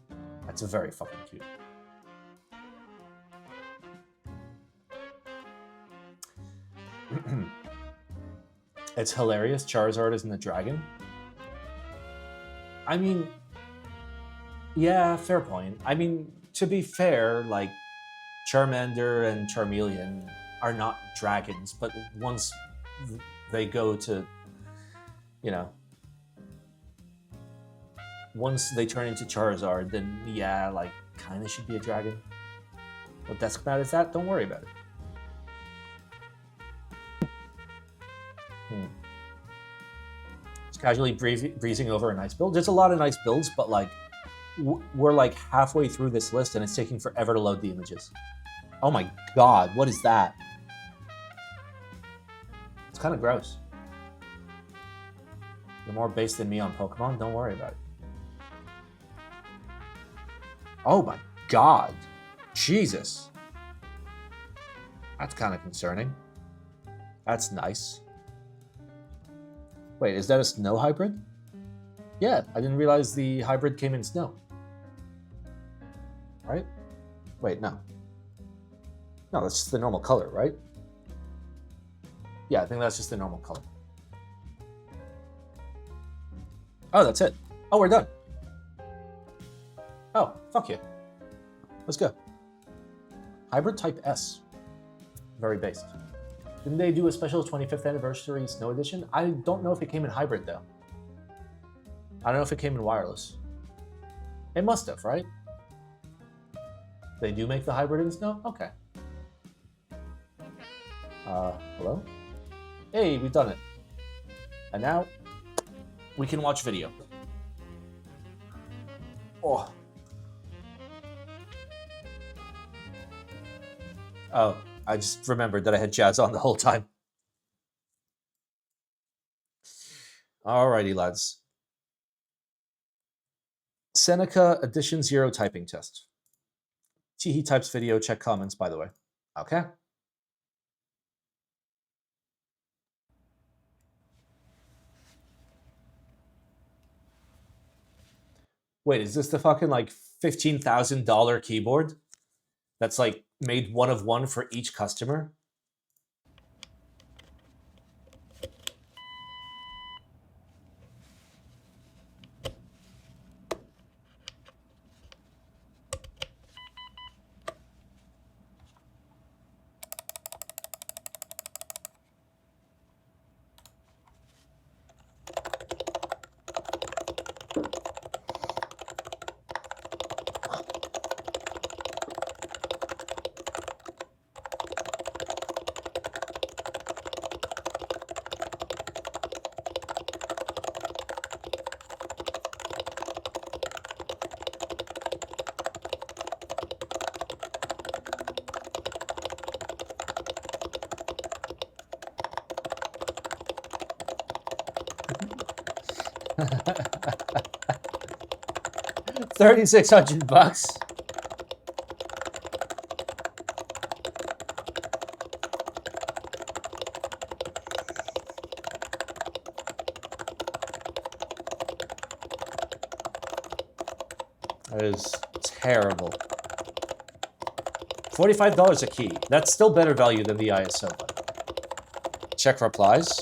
That's very fucking cute. It's hilarious. Charizard isn't a dragon. I mean, yeah, fair point. I mean, to be fair, like, Charmander and Charmeleon are not dragons, but once they go to, you know, once they turn into Charizard, then yeah, like, kind of should be a dragon. What that's bad is that, don't worry about it. Just casually breezing over a nice build. There's a lot of nice builds, but like, we're like halfway through this list and it's taking forever to load the images. Oh my god, what is that? It's kind of gross. You're more based than me on Pokemon, don't worry about it. Oh my god. Jesus. That's kind of concerning. That's nice. Wait, is that a snow hybrid? Yeah, I didn't realize the hybrid came in snow. Right? Wait, no. No, that's just the normal color, right? Yeah, I think that's just the normal color. Oh, that's it. Oh, we're done. Oh, fuck you. Let's go. Hybrid Type S. Very based. Didn't they do a special 25th anniversary snow edition? I don't know if it came in hybrid, though. I don't know if it came in wireless. It must have, right? They do make the hybrid in snow? Okay. Hello? Hey, we've done it. And now, we can watch video. Oh. Oh, I just remembered that I had Jazz on the whole time. Alrighty, lads. Seneca Edition 0 typing test. He types video, check comments, by the way. Okay. Wait, is this the fucking like $15,000 keyboard that's like made one of one for each customer? $3,600. That is terrible. $45 a key. That's still better value than the ISO one. Check replies.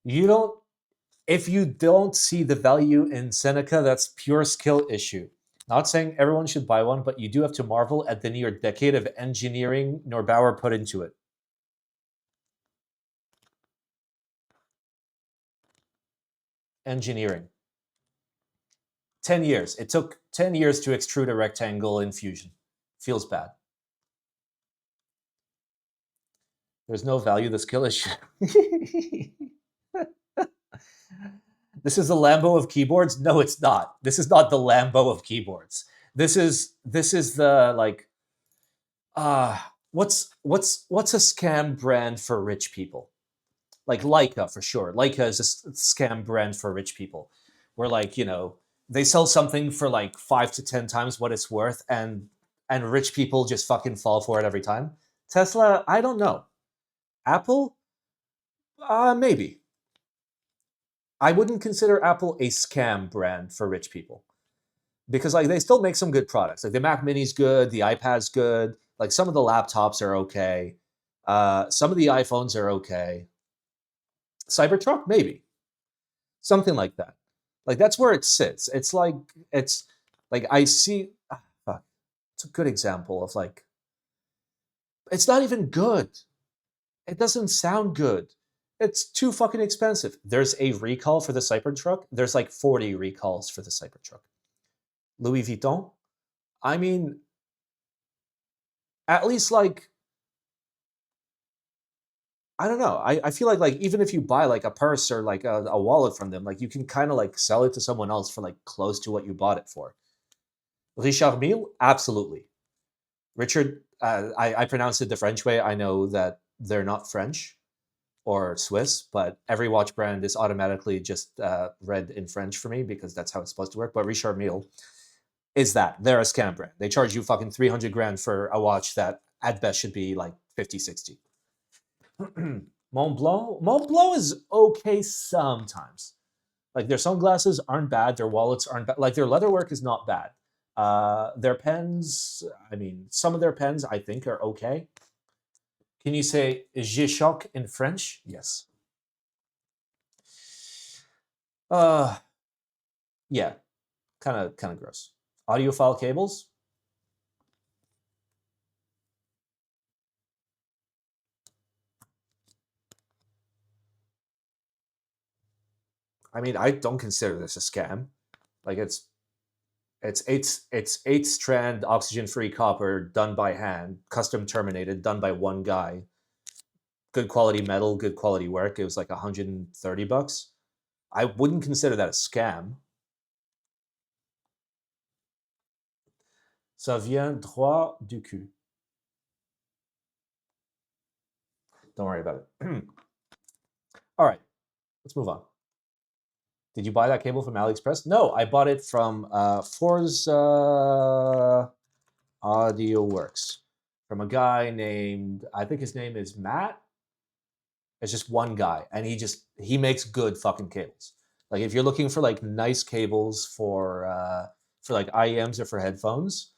You don't, if you don't see the value in Seneca, that's pure skill issue. Not saying everyone should buy one, but you do have to marvel at the near decade of engineering Norbauer put into it. Engineering. 10 years. It took 10 years to extrude a rectangle in Fusion. Feels bad. There's no value, the skill issue. This is the Lambo of keyboards? No, it's not. This is not the Lambo of keyboards. This is the like what's a scam brand for rich people? Like Leica for sure. Leica is a scam brand for rich people. Where like, you know, they sell something for like 5 to 10 times what it's worth and rich people just fucking fall for it every time. Tesla, I don't know. Apple? Maybe. I wouldn't consider Apple a scam brand for rich people because like they still make some good products. Like the Mac Mini's good, the iPad's good. Like some of the laptops are okay. Some of the iPhones are okay. Cybertruck, maybe something like that. Like that's where it sits. It's like I see. Fuck. It's a good example of like. It's not even good. It doesn't sound good. It's too fucking expensive. There's a recall for the Cybertruck. There's like 40 recalls for the Cybertruck. Louis Vuitton. I mean, at least like, I don't know. I feel like even if you buy like a purse or like a wallet from them, like you can kind of like sell it to someone else for like close to what you bought it for. Richard Mille, absolutely. Richard, I pronounce it the French way. I know that they're not French or Swiss, but every watch brand is automatically just read in French for me because that's how it's supposed to work. But Richard Mille is that. They're a scam brand. They charge you fucking 300 grand for a watch that at best should be like 50, 60. Mont Blanc is okay sometimes. Like their sunglasses aren't bad, their wallets aren't bad, like their leatherwork is not bad. Their pens, I mean, some of their pens I think are okay. Can you say G-Shock in French? Yes. Yeah, kind of gross. Audiophile cables. I mean, I don't consider this a scam. Like it's eight strand oxygen free copper done by hand, custom terminated, done by one guy. Good quality metal, good quality work. It was like $130. I wouldn't consider that a scam. Ça vient droit du cul. Don't worry about it. All right, let's move on. Did you buy that cable from AliExpress? No, I bought it from Forza Audio Works from a guy named, I think his name is Matt. It's just one guy, and he makes good fucking cables. Like if you're looking for like nice cables for like IEMs or for headphones,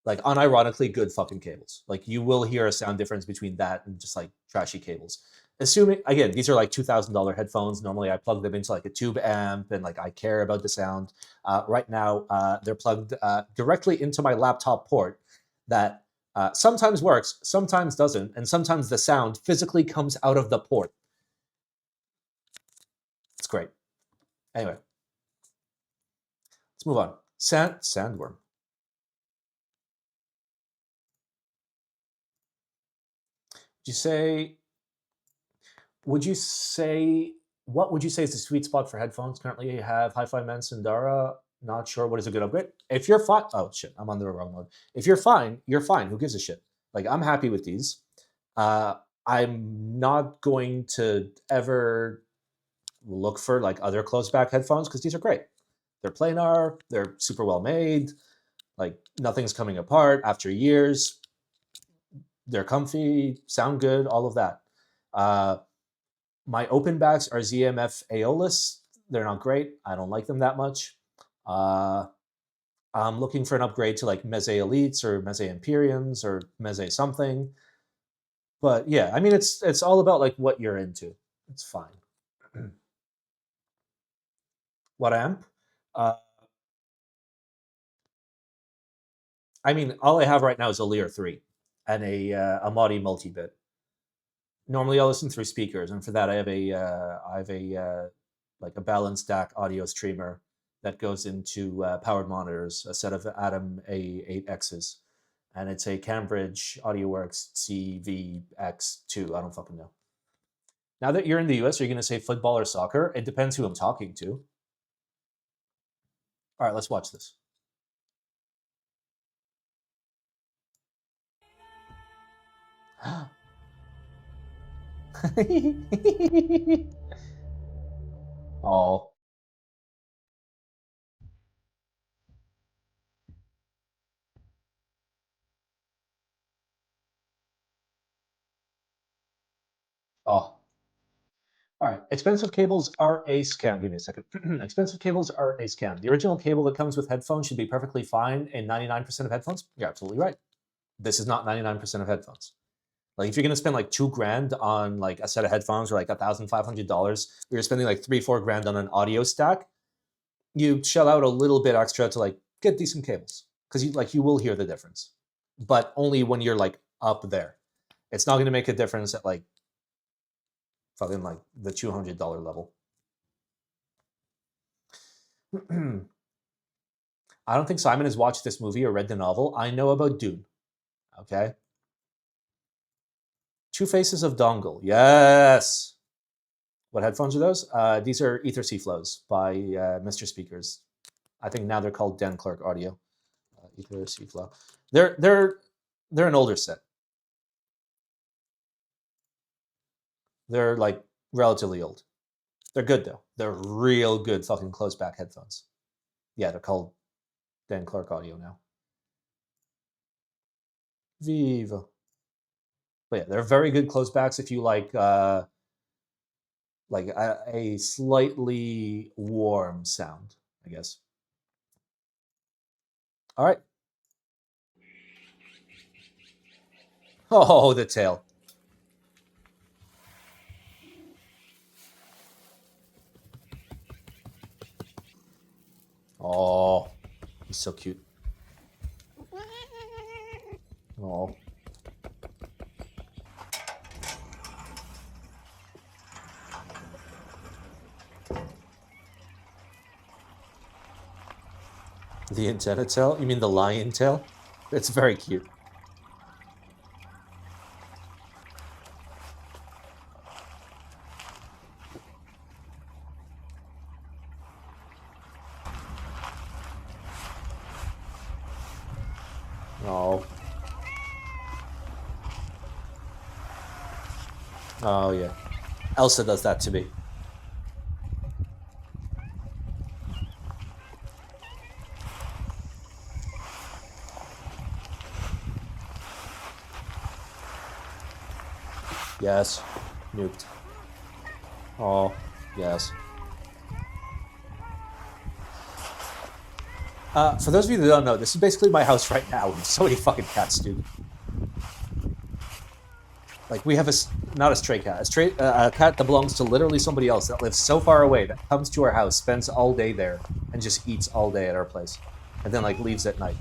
like unironically good fucking cables. Like you will hear a sound difference between that and just like trashy cables. Assuming again, these are like $2,000 headphones. Normally I plug them into like a tube amp and like I care about the sound. Right now they're plugged directly into my laptop port that sometimes works, sometimes doesn't, and sometimes the sound physically comes out of the port. It's great. Anyway, let's move on. Sandworm. Would you say what would you say is the sweet spot for headphones? Currently, you have Hi-Fi Man Sundara. Not sure what is a good upgrade. If you're fine, oh shit, I'm on the wrong mode. If you're fine, you're fine. Who gives a shit? Like I'm happy with these. I'm not going to ever look for like other closed back headphones because these are great. They're planar. They're super well made. Like nothing's coming apart after years. They're comfy, sound good, all of that. My open backs are ZMF Aeolus. They're not great. I don't like them that much. I'm looking for an upgrade to like Meze Elites or Meze Imperiums or Meze something. But yeah, I mean, it's all about like what you're into. It's fine. What amp? I mean, all I have right now is a Lear 3 and a Modi multi-bit. Normally, I'll listen through speakers, and for that, I have a like a balanced DAC audio streamer that goes into powered monitors, a set of Atom A8Xs, and it's a Cambridge AudioWorks CVX2. I don't fucking know. Now that you're in the US, are you going to say football or soccer? It depends who I'm talking to. All right, let's watch this. Oh. Oh. All right, expensive cables are a scam. Give me a second. Expensive cables are a scam. The original cable that comes with headphones should be perfectly fine in 99% of headphones. You're absolutely right. This is not 99% of headphones. Like if you're gonna spend like $2,000 on like a set of headphones or like $1,500, you're spending like $3-4 on an audio stack. You shell out a little bit extra to like get decent cables because you will hear the difference, but only when you're like up there. It's not gonna make a difference at like fucking like the $200 level. I don't think Simon has watched this movie or read the novel. I know about Dune. Okay. Two Faces of Dongle. Yes. What headphones are those? These are Ether C Flows by Mr. Speakers. I think now they're called Dan Clark Audio. Ether C Flow. They're an older set. They're like relatively old. They're good though. They're real good fucking closed back headphones. Yeah, they're called Dan Clark Audio now. Viva. But yeah, they're very good close backs if you like a slightly warm sound, I guess. All right. Oh, the tail. Oh, he's so cute. Oh. The antenna tail? You mean the lion tail? It's very cute. Oh. Oh, yeah. Elsa does that to me. Yes. Nuked. Oh, yes. For those of you that don't know, this is basically my house right now. We have so many fucking cats, dude. Like, we have not a stray cat, a cat that belongs to literally somebody else that lives so far away that comes to our house, spends all day there, and just eats all day at our place. And then, like, leaves at night.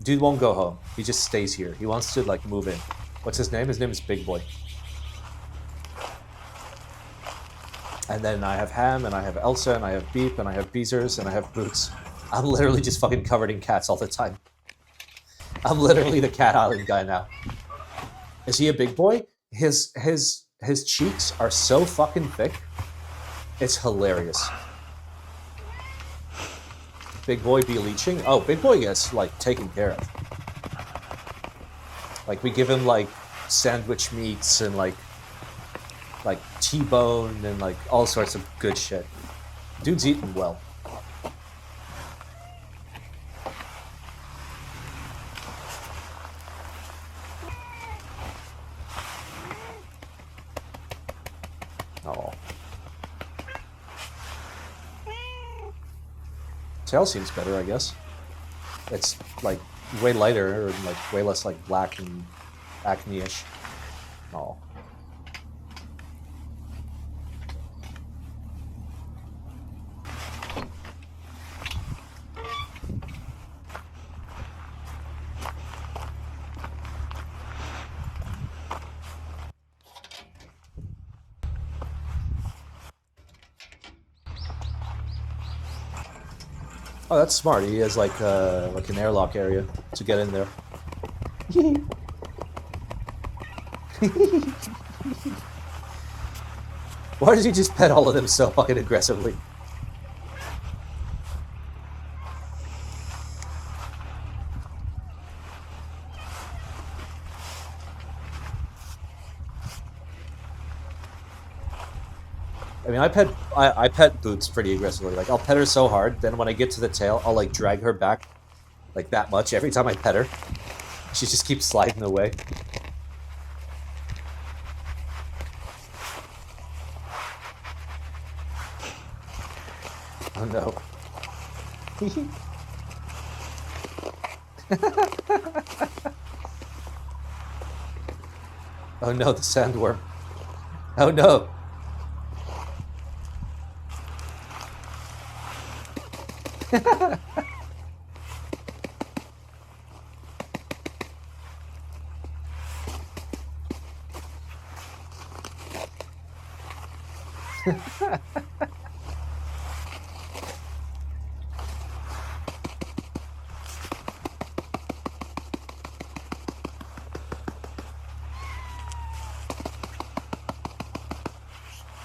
Dude won't go home. He just stays here. He wants to, like, move in. What's his name? His name is Big Boy. And then I have Ham, and I have Elsa, and I have Beep, and I have Beezers, and I have Boots. I'm literally just fucking covered in cats all the time. I'm literally the Cat Island guy now. Is he a big boy? His cheeks are so fucking thick. It's hilarious. Big boy be leeching? Oh, big boy gets, like, taken care of. Like, we give him, like, sandwich meats and, like T-bone and, like, all sorts of good shit. Dude's eating well. Oh. Tail seems better, I guess. It's, like, way lighter and, like, way less, like, black and acne-ish. Oh. Oh, that's smart. He has like an airlock area to get in there. Why does he just pet all of them so fucking aggressively? I mean, I pet Boots pretty aggressively. Like, I'll pet her so hard, then when I get to the tail, I'll, like, drag her back, like, that much every time I pet her. She just keeps sliding away. Oh, no. Oh, no, the sandworm. Oh, no.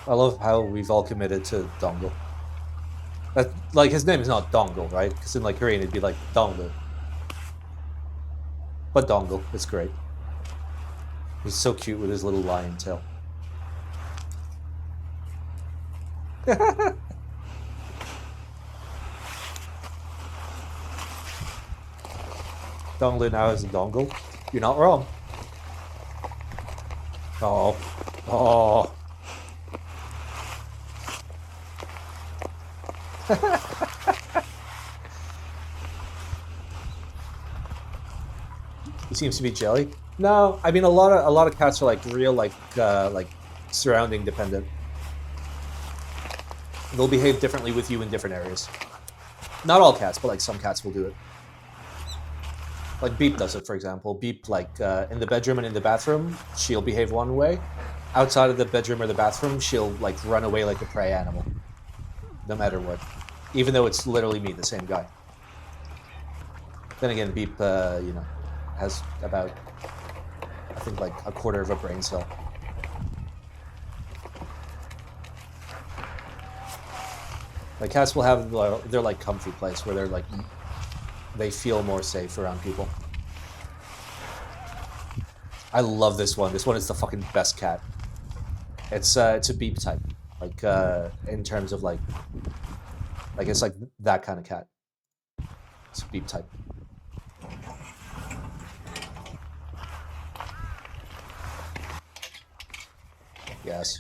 I love how we've all committed to Dongle. Like, his name is not Dongle, right? Because in, like, Korean it'd be like Dongle. But Dongle, it's great. He's so cute with his little lion tail. Dongle now has a dongle. You're not wrong. Oh. Oh. He seems to be jelly. No, I mean a lot of cats are like real like surrounding dependent. They'll behave differently with you in different areas. Not all cats, but like some cats will do it. Like Beep does it, for example. Beep, like in the bedroom and in the bathroom, she'll behave one way. Outside of the bedroom or the bathroom, she'll like run away like a prey animal, no matter what. Even though it's literally me, the same guy. Then again, Beep, you know, has about, I think, like a quarter of a brain cell. Like cats will have their like comfy place where they're like, they feel more safe around people. I love this one. This one is the fucking best cat. It's a Beep type, like in terms of like it's like that kind of cat. It's a Beep type. Yes.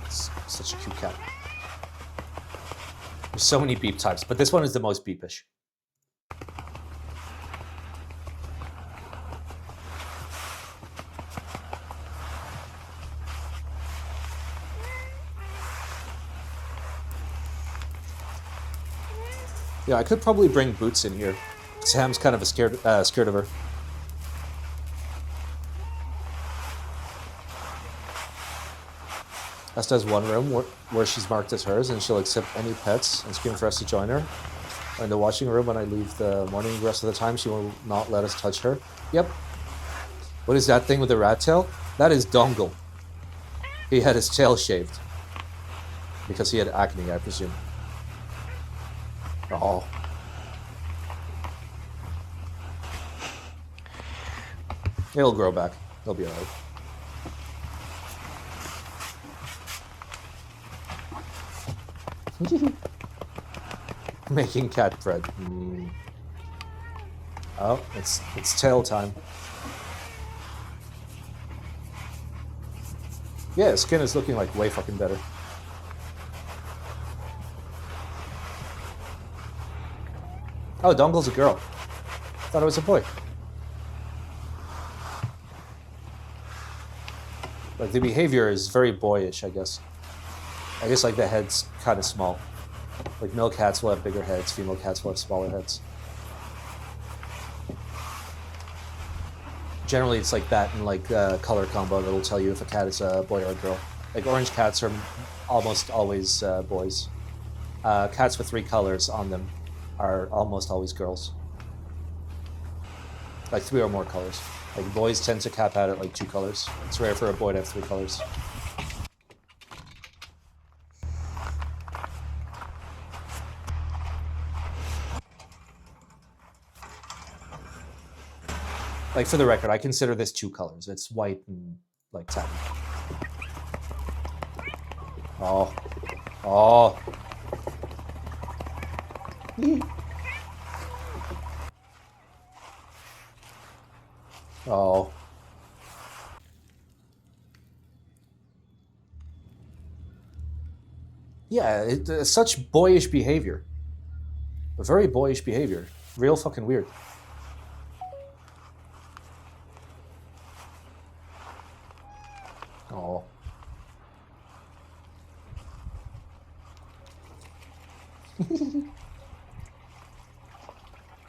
It's such a cute cat. There's so many Beep types, but this one is the most Beepish. Yeah, I could probably bring Boots in here. Sam's kind of scared of her. Esther has one room where she's marked as hers, and she'll accept any pets and scream for us to join her. In the washing room, when I leave the morning, the rest of the time, she will not let us touch her. Yep. What is that thing with the rat tail? That is Dongle. He had his tail shaved. Because he had acne, I presume. Oh. It'll grow back. He'll be alright. Making cat bread. Mm. Oh, it's tail time. Yeah, his skin is looking like way fucking better. Oh, Dongle's a girl. Thought it was a boy. Like the behavior is very boyish, I guess. I guess like the head's kind of small. Like male cats will have bigger heads, female cats will have smaller heads. Generally, it's like that and like color combo that'll tell you if a cat is a boy or a girl. Like orange cats are almost always boys. Cats with 3 colors on them are almost always girls. Like 3 or more colors. Like boys tend to cap out at like 2 colors. It's rare for a boy to have 3 colors. Like for the record, I consider this 2 colors. It's white and like satin. Oh. Oh. Oh. Yeah, it's such boyish behavior. Very boyish behavior. Real fucking weird. Oh.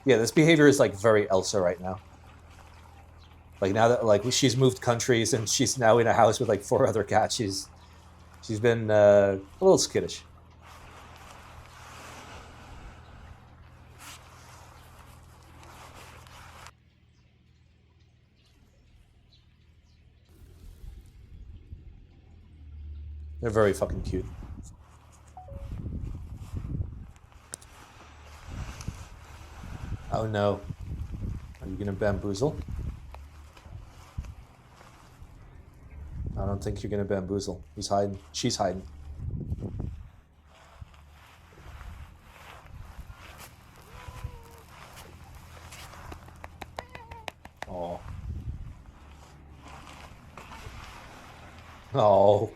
Yeah, this behavior is like very Elsa right now. Like now that like she's moved countries and she's now in a house with like 4 other cats, she's been a little skittish. They're very fucking cute. Oh no. Are you gonna bamboozle? I don't think you're gonna bamboozle. He's hiding. She's hiding. Oh.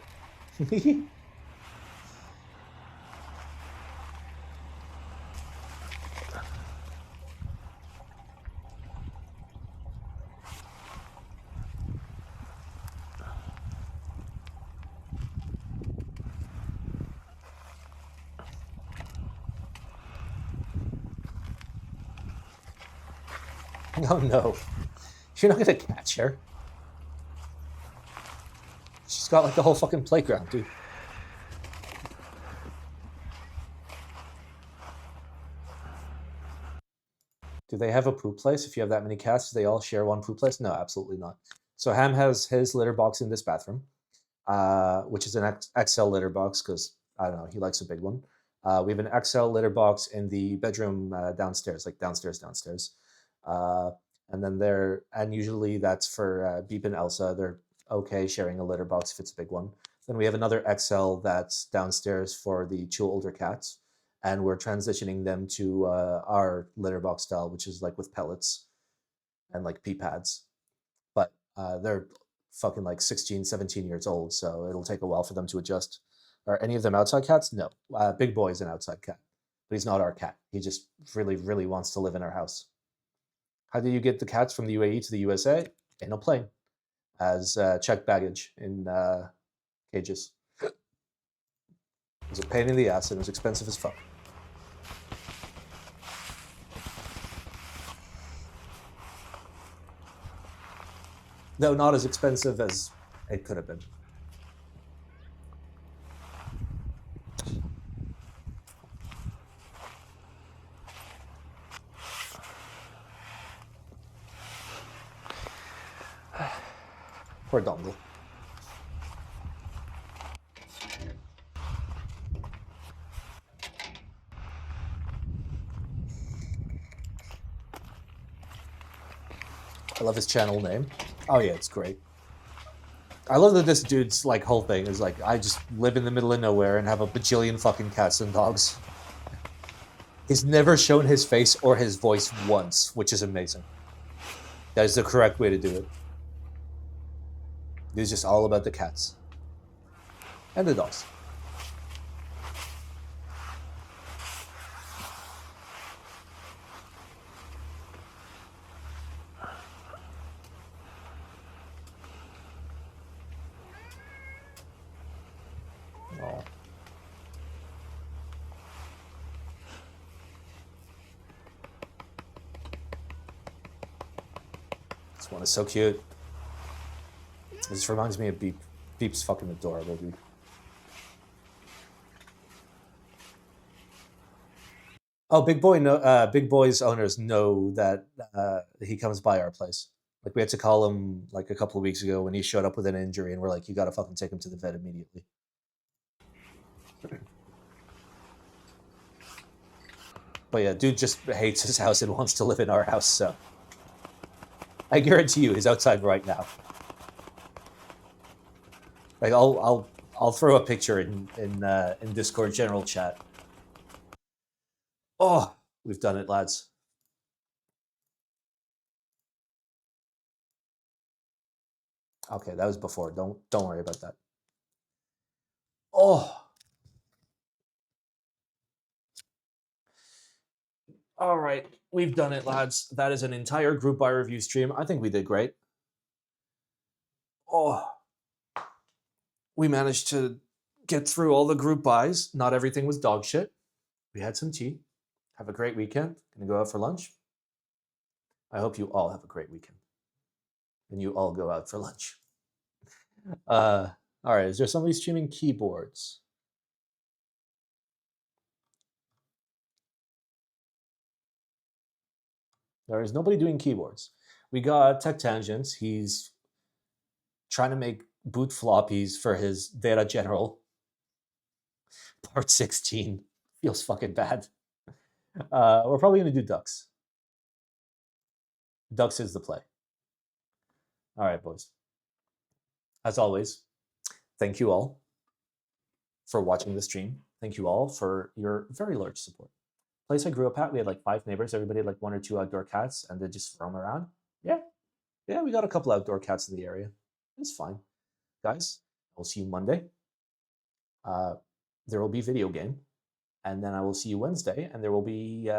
Oh no. You're not gonna catch her. She's got like the whole fucking playground, dude. Do they have a poop place? If you have that many cats, do they all share one poop place? No, absolutely not. So Ham has his litter box in this bathroom, which is an XL litter box because I don't know, he likes a big one. We have an XL litter box in the bedroom downstairs, like downstairs. Uh, and then and usually that's for Beep and Elsa. They're okay sharing a litter box if it's a big one. Then we have another XL that's downstairs for the two older cats, and we're transitioning them to our litter box style, which is like with pellets and like pee pads. But they're fucking like 16, 17 years old, so it'll take a while for them to adjust. Are any of them outside cats? No. Big Boy is an outside cat, but he's not our cat. He just really, really wants to live in our house. How do you get the cats from the UAE to the USA? In a plane, as checked baggage in cages. It was a pain in the ass and it was expensive as fuck. Though not as expensive as it could have been. Poor Dongle. I love his channel name. Oh yeah, it's great. I love that this dude's like whole thing is like, I just live in the middle of nowhere and have a bajillion fucking cats and dogs. He's never shown his face or his voice once, which is amazing. That is the correct way to do it. It's just all about the cats and the dogs. Oh. This one is so cute. This reminds me of Beep. Beep's fucking adorable, dude. Oh, Big Boy's owners know that he comes by our place. Like we had to call him like a couple of weeks ago when he showed up with an injury, and we're like, "You gotta fucking take him to the vet immediately." But yeah, dude just hates his house and wants to live in our house. So I guarantee you, he's outside right now. Like I'll throw a picture in Discord general chat. Oh, we've done it, lads. Okay, that was before. Don't worry about that. Oh. All right, we've done it, lads. That is an entire group buy review stream. I think we did great. Oh, we managed to get through all the group buys. Not everything was dog shit. We had some tea. Have a great weekend. Gonna go out for lunch. I hope you all have a great weekend. And you all go out for lunch. All right, is there somebody streaming keyboards? There is nobody doing keyboards. We got Tech Tangents. He's trying to make boot floppies for his Vera General. Part 16. Feels fucking bad. We're probably going to do Ducks. Ducks is the play. All right, boys. As always, thank you all for watching the stream. Thank you all for your very large support. Place I grew up at, we had like 5 neighbors. Everybody had like 1 or 2 outdoor cats, and they just roam around. Yeah, we got a couple outdoor cats in the area. It's fine, guys. I'll see you Monday. There will be video game. And then I will see you Wednesday, and there will be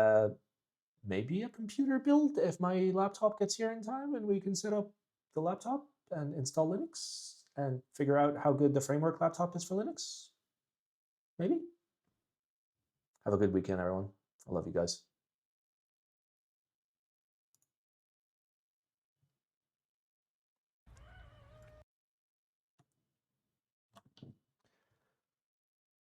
maybe a computer build if my laptop gets here in time and we can set up the laptop and install Linux and figure out how good the framework laptop is for Linux. Maybe. Have a good weekend, everyone. I love you guys.